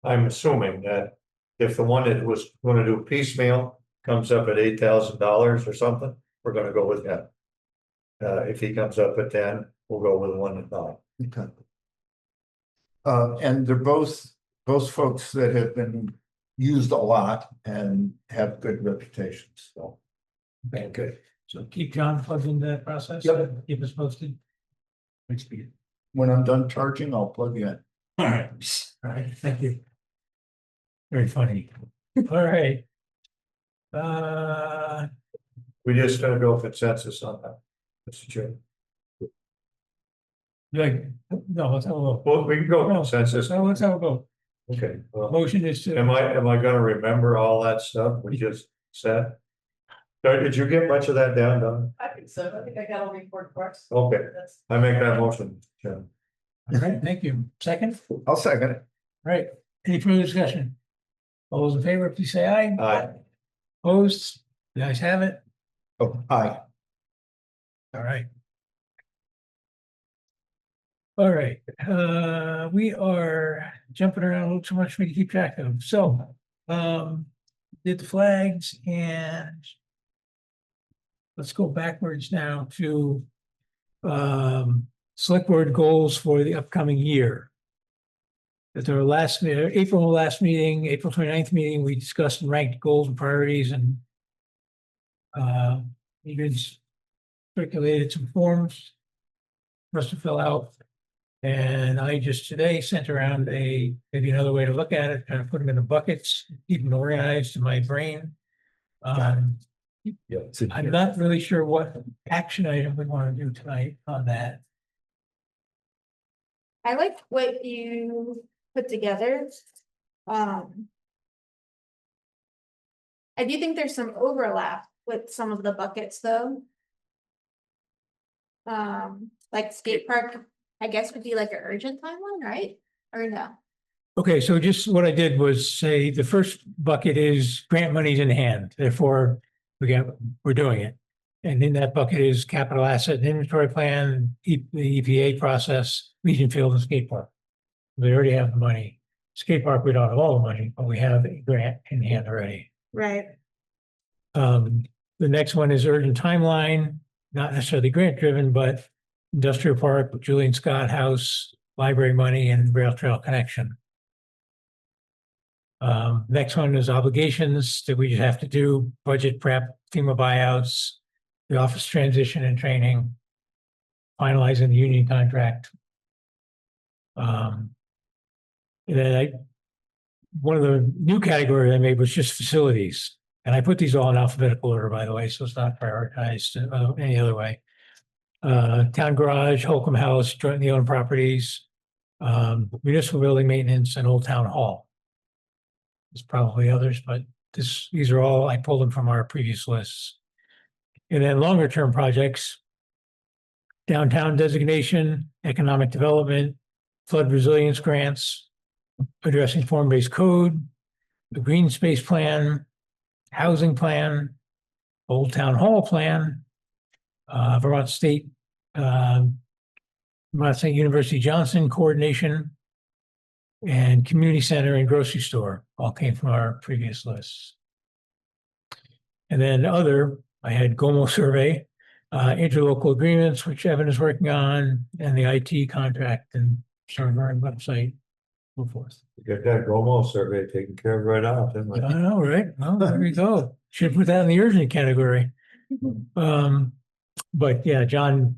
A: I'm assuming that if the one that was gonna do piecemeal comes up at $8,000 or something, we're gonna go with that. If he comes up at 10, we'll go with one at 9.
D: Okay. And they're both folks that have been used a lot and have good reputations, so.
B: Okay, good. So keep John plugged into that process.
D: Yep.
B: Keep us posted. Thanks, Peter.
D: When I'm done charging, I'll plug you in.
B: All right, thank you. Very funny. All right.
A: We just gotta go consensus on that, Mr. Chairman.
B: Like, no, let's have a vote.
A: Well, we can go consensus.
B: So let's have a vote.
A: Okay. well,
B: Motion is to.
A: Am I gonna remember all that stuff we just said? Did you get much of that down, Don?
N: I think so. I think I got all the report parts.
A: Okay,
N: That's.
A: I make that motion, Chairman.
B: All right, thank you. Second? All
D: I'll second it.
B: right, any further discussion? All those in favor, please say aye.
A: Aye.
B: Opposed? The ayes have it.
D: Oh, aye.
B: All right. All right, we are jumping around a little too much for me to keep track of, so, did the flags and. Let's go backwards now to, select board goals for the upcoming year. At our last, April 29th meeting, we discussed and ranked goals and priorities and. Even circulated some forms for us to fill out. And I just today sent around maybe another way to look at it, kind of put them in the buckets, keep them organized in my brain. I'm not really sure what action item we want to do tonight on that.
C: I like what you put together. I do think there's some overlap with some of the buckets though. Like skate park, I guess would be like an urgent timeline, right? Or no?
B: Okay, so just what I did was say the first bucket is grant monies in hand, therefore we're doing it. And in that bucket is capital asset and inventory plan, the EPA process, Legion Field and skate park. We already have the money. Skate park, we don't have all the money, but we have a grant in hand already.
C: Right.
B: The next one is urgent timeline, not necessarily grant driven, but industrial park, Julian Scott House, library money and rail trail connection. Next one is obligations that we just have to do, budget prep, FEMA buyouts, the office transition and training, finalizing the union contract. And then one of the new categories I made was just facilities. And I put these all in alphabetical order, by the way, so it's not prioritized any other way. Town garage, Holcomb House, jointly owned properties, municipal building maintenance and Old Town Hall. There's probably others, but these are all, I pulled them from our previous lists. And then longer term projects, downtown designation, economic development, flood resilience grants, addressing form-based code, the green space plan, housing plan, Old Town Hall plan, Vermont State University Johnson coordination, and community center and grocery store all came from our previous lists. And then I had GOMO survey, interlocal agreements, which Evan is working on, and the IT contract and server and website, so forth.
A: You got that GOMO survey taken care of right out, didn't we?
B: I know, right? Well, there we go. Should put that in the urgent category. But yeah, John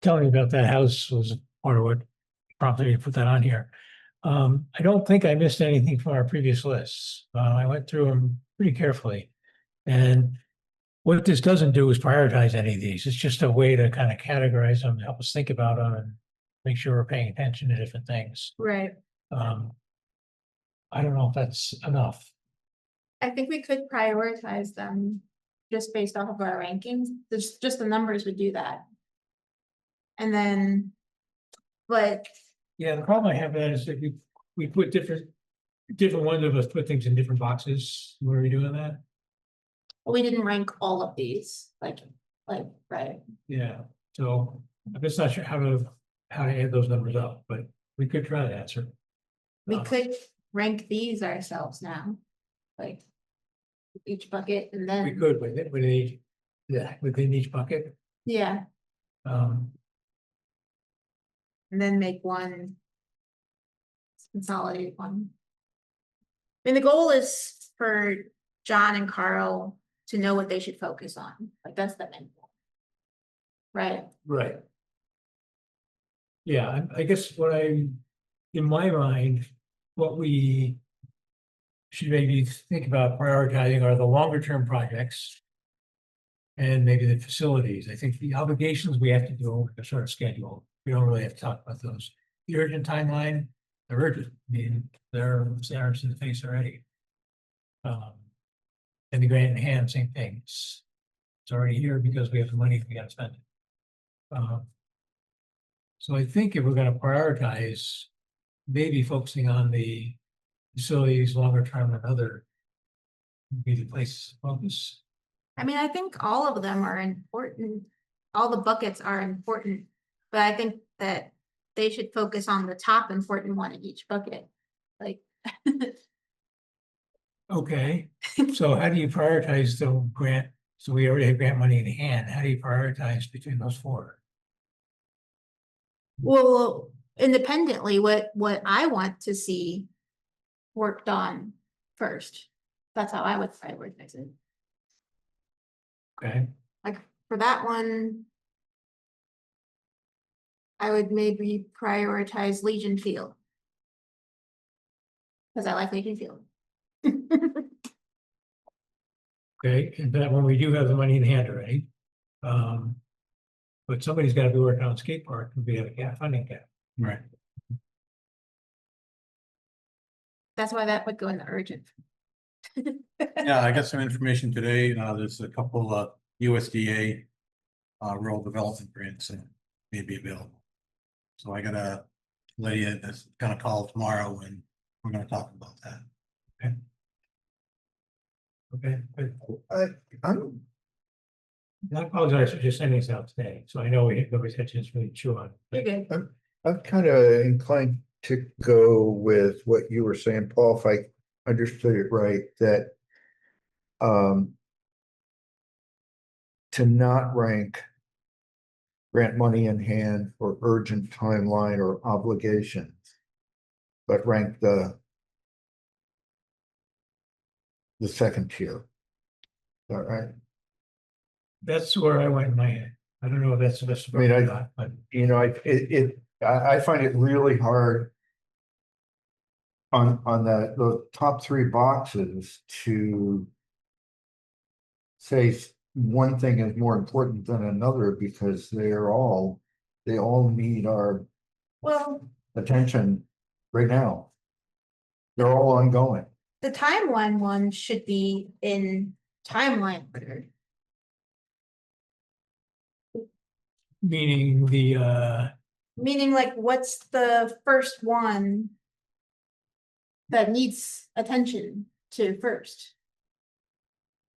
B: telling me about that house was part of what prompted me to put that on here. I don't think I missed anything from our previous lists. I went through them pretty carefully. And what this doesn't do is prioritize any of these. It's just a way to kind of categorize them, help us think about them and make sure we're paying attention to different things.
C: Right.
B: I don't know if that's enough.
C: I think we could prioritize them just based off of our rankings. There's just the numbers would do that. And then, but
B: Yeah, the problem I have with that is that we put different ones of us put things in different boxes. Were we doing that?
C: We didn't rank all of these, like, right.
B: Yeah, so I'm just not sure how to add those numbers up, but we could try to answer.
C: We could rank these ourselves now, like each bucket and
B: We
C: then,
B: could within each bucket.
C: yeah,
B: Um,
C: and then make one consolidated one. I mean, the goal is for John and Carl to know what they should focus on, like that's the main goal. Right,
B: right. Yeah, I guess in my mind, what we should maybe think about prioritizing are the longer term projects. And maybe the facilities. I think the obligations we have to do are sort of scheduled. We don't really have to talk about those. The urgent timeline, they're urgent. I mean, they're staring us in the face already. And the grant in hand, same thing. It's already here because we have the money, we gotta spend it. So I think if we're gonna prioritize, maybe focusing on the facilities longer term than other would be the place to focus.
C: I mean, I think all of them are important, all the buckets are important, but I think that they should focus on the top important one in each bucket, like.
B: Okay, so how do you prioritize the grant? So we already have grant money in hand. How do you prioritize between those four?
C: Well, independently, what I want to see worked on first. That's how I would prioritize it.
B: Okay,
C: Like for that one, I would maybe prioritize Legion Field. Because I like Legion Field.
B: okay, and that one we do have the money in hand already. But somebody's gotta be working on skate park and be a funding gap.
H: Right.
C: That's why that would go in the urgent.
H: Yeah, I got some information today. There's a couple of USDA rural development grants that may be available. So I got a lady that's gonna call tomorrow and we're gonna talk about that.
B: Okay, good.
D: I'm
B: I apologize for just sending this out today, so I know nobody's had a chance to really chew on it.
C: You're good.
D: I'm kind of inclined to go with what you were saying, Paul, if I understood it right, that to not rank grant money in hand or urgent timeline or obligations, but rank the second tier. Is that right?
B: That's where I went in my head. I don't know if that's the best.
D: I mean,
B: approach or not, but
D: You know, I find it really hard on the top three boxes to say one thing is more important than another because they all need our
C: Well,
D: attention right now. They're all ongoing.
C: the timeline one should be in timeline order.
B: meaning
C: Meaning like, what's the first one that needs attention to first?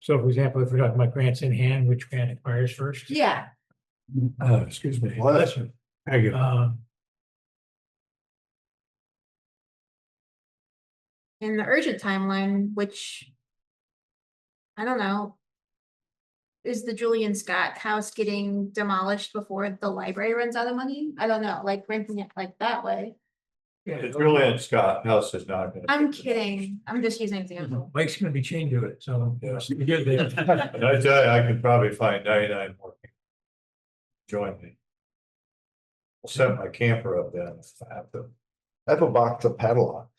B: so for example, if we're talking about grants in hand, which grant expires first?
C: Yeah,
B: Excuse me.
D: Bless you.
B: Thank you.
C: in the urgent timeline, which I don't know. Is the Julian Scott house getting demolished before the library runs out of money? I don't know, like ranking it like that way.
A: It's really in Scott House is not gonna.
C: I'm kidding. I'm just using an example.
B: Mike's gonna be chained to it, so. You're good there.
A: And I tell you, I could probably find 99 more people. Join me. I'll set my camper up there if I have to.
D: I have a box of padlocks.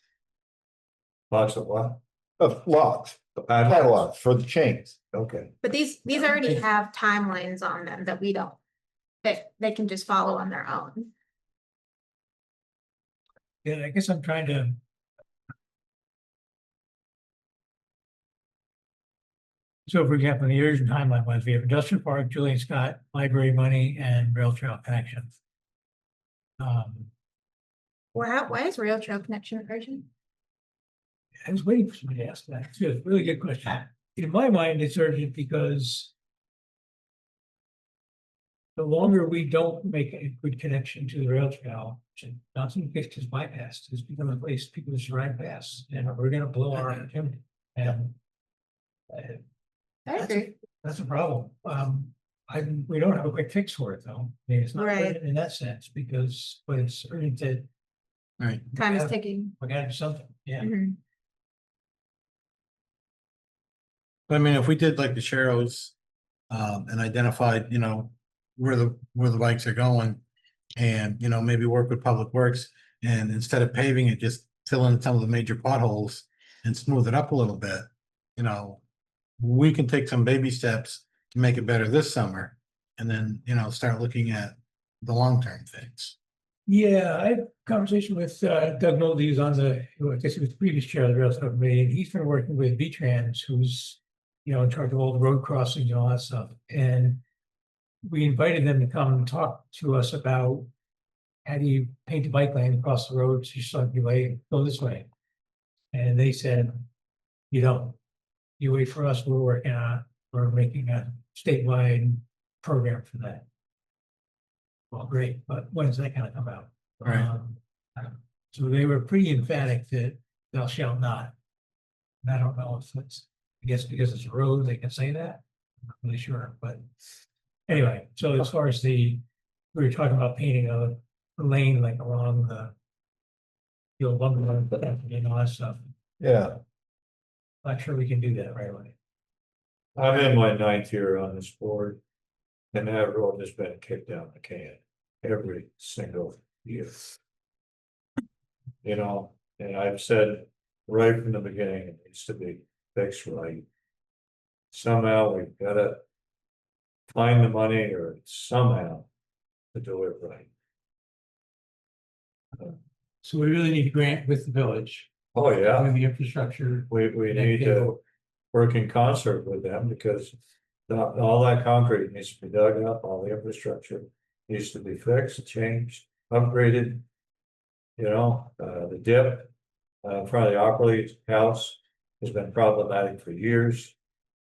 A: Lots of what?
D: Of locks, padlocks for the chains.
A: Okay.
C: But these already have timelines on them that we don't. That they can just follow on their own.
B: Yeah, I guess I'm trying to. So for example, in the urgent timeline ones, we have industrial park, Julian Scott, library money, and rail trail connections.
C: Why is rail trail connection urgent?
B: I was waiting for somebody to ask that. It's a really good question. In my mind, it's urgent because the longer we don't make a good connection to the rail trail, Johnson is bypassed, has become a place people just ride past, and we're gonna blow our opportunity. And
C: I agree.
B: that's a problem. We don't have a quick fix for it, though. I mean, it's not
C: Right.
B: urgent in that sense, because, but it's urgent that
H: Right.
C: Time is ticking.
B: we gotta do something, yeah.
C: Mhm.
H: But I mean, if we did like the Sharrows, and identified, where the bikes are going. And, maybe work with Public Works and instead of paving it, just fill in some of the major potholes and smooth it up a little bit. We can take some baby steps to make it better this summer. And then, start looking at the long-term things.
B: Yeah, I had a conversation with Doug Nolte, who's on I guess he was the previous chair of the rail subcommittee, and he's been working with V-Trans, who's, in charge of all the road crossings and all that stuff. And we invited them to come and talk to us about how do you paint a bike lane across the road, so you start your way, go this way. And they said, you don't, you wait for us, we're making a statewide program for that. Well, great, but when's that gonna come out?
H: Right.
B: So they were pretty emphatic that thou shalt not. And I don't know if it's, I guess because it's a road, they can say that. I'm not really sure, but anyway, so as far as we were talking about painting a lane like along the lumber and all that stuff.
A: Yeah,
B: Not sure we can do that right away.
A: I'm in my 9th year on this board. And that road has been kicked down the can every single year. And I've said right from the beginning, it needs to be fixed right. Somehow we've gotta find the money or somehow to do it right.
B: So we really need a grant with the village.
A: Oh, yeah.
B: With the infrastructure.
A: We need to work in concert with them because all that concrete needs to be dug up, all the infrastructure needs to be fixed, changed, upgraded. The dip in front of the Ockley house has been problematic for years.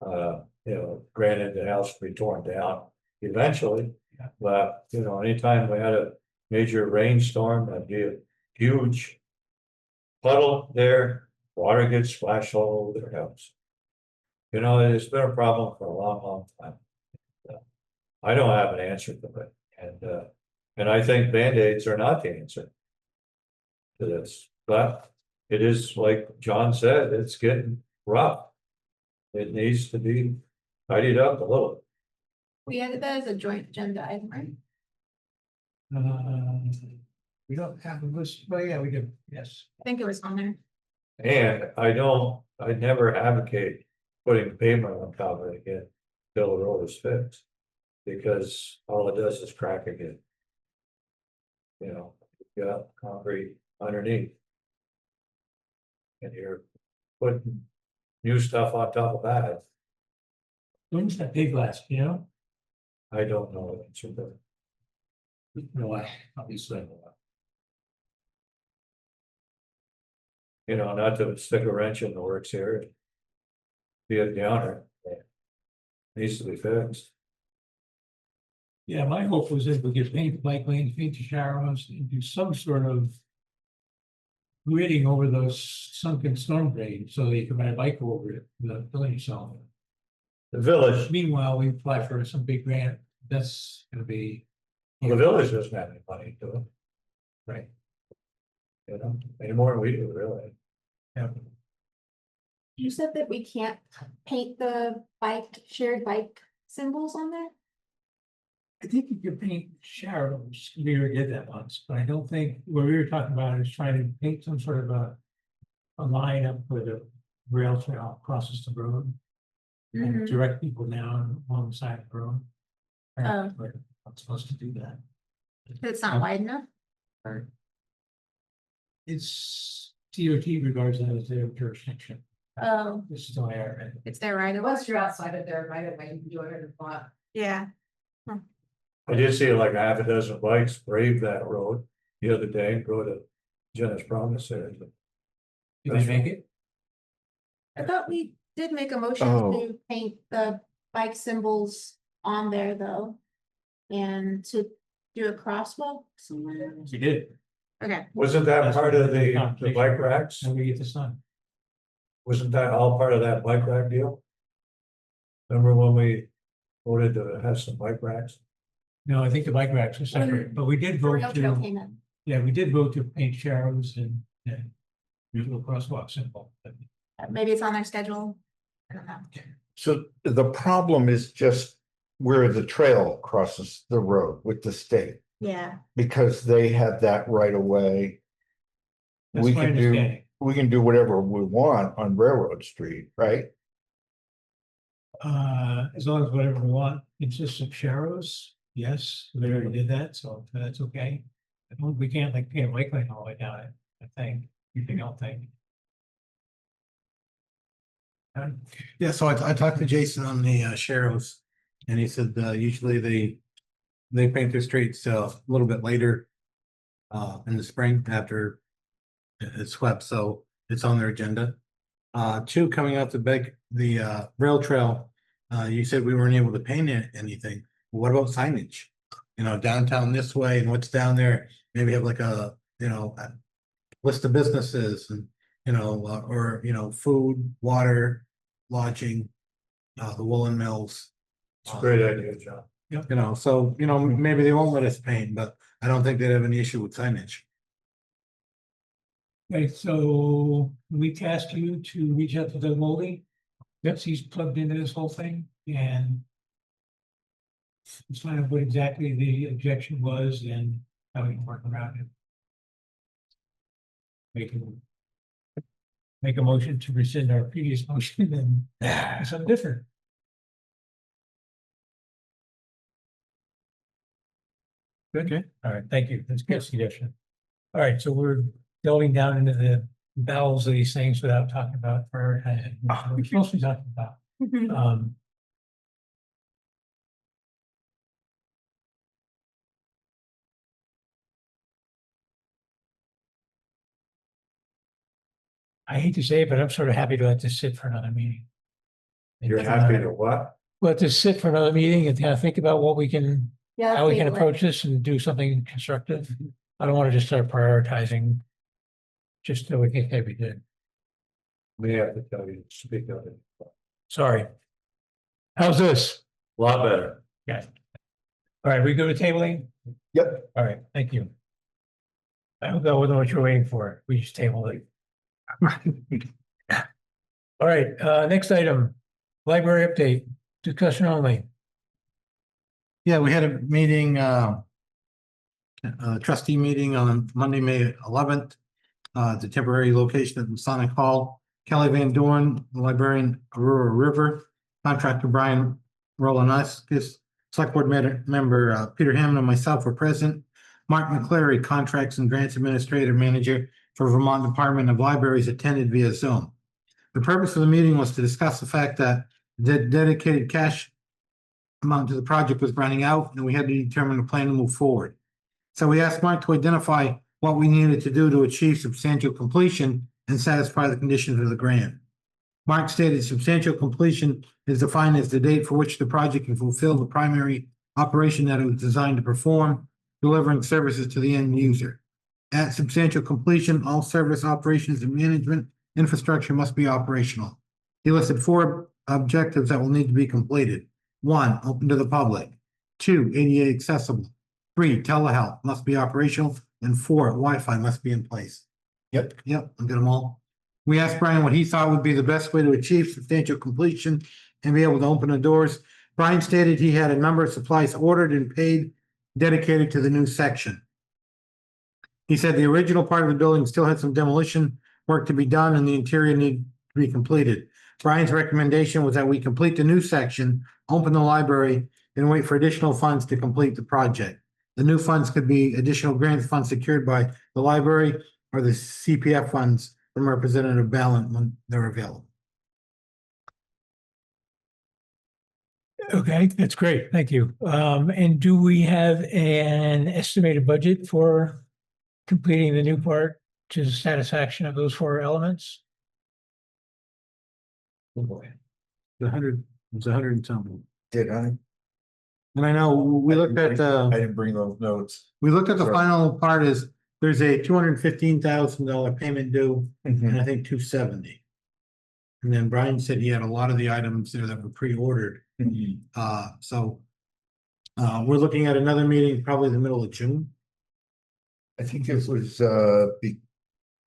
A: Granted, the house will be torn down eventually, but anytime we had a major rainstorm, that'd be a huge puddle there, water gets splashed all over their house. It's been a problem for a long, long time. I don't have an answer to it, and I think Band-Aids are not the answer to this, but it is like John said, it's getting rough. It needs to be tidied up a little.
C: We added that as a joint agenda item, right?
B: We don't have a list, but yeah, we do, yes.
C: I think it was on there.
A: And I never advocate putting pavement on top of it again till the road is fixed. Because all it does is crack again. You've got concrete underneath. And you're putting new stuff on top of that.
B: When's that big last,
A: I don't know the answer, but
B: No, obviously.
A: Not to stick a wrench in the works here. Be a downer. Needs to be fixed.
B: Yeah, my hope was that we could paint the bike lanes, paint the shallows, and do some sort of gridding over those sunken storm drains so that you can ride a bike over it, the village itself.
A: The village.
B: Meanwhile, we apply for some big grant. That's gonna be.
A: The village doesn't have any money to it.
B: Right.
A: Any more than we do, really.
B: Yeah.
C: You said that we can't paint the shared bike symbols on there?
B: I think you could paint shallows. We already did that once, but I don't think what we were talking about is trying to paint some sort of a line up where the rail trail crosses the road. And direct people down along the side of the road.
C: Oh.
B: We're not supposed to do that.
C: It's not wide enough?
B: It's DOT regards that as their jurisdiction.
C: Oh.
B: This is the way I read it.
C: It's their right of way.
N: Once you're outside of their right of way, you can do whatever you want.
C: Yeah.
A: I did see like a half a dozen bikes brave that road the other day, go to Jenna's promise there.
B: Did they make it?
C: I thought we did make a motion
D: Oh.
C: to paint the bike symbols on there though. And to do a crosswalk somewhere.
B: You did.
C: Okay,
A: Wasn't that part of the bike racks?
B: And we get the sun.
A: Wasn't that all part of that bike rack deal? Remember when we voted to have some bike racks?
B: No, I think the bike racks are separate, but we did
C: the
B: vote
C: rail trail
B: to,
C: came in.
B: yeah, we did vote to paint sharrows and do a crosswalk symbol.
C: Maybe it's on their schedule. I don't know.
D: So the problem is just where the trail crosses the road with the state,
C: Yeah,
D: because they have that right away.
B: That's
D: We
B: my
D: can do,
B: understanding.
D: we can do whatever we want on Railroad Street, right?
B: As long as whatever we want consists of sharrows, yes, we already did that, so that's okay. We can't like paint a bike lane all the way down it, I think, you don't think.
H: Yeah, so I talked to Jason on the sheriffs, and he said usually they paint their streets a little bit later in the spring after it's swept, so it's on their agenda. Two, coming out the rail trail, you said we weren't able to paint anything. What about signage? You know, downtown this way and what's down there, maybe have like a list of businesses and or food, water, lodging, the woolen mills.
A: It's a great idea, John.
H: So maybe they won't let us paint, but I don't think they'd have any issue with signage.
B: Okay, so we tasked you to reach out to Doug Moldy. Yes, he's plugged into this whole thing and find out what exactly the objection was and how we can work around it. Make a motion to rescind our previous motion and do something different. Good.
H: Okay.
B: All right, thank you. That's a good suggestion. All right, so we're delving down into the bowels of these things without talking about prioritizing what we're supposed to be talking about. I hate to say it, but I'm sort of happy to let this sit for another meeting.
A: You're happy to what?
B: Let this sit for another meeting and kind of think about what we can,
C: Yeah,
B: how we can
C: table it.
B: approach this and do something constructive. I don't want to just start prioritizing just so we think, hey, we did.
A: We have to tell you to speak of it.
B: Sorry. How's this?
A: A lot better.
B: Yeah. All right, we go to tabling?
D: Yep.
B: All right, thank you. I hope that wasn't what you're waiting for. We just tabled it. All right, next item, library update, discussion only.
H: Yeah, we had a meeting, trustee meeting on Monday, May 11th. The temporary location at Masonic Hall. Kelly Van Dorn, librarian, Aurora River, contractor Brian Rolonaskis, select board member Peter Hammond and myself were present. Mark McClary, contracts and grants administrator manager for Vermont Department of Libraries, attended via Zoom. The purpose of the meeting was to discuss the fact that the dedicated cash amount to the project was running out and we had to determine a plan to move forward. So we asked Mark to identify what we needed to do to achieve substantial completion and satisfy the conditions of the grant. Mark stated substantial completion is defined as the date for which the project can fulfill the primary operation that it was designed to perform, delivering services to the end user. At substantial completion, all service operations and management infrastructure must be operational. He listed 4 objectives that will need to be completed. 1, open to the public. 2, ADA accessible. 3, telehealth must be operational. And 4, Wi-Fi must be in place. Yep, I got them all. We asked Brian what he thought would be the best way to achieve substantial completion and be able to open the doors. Brian stated he had a number of supplies ordered and paid dedicated to the new section. He said the original part of the building still had some demolition work to be done and the interior needed to be completed. Brian's recommendation was that we complete the new section, open the library, and wait for additional funds to complete the project. The new funds could be additional grant funds secured by the library or the CPF funds from Representative Ballant when they're available.
B: Okay, that's great. Thank you. And do we have an estimated budget for completing the new part to the satisfaction of those four elements?
H: Oh, boy. It was 100 and something.
D: Did I?
H: And I know we looked at
D: I didn't bring those notes.
H: we looked at the
D: Sorry.
H: final part is there's a $215,000 payment due, and I think 270. And then Brian said he had a lot of the items there that were pre-ordered. So we're looking at another meeting, probably the middle of June.
D: I think it was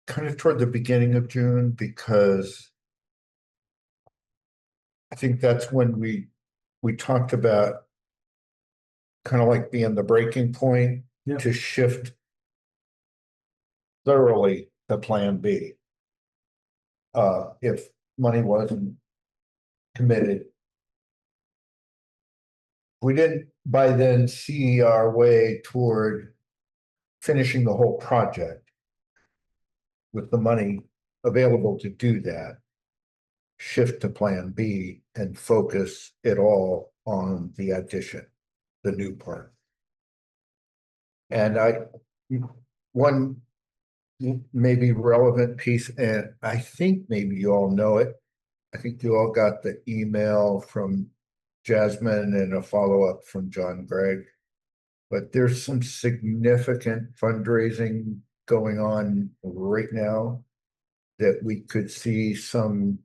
D: kind of toward the beginning of June, because I think that's when we talked about kind of like being the breaking point to shift thoroughly to Plan B. If money wasn't committed. We didn't by then see our way toward finishing the whole project with the money available to do that. Shift to Plan B and focus it all on the addition, the new part. And one maybe relevant piece, and I think maybe you all know it. I think you all got the email from Jasmine and a follow-up from John Gregg. But there's some significant fundraising going on right now that we could see some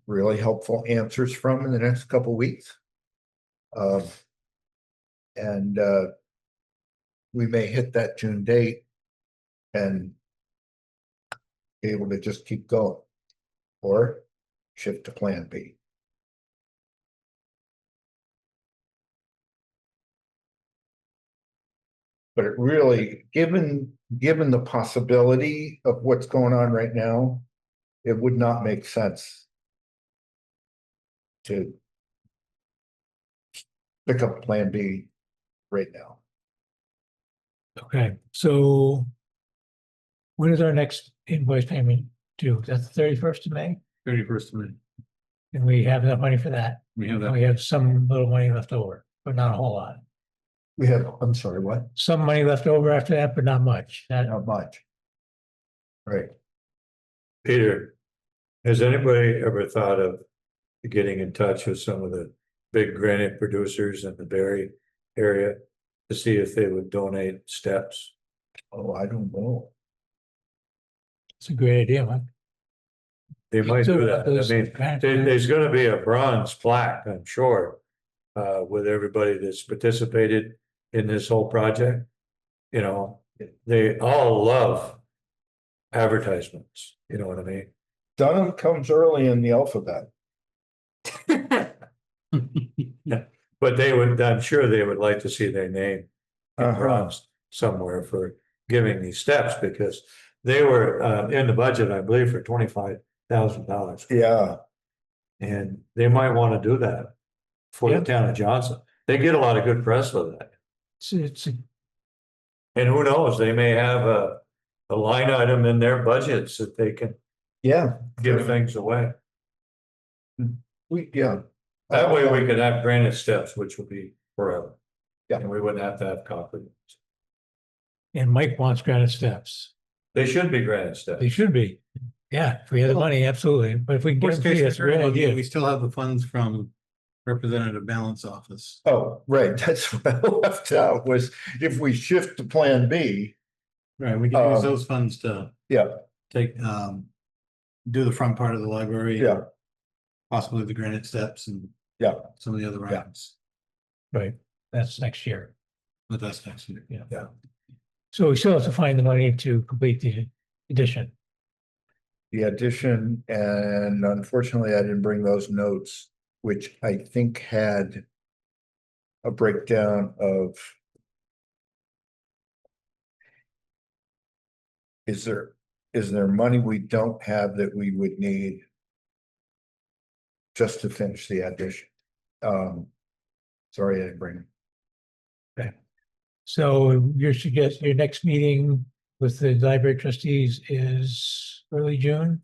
D: really helpful answers from in the next couple of weeks. And we may hit that June date and be able to just keep going or shift to Plan B. But it really, given the possibility of what's going on right now, it would not make sense to pick up Plan B right now.
B: Okay, so when is our next invoice payment due? That's the 31st of May?
H: 31st of May.
B: And we have enough money for that.
H: We have that.
B: We have some little money left over, but not a whole lot.
D: We have, I'm sorry, what?
B: Some money left over after that, but not much.
D: Not much. Right.
A: Peter, has anybody ever thought of getting in touch with some of the big granite producers in the Barry area to see if they would donate steps?
D: Oh, I don't know.
B: It's a great idea, Mike.
A: They might
B: So
A: do that.
B: those
A: I mean, there's gonna be a bronze plaque, I'm sure, with everybody that's participated in this whole project. You know, they all love advertisements, you know what I mean?
D: Dunham comes early in the alphabet.
A: But they would, I'm sure they would like to see their name in bronze somewhere for giving these steps, because they were in the budget, I believe, for $25,000.
D: Yeah.
A: And they might want to do that for the town of Johnson. They get a lot of good press with that. And who knows, they may have a line item in their budgets that they can give things away. That way we could have granite steps, which would be forever.
D: Yeah.
A: And we wouldn't have to have concrete.
B: And Mike wants granite steps.
A: They should be granite steps.
B: They should be. Yeah, if we had the money, absolutely. But if we can get
H: Worst
B: them free,
H: case
B: that's a great
H: scenario,
B: idea.
H: we still have the funds from Representative Balance Office.
D: Oh, right, that's what I left out, was if we shift to Plan B.
H: Right, we can use those funds to take do the front part of the library.
D: Yeah.
H: Possibly the granite steps and some of the other items.
B: Right, that's next year.
H: But that's next year.
B: Yeah. So we still have to find the money to complete the addition.
D: The addition, and unfortunately I didn't bring those notes, which I think had a breakdown of is there money we don't have that we would need just to finish the addition? Sorry, I didn't bring it.
B: Okay. So your next meeting with the library trustees is early June?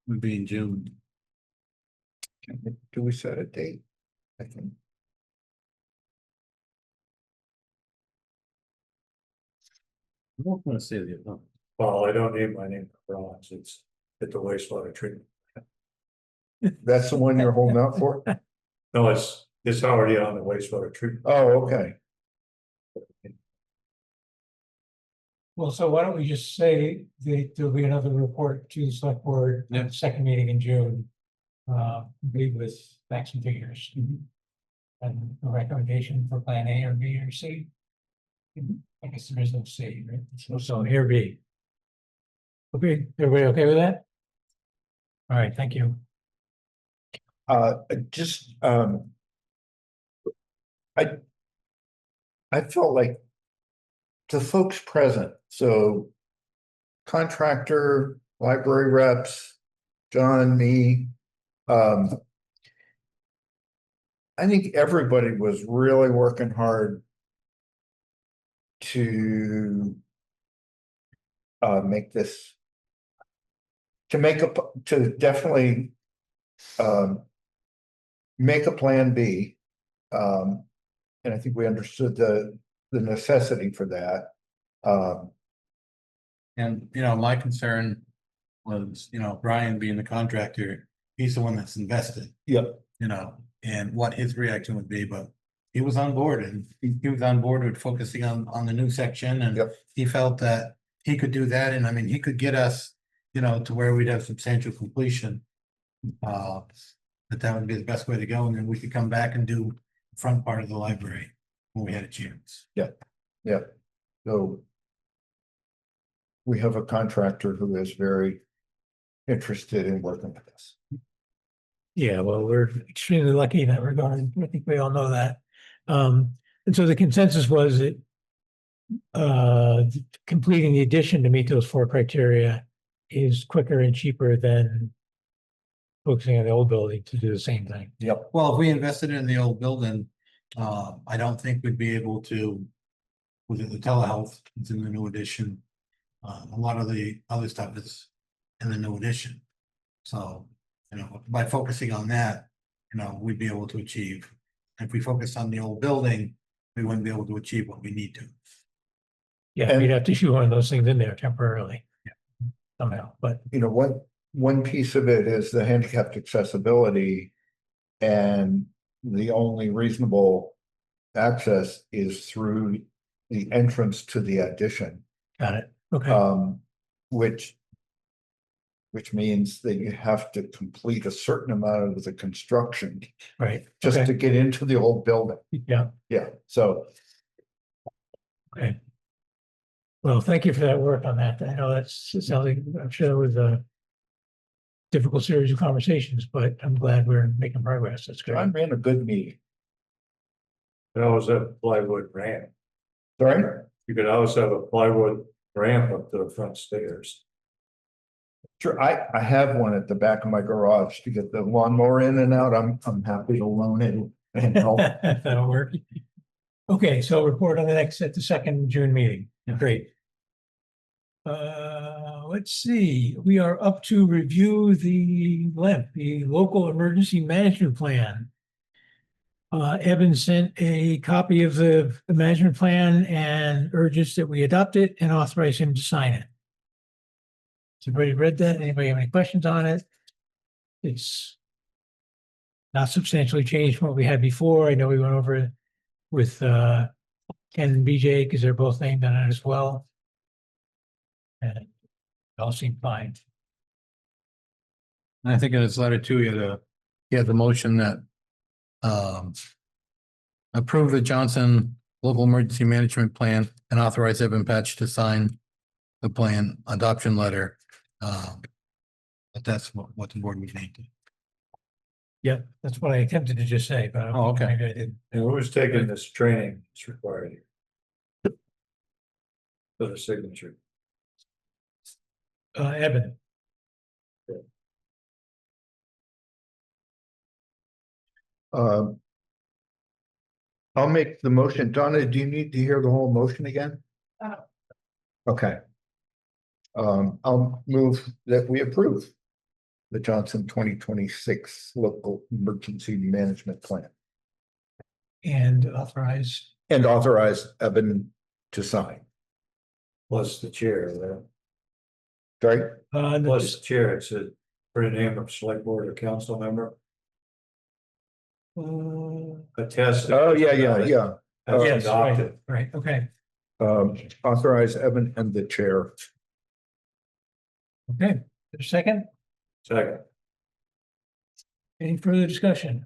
H: Would be in June.
D: Do we set a date? I think.
H: I'm not gonna say the
A: Well, I don't need my name for bronze, it's at the wastewater treatment.
D: That's the one you're holding out for?
A: No, it's already on the wastewater treatment.
D: Oh, okay.
B: Well, so why don't we just say that there'll be another report to the select board, second meeting in June. Be with facts and figures. And a recommendation for plan A or B or C. I guess there is no C, right? So here B. Okay, everybody okay with that? All right, thank you.
D: Just, I felt like the folks present, so contractor, library reps, John, me, I think everybody was really working hard to make this, to definitely make a plan B. And I think we understood the necessity for that.
H: And, you know, my concern was, you know, Brian being the contractor, he's the one that's invested.
D: Yep.
H: You know, and what his reaction would be, but he was on board, and he was on board with focusing on the new section, and he felt that he could do that, and I mean, he could get us, you know, to where we'd have substantial completion. That would be the best way to go, and then we could come back and do the front part of the library when we had a chance.
D: Yeah, yeah. So we have a contractor who is very interested in working with us.
B: Yeah, well, we're extremely lucky in that regard. I think we all know that. And so the consensus was that completing the addition to meet those 4 criteria is quicker and cheaper than focusing on the old building to do the same thing.
D: Yep.
H: Well, if we invested in the old building, I don't think we'd be able to, with the telehealth, it's in the new addition. A lot of the other stuff is in the new addition. So, you know, by focusing on that, you know, we'd be able to achieve. If we focus on the old building, we wouldn't be able to achieve what we need to.
B: Yeah, we'd have to shoot one of those things in there temporarily. Yeah. Somehow, but
D: you know, one piece of it is the handicapped accessibility, and the only reasonable access is through the entrance to the addition.
B: Got it. Okay.
D: Which means that you have to complete a certain amount of the construction.
B: Right.
D: Just to get into the old building.
B: Yeah.
D: Yeah, so.
B: Okay. Well, thank you for that work on that. I know it sounds like, I'm sure it was a difficult series of conversations, but I'm glad we're making progress. That's great.
D: I ran a good meeting.
A: You could always have a plywood ramp.
D: Sorry?
A: You could always have a plywood ramp up to the front stairs.
D: Sure, I have one at the back of my garage to get the lawnmower in and out. I'm happy to loan it and help.
B: That'll work. Okay, so report on at the second June meeting. Great. Let's see, we are up to review the LEMP, the Local Emergency Management Plan. Evan sent a copy of the management plan and urges that we adopt it and authorize him to sign it. Has everybody read that? Anybody have any questions on it? It's not substantially changed from what we had before. I know we went over it with Ken and BJ because they're both named on it as well. And it all seemed fine.
H: And I think in his letter too, he had the motion that approve the Johnson Local Emergency Management Plan and authorize Evan Patch to sign the plan adoption letter. But that's what the board would need to.
B: Yeah, that's what I attempted to just say, but
H: Oh, okay.
B: maybe I didn't.
A: And who's taking this training that's required here? For the signature.
B: Evan.
D: I'll make the motion. Donna, do you need to hear the whole motion again? Okay. I'll move that we approve the Johnson 2026 Local Emergency Management Plan.
B: And authorize.
D: And authorize Evan to sign.
A: Plus the chair,
D: Right?
A: Plus chair, it's a, for the name of select board or council member. Attest.
D: Oh, yeah.
A: As
B: Yes, right,
A: adopted.
B: right, okay,
D: Authorize Evan and the chair.
B: okay. A second,
A: Second.
B: any further discussion?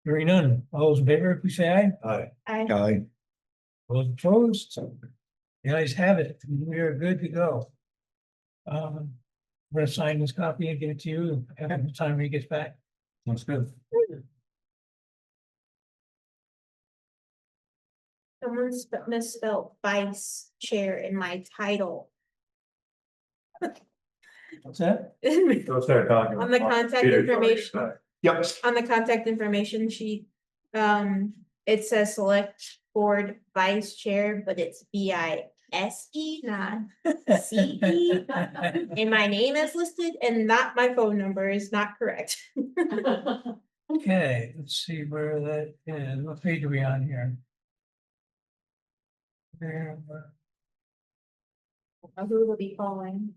B: Hearing none, all those in favor, please say aye.
A: Aye.
D: Aye.
B: All those opposed? The ayes have it, we are good to go. I'm gonna sign this copy and give it to you, at the time he gets back.
A: That's good.
C: Someone misspelled vice chair in my title.
B: What's that?
A: Go start talking.
C: On the contact
A: Peter.
C: information,
D: Yep.
C: on the contact information sheet, it says select board vice chair, but it's VISE, not CE. And my name is listed and not my phone number is not correct.
B: Okay, let's see where that is, what page are we on here?
C: Who will be calling?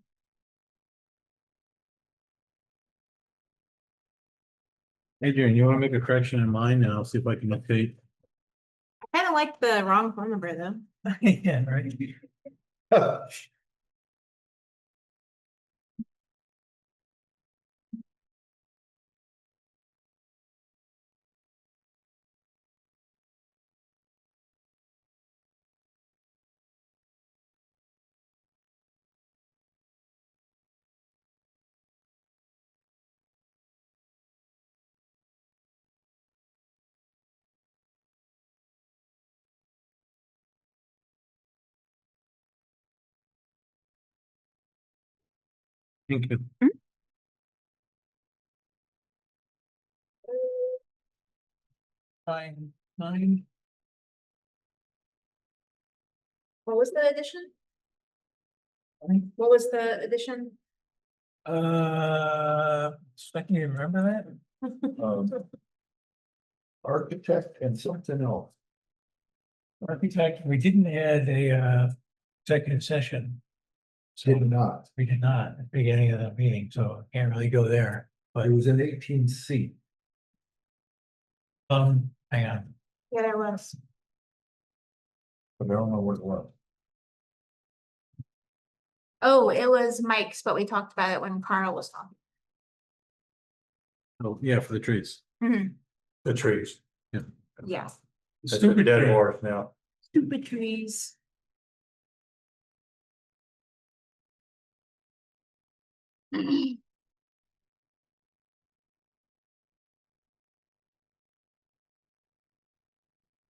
H: Adrian, you wanna make a correction in mine and I'll see if I can update.
C: I kind of like the wrong phone number though.
B: Yeah, right.
H: Thank you.
B: Nine.
C: What was the addition? What was the addition?
B: I can you remember that?
D: Architect and something else.
B: Architect, we didn't add a executive session. So
D: Did not.
B: we did not at the beginning of the meeting, so I can't really go there, but
D: It was an 18C.
B: hang on.
C: Yeah, there was.
D: But I don't know what it was.
C: Oh, it was Mike's, but we talked about it when Carl was talking.
H: Oh, yeah, for the trees.
A: The trees.
H: Yeah.
C: Yeah.
A: That's a
B: Stupid
A: dead
B: tree.
A: horse now.
C: Stupid trees.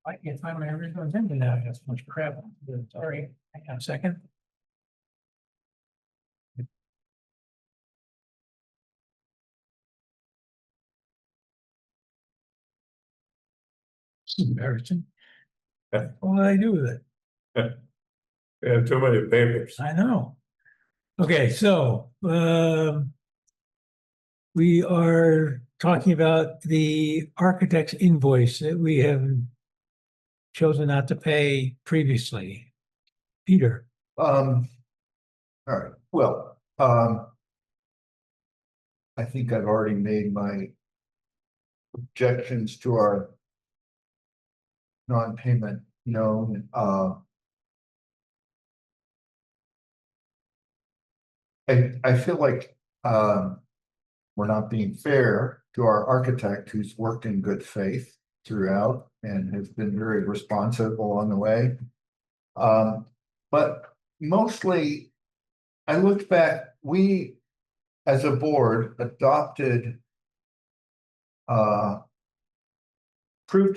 B: I can't find my original agenda now, I got so much crap. Sorry, hang on a second. Embarrassing. What did I do with it?
A: We have too many papers.
B: I know. Okay, so, we are talking about the architect's invoice that we have chosen not to pay previously. Peter,
D: All right, well, I think I've already made my objections to our non-payment known. I feel like we're not being fair to our architect who's worked in good faith throughout and has been very responsive along the way. But mostly, I looked back, we as a board adopted approved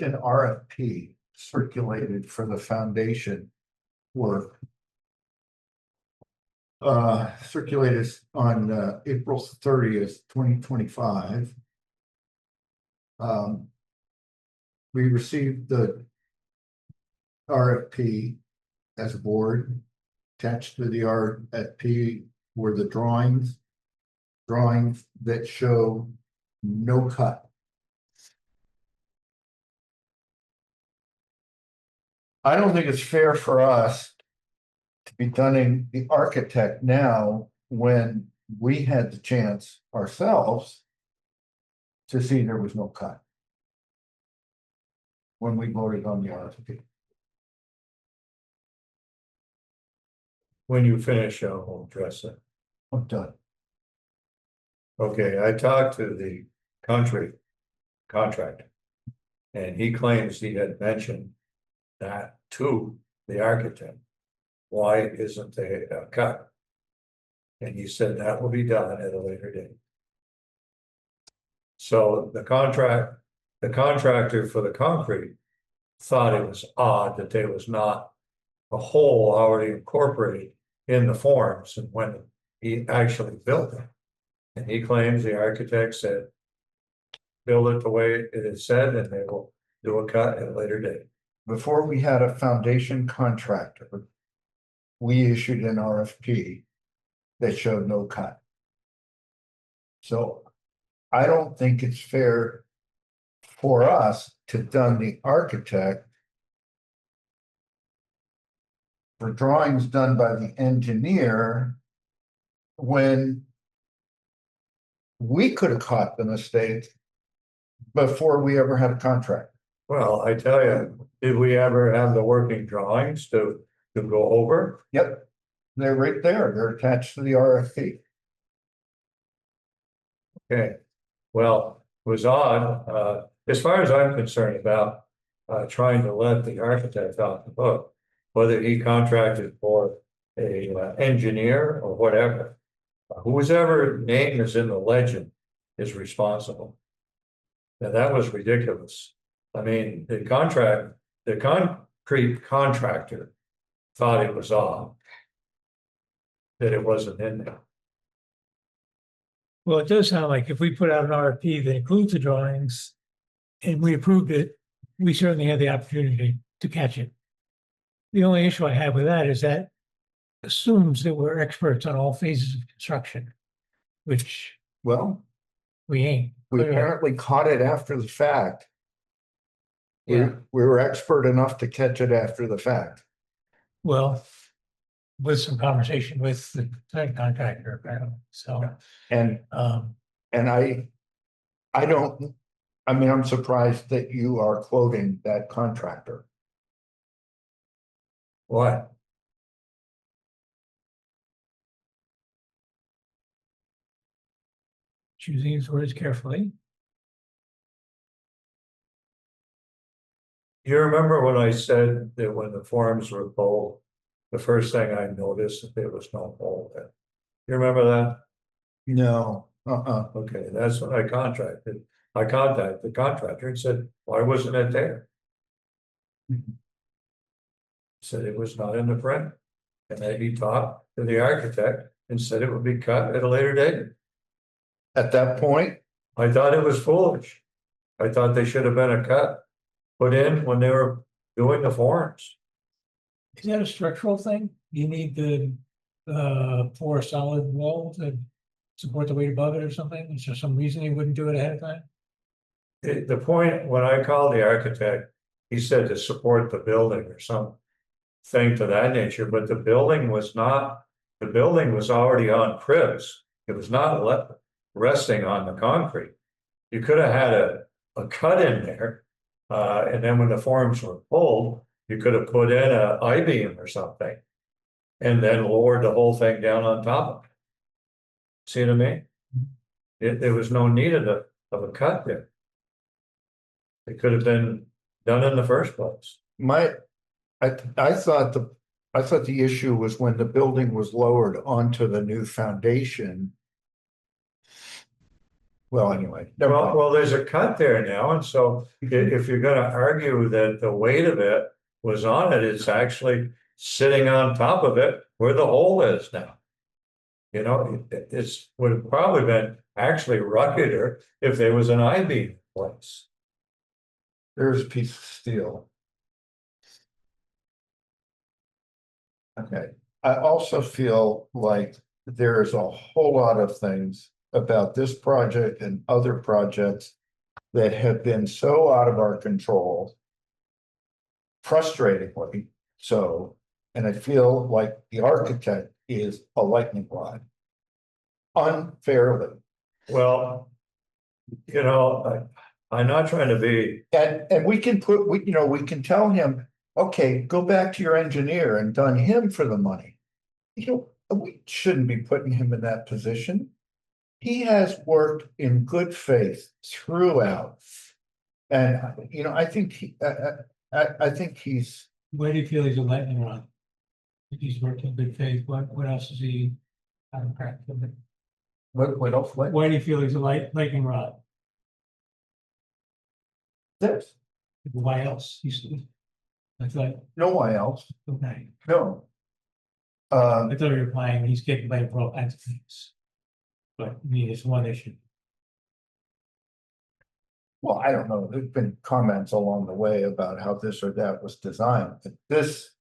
D: an RFP circulated for the foundation work. Circulated on April 30th, 2025. We received the RFP as a board. Attached to the RFP were the drawings that show no cut. I don't think it's fair for us to be dunning the architect now when we had the chance ourselves to see there was no cut when we voted on the RFP.
A: When you finish, I'll address it.
D: I'm done.
A: Okay, I talked to the country contractor. And he claims he had mentioned that to the architect. Why isn't there a cut? And he said that will be done at a later date. So the contractor for the concrete thought it was odd that there was not a hole already incorporated in the forms and when he actually built it. And he claims the architect said, build it the way it is said, and they will do a cut at a later date.
D: Before we had a foundation contractor, we issued an RFP that showed no cut. So I don't think it's fair for us to dun the architect for drawings done by the engineer when we could have caught the mistake before we ever had a contract.
A: Well, I tell you, did we ever have the working drawings to go over?
D: Yep, they're right there. They're attached to the RFP.
A: Okay, well, it was odd, as far as I'm concerned about trying to let the architect off the hook, whether he contracted for a engineer or whatever. Whoever name is in the legend is responsible. Now that was ridiculous. I mean, the concrete contractor thought it was odd that it wasn't in there.
B: Well, it does sound like if we put out an RFP that includes the drawings and we approved it, we certainly have the opportunity to catch it. The only issue I have with that is that assumes that we're experts on all phases of construction, which
D: well,
B: we ain't.
D: We apparently caught it after the fact.
B: Yeah.
D: We were expert enough to catch it after the fact.
B: Well, with some conversation with the site contractor, apparently, so.
D: And I don't, I mean, I'm surprised that you are quoting that contractor.
A: What?
B: Choosing his words carefully.
A: You remember when I said that when the forms were pulled, the first thing I noticed that there was no hole there. You remember that?
D: No.
A: Okay, that's when I contacted the contractor and said, why wasn't it there? Said it was not in the print. And then he talked to the architect and said it would be cut at a later date.
D: At that point,
A: I thought it was foolish. I thought they should have been a cut put in when they were doing the forms.
B: Is that a structural thing? You need the pour a solid wall to support the weight above it or something? Is there some reason you wouldn't do it ahead of time?
A: The point, when I called the architect, he said to support the building or something to that nature, but the building was already on cribs. It was not resting on the concrete. You could have had a cut in there, and then when the forms were pulled, you could have put in a I-beam or something, and then lowered the whole thing down on top of it. See what I mean? There was no need of a cut there. It could have been done in the first place.
D: I thought the issue was when the building was lowered onto the new foundation. Well, anyway.
A: Well, there's a cut there now, and so if you're going to argue that the weight of it was on it, it's actually sitting on top of it where the hole is now. You know, it's would have probably been actually ruggeder if there was an I-beam in place.
D: There's a piece of steel. Okay, I also feel like there's a whole lot of things about this project and other projects that have been so out of our control frustratingly so. And I feel like the architect is a lightning rod. Unfairly.
A: Well, I'm not trying to be,
D: And we can we can tell him, okay, go back to your engineer and done him for the money. We shouldn't be putting him in that position. He has worked in good faith throughout. And, I think I think he's.
B: Where do you feel he's a lightning rod? If he's working good faith, what else is he?
D: What else?
B: Why do you feel he's a lightning rod?
D: This.
B: Why else? That's like.
D: No, why else?
B: Okay.
D: No.
B: I thought you were implying he's getting by for all kinds of things. But I mean, it's one issue.
D: Well, I don't know. There's been comments along the way about how this or that was designed, but this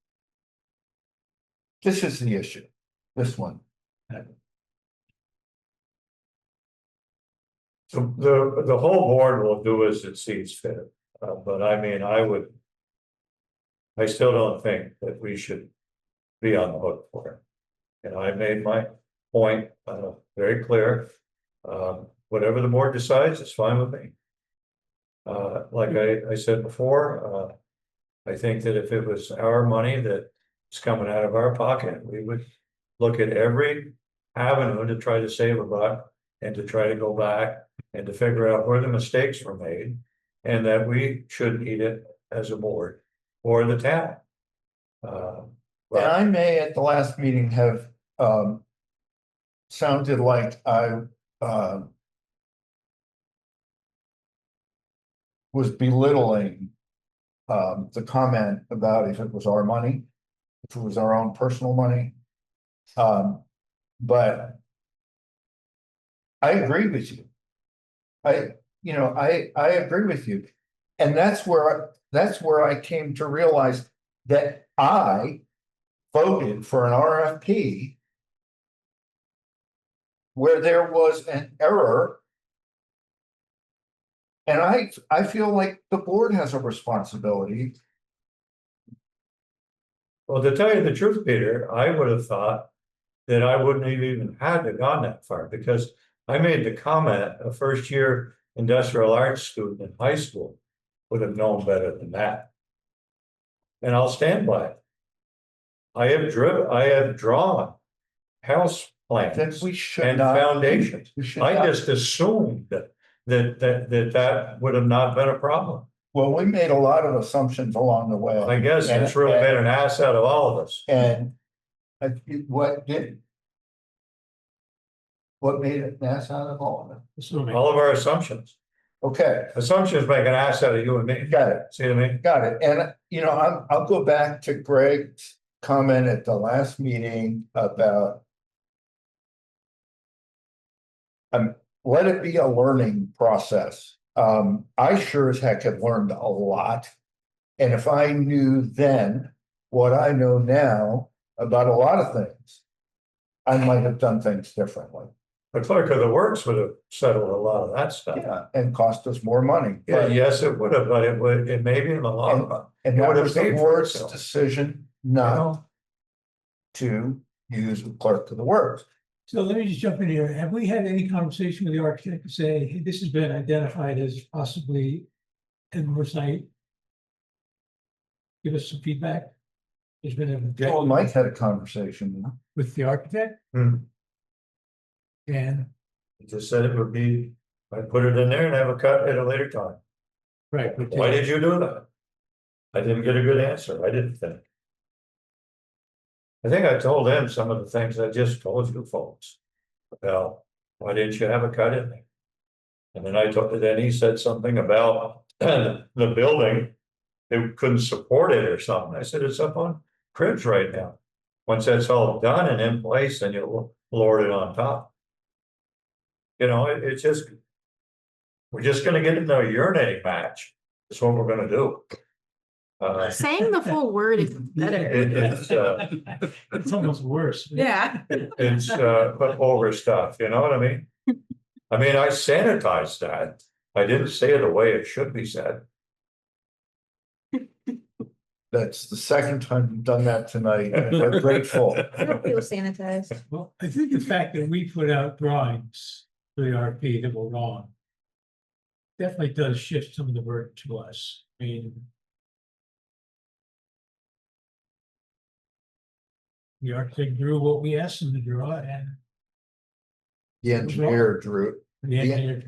D: is the issue. This one.
A: so the whole board will do as it sees fit. But I mean, I still don't think that we should be on the hook for it. I made my point very clear. Whatever the board decides, it's fine with me. Like I said before, I think that if it was our money that's coming out of our pocket, we would look at every avenue to try to save a buck and to try to go back and to figure out where the mistakes were made and that we shouldn't eat it as a board or the town.
D: And I may at the last meeting have sounded like I was belittling the comment about if it was our money, if it was our own personal money. But I agree with you. I agree with you. And that's where I came to realize that I voted for an RFP where there was an error. And I feel like the board has a responsibility.
A: Well, to tell you the truth, Peter, I would have thought that I wouldn't have even had to gone that far because I made the comment a first year industrial arts student in high school would have known better than that. And I'll stand by it. I have drawn house plans and foundations. I just assumed that would have not been a problem.
D: Well, we made a lot of assumptions along the way.
A: I guess it's really made an ass out of all of us.
D: And what made an ass out of all of it?
A: All of our assumptions.
D: Okay.
A: Assumptions make an ass out of you and me.
D: Got it.
A: See what I mean?
D: Got it. And I'll go back to Greg's comment at the last meeting about let it be a learning process. I sure as heck have learned a lot. And if I knew then what I know now about a lot of things, I might have done things differently.
A: The clerk of the works would have settled a lot of that stuff.
D: Yeah, and cost us more money.
A: Yeah, yes, it would have, but it may be in the long run.
D: And that was the
A: paid for
D: board's
A: itself.
D: decision not to use the clerk of the works.
B: So let me just jump in here. Have we had any conversation with the architect to say, hey, this has been identified as possibly an oversight? Give us some feedback. There's been
D: Well, Mike had a conversation
B: with the architect. And
A: he just said it would be, I put it in there and have a cut at a later time.
B: right.
A: Why did you do that? I didn't get a good answer. I didn't think. I think I told him some of the things I just told you folks. About why didn't you have a cut in there? And then he said something about the building. They couldn't support it or something. I said, it's up on cribs right now. Once that's all done and in place, then you'll lower it on top. It's just, we're just gonna get into a urinating match. That's what we're gonna do.
C: Saying the full word is better.
B: It's almost worse.
C: Yeah.
A: It's over stuff, you know what I mean? I sanitized that. I didn't say it the way it should be said.
D: That's the second time you've done that tonight. and We're grateful.
C: I hope it was sanitized.
B: Well, I think the fact that we put out drawings for the RP that were wrong definitely does shift some of the burden to us. I mean, the architect drew what we asked him to draw, and
D: The engineer drew,
B: the engineer,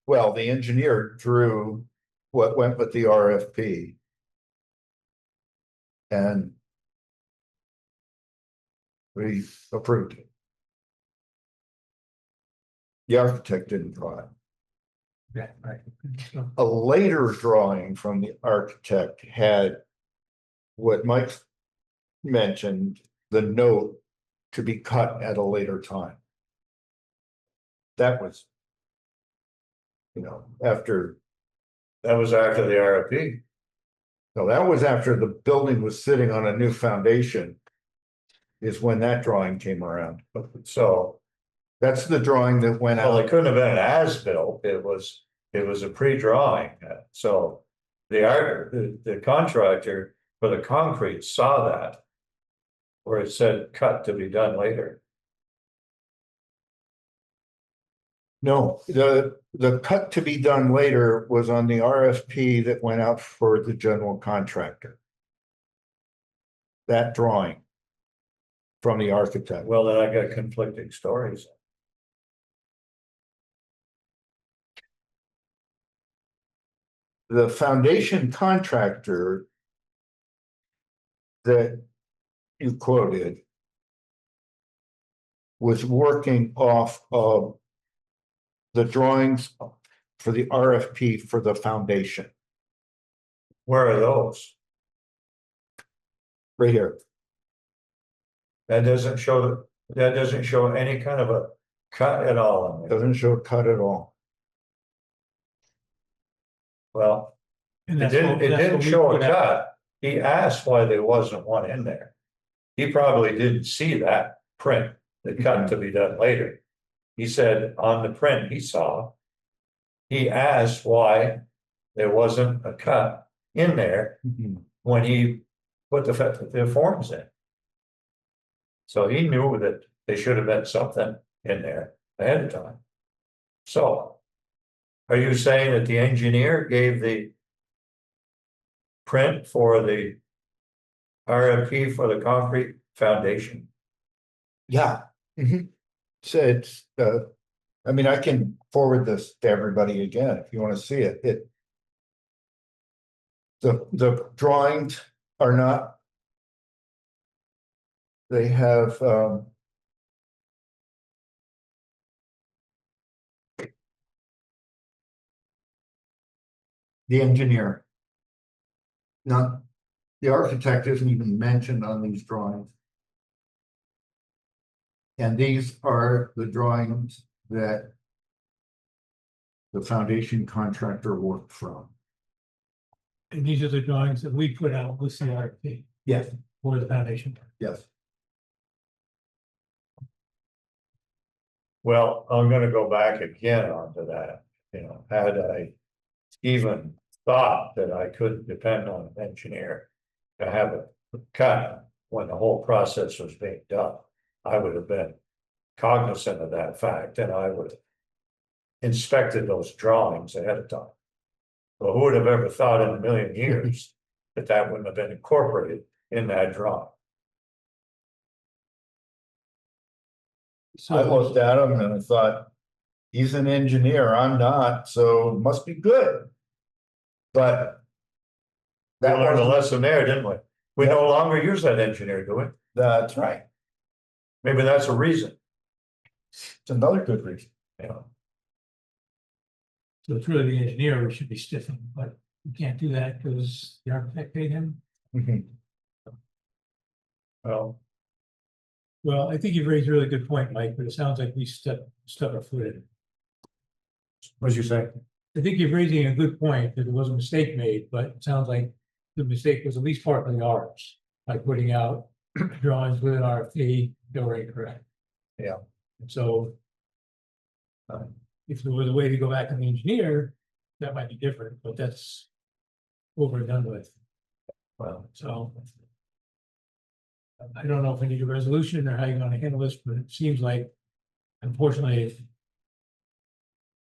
D: well, the engineer drew what went with the RFP. And we approved it. The architect didn't draw it.
B: yeah, right. So,
D: A later drawing from the architect had what Mike mentioned, the note to be cut at a later time. That was, after.
A: That was after the RFP.
D: No, that was after the building was sitting on a new foundation. Is when that drawing came around.
A: So,
D: That's the drawing that went
A: well, it
D: out.
A: couldn't have been an as-built, it was a pre-drawing, so. The contractor for the concrete saw that. Where it said cut to be done later.
D: No, the cut to be done later was on the RFP that went out for the general contractor. That drawing. From the architect.
A: Well, then I got conflicting stories.
D: The foundation contractor. That you quoted. Was working off of. The drawings for the RFP for the foundation.
A: Where are those?
D: Right here.
A: That doesn't show any kind of a cut at all in there.
D: Doesn't show a cut at all.
A: Well,
B: and
A: it
B: that's what-
A: didn't
B: that's what we
A: show a
B: put out.
A: cut. He asked why there wasn't one in there. He probably didn't see that print, the cut to be done later. He said on the print he saw. He asked why there wasn't a cut in there when he put the forms in. So he knew that there should have been something in there ahead of time. So, are you saying that the engineer gave the print for the RFP for the concrete foundation?
D: Yeah. Said, I mean, I can forward this to everybody again, if you want to see it, the drawings are not. They have, the engineer. Not, the architect isn't even mentioned on these drawings. And these are the drawings that the foundation contractor worked from.
B: And these are the drawings that we put out with the RFP
D: Yes,
B: for the foundation.
D: yes.
A: Well, I'm gonna go back again onto that, had I even thought that I could depend on an engineer to have it cut when the whole process was being done, I would have been cognizant of that fact and I would have inspected those drawings ahead of time. But who would have ever thought in a million years that that wouldn't have been incorporated in that drawing?
D: I looked at him and I thought, he's an engineer, I'm not, so must be good. But.
A: We
D: That
A: learned a
D: was,
A: lesson there, didn't we? We no longer use that engineer, do we?
D: that's right,
A: Maybe that's a reason,
D: it's another good reason.
B: So it's really the engineer we should be stiffing, but we can't do that because the architect paid him.
A: Well,
B: Well, I think you've raised a really good point, Mike, but it sounds like we stuck our foot in it.
A: what'd you say?
B: I think you're raising a good point that there was a mistake made, but it sounds like the mistake was at least partly ours. By putting out drawings with an RFP, they were incorrect.
A: Yeah.
B: And so. If there was a way to go back to the engineer, that might be different, but that's over and done with.
A: Well,
B: So. I don't know if we need a resolution or how you're gonna handle this, but it seems like, unfortunately.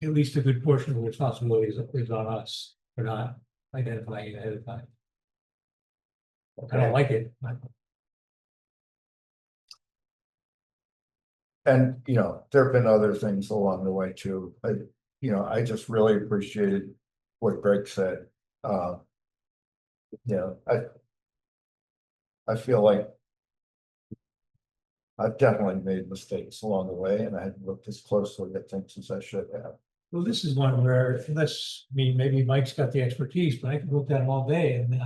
B: At least a good portion of the responsibility is on us for not identifying it ahead of time. I don't like it, but
D: And, you know, there have been other things along the way too. I just really appreciated what Greg said. You know, I feel like I've definitely made mistakes along the way and I hadn't looked as closely at things as I should have.
B: well, this is one where unless, I mean, maybe Mike's got the expertise, but I could look at them all day and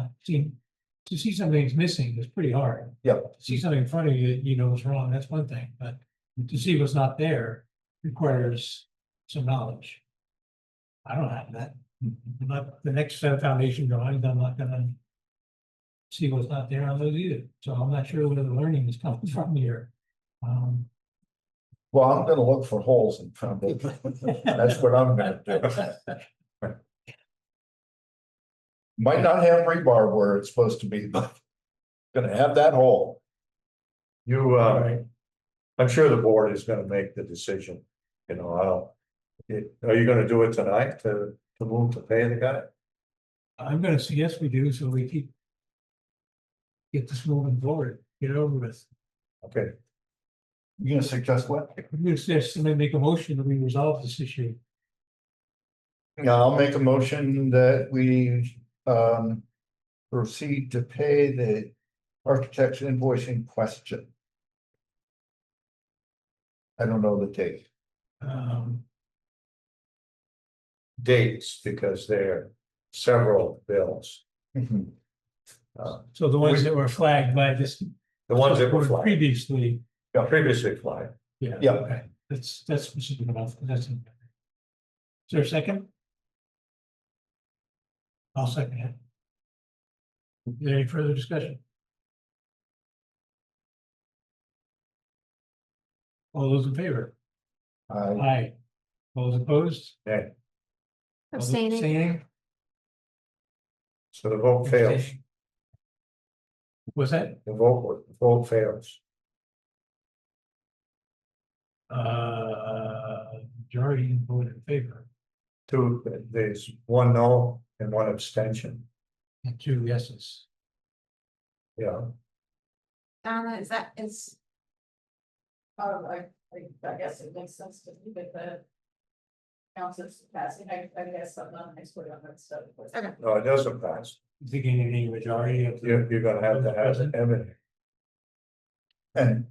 B: to see something's missing is pretty hard.
D: Yeah.
B: To see something in front of you that you know is wrong, that's one thing, but to see what's not there requires some knowledge. I don't have that. I'm not the next set of foundation drawings, I'm not gonna see what's not there on those either. So I'm not sure where the learning is coming from here.
D: Well, I'm gonna look for holes in foundation. That's what I'm gonna do. Might not have rebar where it's supposed to be, but gonna have that hole.
A: you, I'm sure the board is gonna make the decision, you know, are you gonna do it tonight to move to pay the guy?
B: I'm gonna suggest we do, so we get this moving forward, get it over with.
A: Okay,
D: You gonna suggest what?
B: I'm gonna suggest somebody make a motion that we resolve this issue.
D: Yeah, I'll make a motion that we proceed to pay the architect's invoicing question. I don't know the date.
A: dates, because there are several bills.
B: So the ones that were flagged by this.
A: The ones that were flagged.
B: Previously.
A: Previously flagged.
B: Yeah.
D: Yeah.
B: Okay, that's specific enough, that's. Is there a second? I'll second it. Is there any further discussion? All those in favor? Aye. All those opposed?
A: Okay,
B: All those
C: Abstaining.
A: so the vote fails.
B: Was that?
A: The vote fails.
B: Majority voted in favor,
A: There's one no and one abstention.
B: and 2 yeses.
A: Yeah,
C: Donna, is
N: I guess it makes sense to leave it the council's passing, I guess I'm not an expert on that stuff.
C: okay.
A: no, it doesn't pass.
B: You think you need a majority of the.
A: You're gonna have to have it evident.
D: And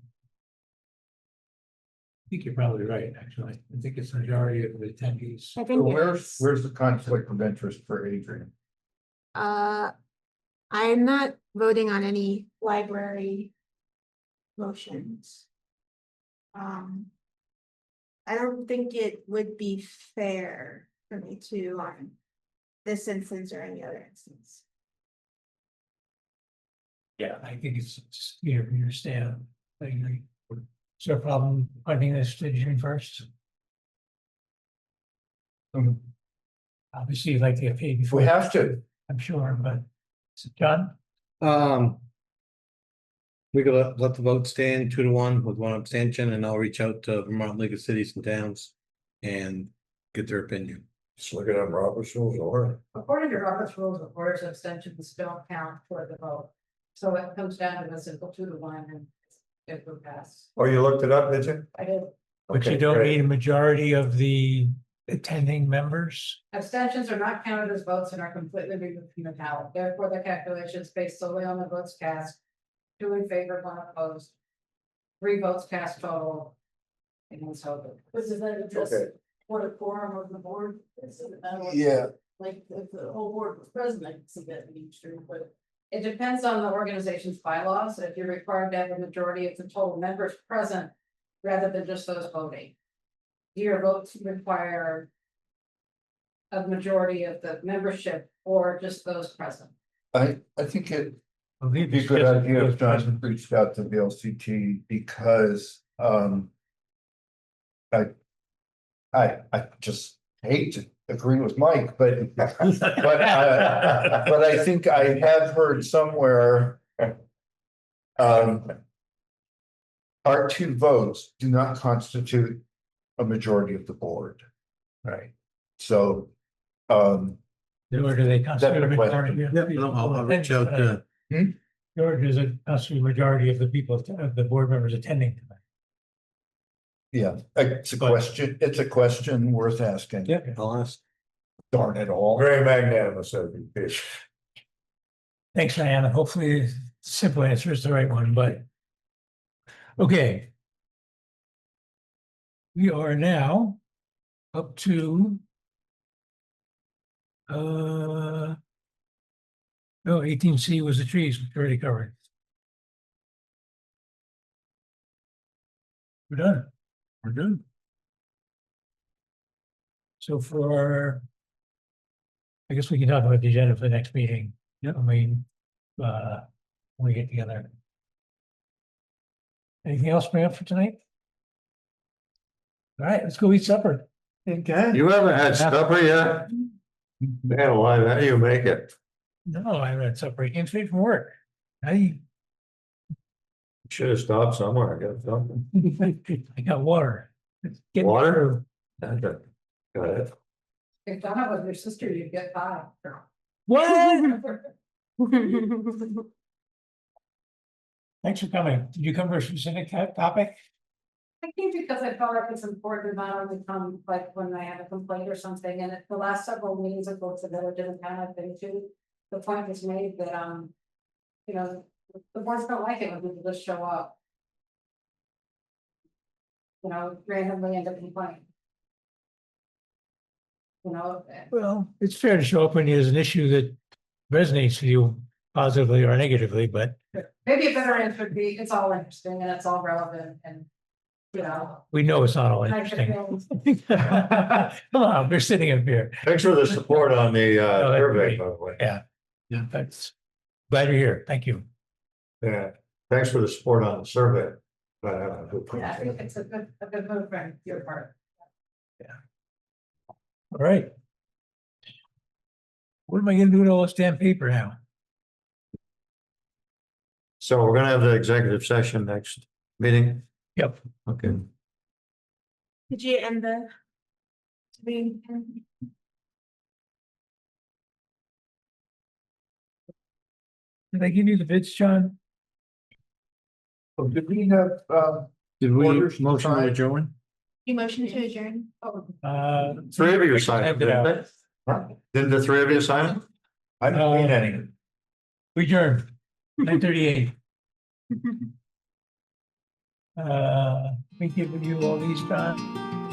B: I think you're probably right, actually. I think it's a majority of the attendees.
C: I
D: so
C: think
D: where's the conflict of interest for Adrian?
C: I'm not voting on any library motions. I don't think it would be fair for me to on this instance or any other instance.
B: Yeah, I think it's just your stand. I agree. Is there a problem finding this to June 1st? Obviously, you'd like to get paid before.
D: We have to.
B: I'm sure, but John?
H: We could let the vote stand 2-1 with 1 abstention, and I'll reach out to Vermont League of Cities and Towns and get their opinion.
A: Just look at Robert's rules or.
N: According to Robert's rules, of course, abstentions don't count toward the vote. So it comes down to a simple 2-1 and it will pass.
A: Oh, you looked it up, did you?
N: I did.
B: But you
A: Okay,
B: don't
A: great.
B: need a majority of the attending members?
N: Abstentions are not counted as votes and are completely removed from the ballot. Therefore, the calculation is based solely on the votes cast. 2 in favor, 1 opposed. 3 votes cast total. And so. This is then just
A: Okay.
N: what a quorum of the board.
D: Yeah.
N: Like if the whole board was present, I could see that being true, but. It depends on the organization's bylaws. If you're required to have a majority of the total members present. Rather than just those voting. Your votes require. A majority of the membership or just those present.
D: I think it'd
B: I believe
D: be a
B: it's
D: good
B: just-
D: idea if Johnson reached out to the LCT because I just hate to agree with Mike, but I think I have heard somewhere. Our 2 votes do not constitute a majority of the board. Right. So,
B: Nor do they constitute a
D: That's a
B: majority.
D: question.
B: of the people
H: I'll reach out
B: attending
H: to,
B: tonight. Nor does it constitute a majority of the people, of the board members attending tonight.
D: yeah, it's a question, worth asking.
B: Yeah.
H: I'll ask.
D: Darn it all.
A: Very magnanimous of you, Fish.
B: Thanks, Diana. Hopefully the simple answer is the right one, but. Okay. We are now up to. No, 18C was the trees, we already covered. We're done. We're done. So for. I guess we can talk about the agenda for the next meeting. Yeah. I mean, when we get together. Anything else to bring up for tonight? All right, let's go eat supper.
K: Okay.
A: You haven't had supper yet? Man alive, how do you make it?
B: No, I haven't had supper. I came straight from work. I
A: Should have stopped somewhere, I got something.
B: I got water. Get
A: Water? Okay. Got it.
N: If Donna was your sister, you'd get by.
B: What? Thanks for coming. Did you come for a specific topic?
N: I came because I felt like it's important not only come like when I have a complaint or something, and the last several meetings of folks that have done kind of thing too. The point was made that you know, the boards don't like it when people just show up. You know, randomly end up complaining. You know,
B: Well, it's fair to show up when there's an issue that resonates with you positively or negatively, but
N: maybe a better answer would be, it's all interesting and it's all relevant and, you know.
B: we know it's not all
N: types of
B: interesting.
N: things.
B: Come on, we're sitting up here.
A: Thanks for the support on the
B: that's
A: survey,
B: great.
A: by the way.
B: Yeah, yeah, that's glad you're here. Thank you.
A: Yeah, thanks for the support on the survey.
N: Yeah, I think it's a good move from your part.
B: All right. What am I gonna do with all this damn paper now?
A: So we're gonna have the executive session next meeting?
B: Yep.
A: Okay.
C: Did you end the? Did
B: I give you the bids, John?
D: Oh, did we have,
H: Did we
D: Orders to
H: motion to
D: sign?
H: adjourn?
C: you motion to adjourn?
A: Three of you signed it,
B: Typed it out.
A: didn't they? Didn't the 3 of you sign it?
D: I haven't seen any.
B: We adjourned, 9:38. Let me give you all these, John.